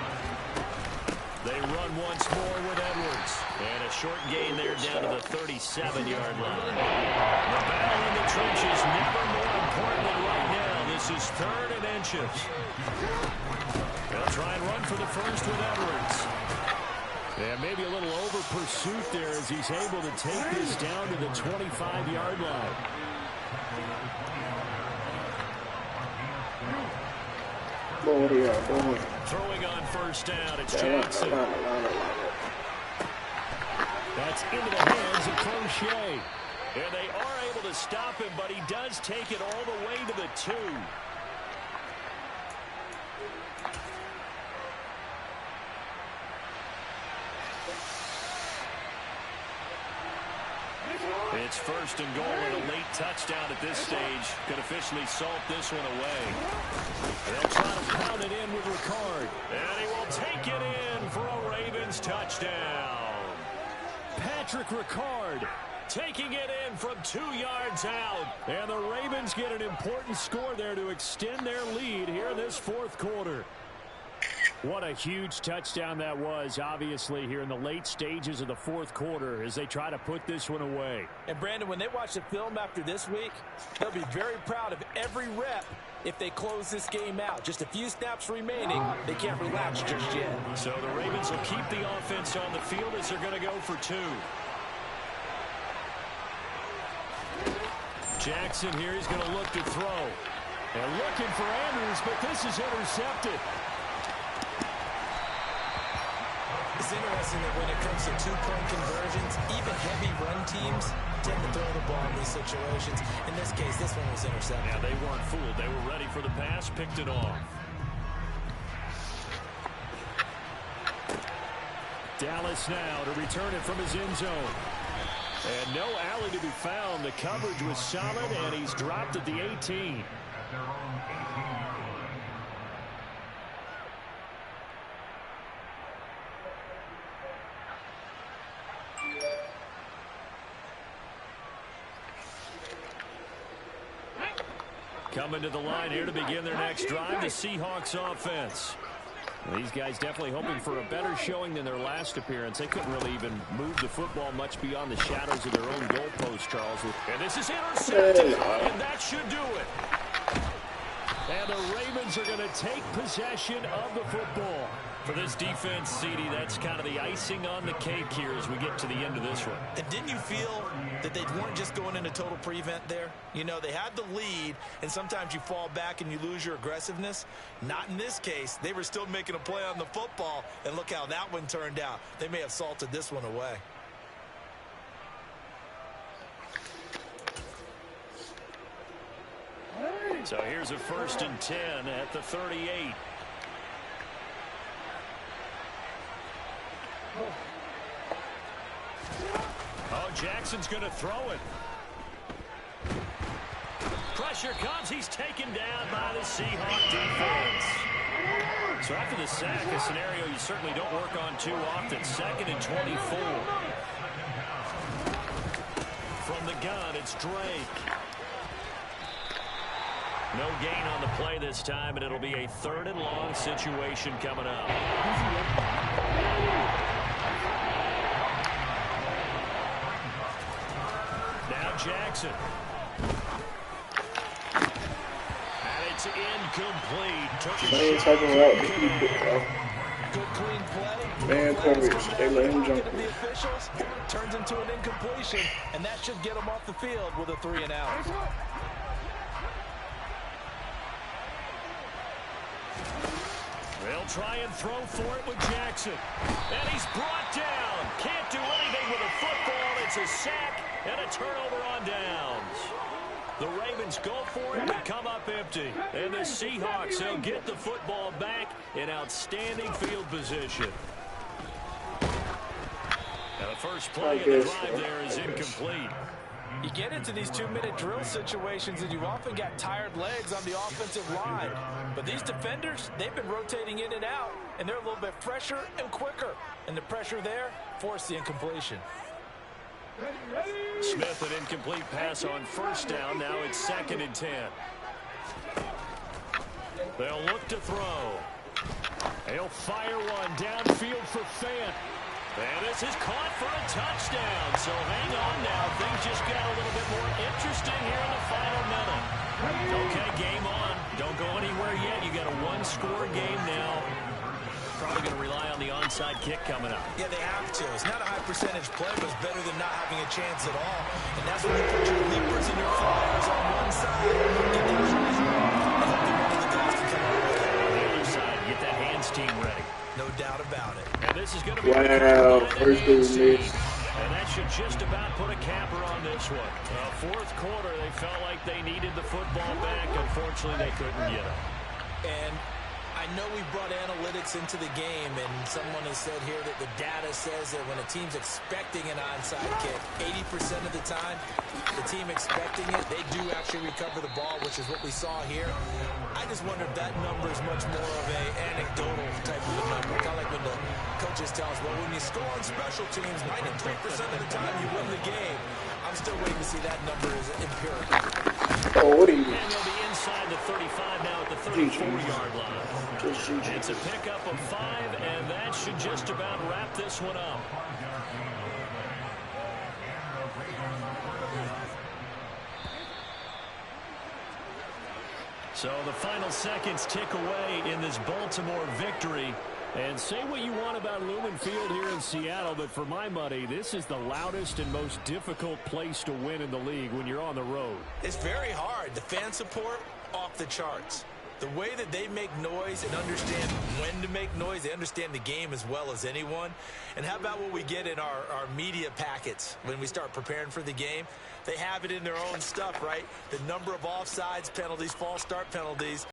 They run once more with Edwards. And a short gain there down to the 37-yard line. The battle in the trenches never more important than right now. This is 3rd and inches. They'll try and run for the first with Edwards. Yeah, maybe a little over pursuit there as he's able to take this down to the 25-yard line. Bro, what are y'all doing? Throwing on first down, it's Jackson. That's into the hands of Crochet. And they are able to stop him, but he does take it all the way to the 2. It's 1st and goal, and a late touchdown at this stage could officially salt this one away. They'll try to pound it in with Ricard. And he will take it in for a Ravens touchdown. Patrick Ricard Taking it in from 2 yards out. And the Ravens get an important score there to extend their lead here in this 4th quarter. What a huge touchdown that was, obviously, here in the late stages of the 4th quarter as they try to put this one away. And, Brandon, when they watch the film after this week, they'll be very proud of every rep if they close this game out. Just a few snaps remaining. They can't relax just yet. So the Ravens will keep the offense on the field as they're going to go for 2. Jackson here is going to look to throw. They're looking for Andrews, but this is intercepted. It's interesting that when it comes to 2-point conversions, even heavy run teams tend to throw the ball in these situations. In this case, this one was intercepted. Yeah, they weren't fooled. They were ready for the pass, picked it off. Dallas now to return it from his end zone. And no alley to be found. The coverage was solid, and he's dropped at the 18. Coming to the line here to begin their next drive, the Seahawks offense. These guys definitely hoping for a better showing than their last appearance. They couldn't really even move the football much beyond the shadows of their own goalpost, Charles. And this is intercepted, and that should do it. And the Ravens are going to take possession of the football. For this defense, CD, that's kind of the icing on the cake here as we get to the end of this one. And didn't you feel that they weren't just going into total prevent there? You know, they had the lead, and sometimes you fall back and you lose your aggressiveness. Not in this case. They were still making a play on the football, and look how that one turned out. They may have salted this one away. So here's a 1st and 10 at the 38. Oh, Jackson's going to throw it. Pressure comes. He's taken down by the Seahawk defense. So after the sack, a scenario you certainly don't work on too often. 2nd and 24. From the gun, it's Drake. No gain on the play this time, and it'll be a 3rd and long situation coming up. Now Jackson. And it's incomplete. Same type of route that he put out. Good clean play. Man coverage. They let him jump. The officials turns into an incompletion, and that should get him off the field with a 3 and out. They'll try and throw for it with Jackson. And he's brought down. Can't do anything with a football. It's a sack and a turnover on downs. The Ravens go for it but come up empty. And the Seahawks, they'll get the football back in outstanding field position. Now the first play of the drive there is incomplete. You get into these 2-minute drill situations and you often got tired legs on the offensive line. But these defenders, they've been rotating in and out, and they're a little bit fresher and quicker. And the pressure there forced the incompletion. Smith, an incomplete pass on 1st down. Now it's 2nd and 10. They'll look to throw. He'll fire one downfield for Fant. And this is caught for a touchdown. So hang on now. Things just got a little bit more interesting here in the final minute. Okay, game on. Don't go anywhere yet. You got a 1-score game now. Probably going to rely on the onside kick coming up. Yeah, they have to. It's not a high percentage play, but it's better than not having a chance at all. And that's when you put your leapers and your flyers on one side. Get that pressure off, and hope that one of the guys can come out with it. On the other side, get that hands team ready. No doubt about it. And this is going to be First missed. and that should just about put a capper on this one. 4th quarter, they felt like they needed the football back. Unfortunately, they couldn't get it. And I know we brought analytics into the game, and someone has said here that the data says that when a team's expecting an onside kick, 80% of the time, the team expecting it, they do actually recover the ball, which is what we saw here. I just wonder if that number is much more of an anecdotal type of a number. Kind of like when the coaches tell us, well, when you score on special teams, 93% of the time you win the game. I'm still waiting to see that number is empirical. Oh, what are you? And they'll be inside the 35 now at the 34-yard line. It's a pickup of 5, and that should just about wrap this one up. So the final seconds tick away in this Baltimore victory. And say what you want about Lumen Field here in Seattle, but for my money, this is the loudest and most difficult place to win in the league when you're on the road. It's very hard. The fan support, off the charts. The way that they make noise and understand when to make noise, they understand the game as well as anyone. And how about what we get in our media packets when we start preparing for the game? They have it in their own stuff, right? The number of offsides penalties, false start penalties.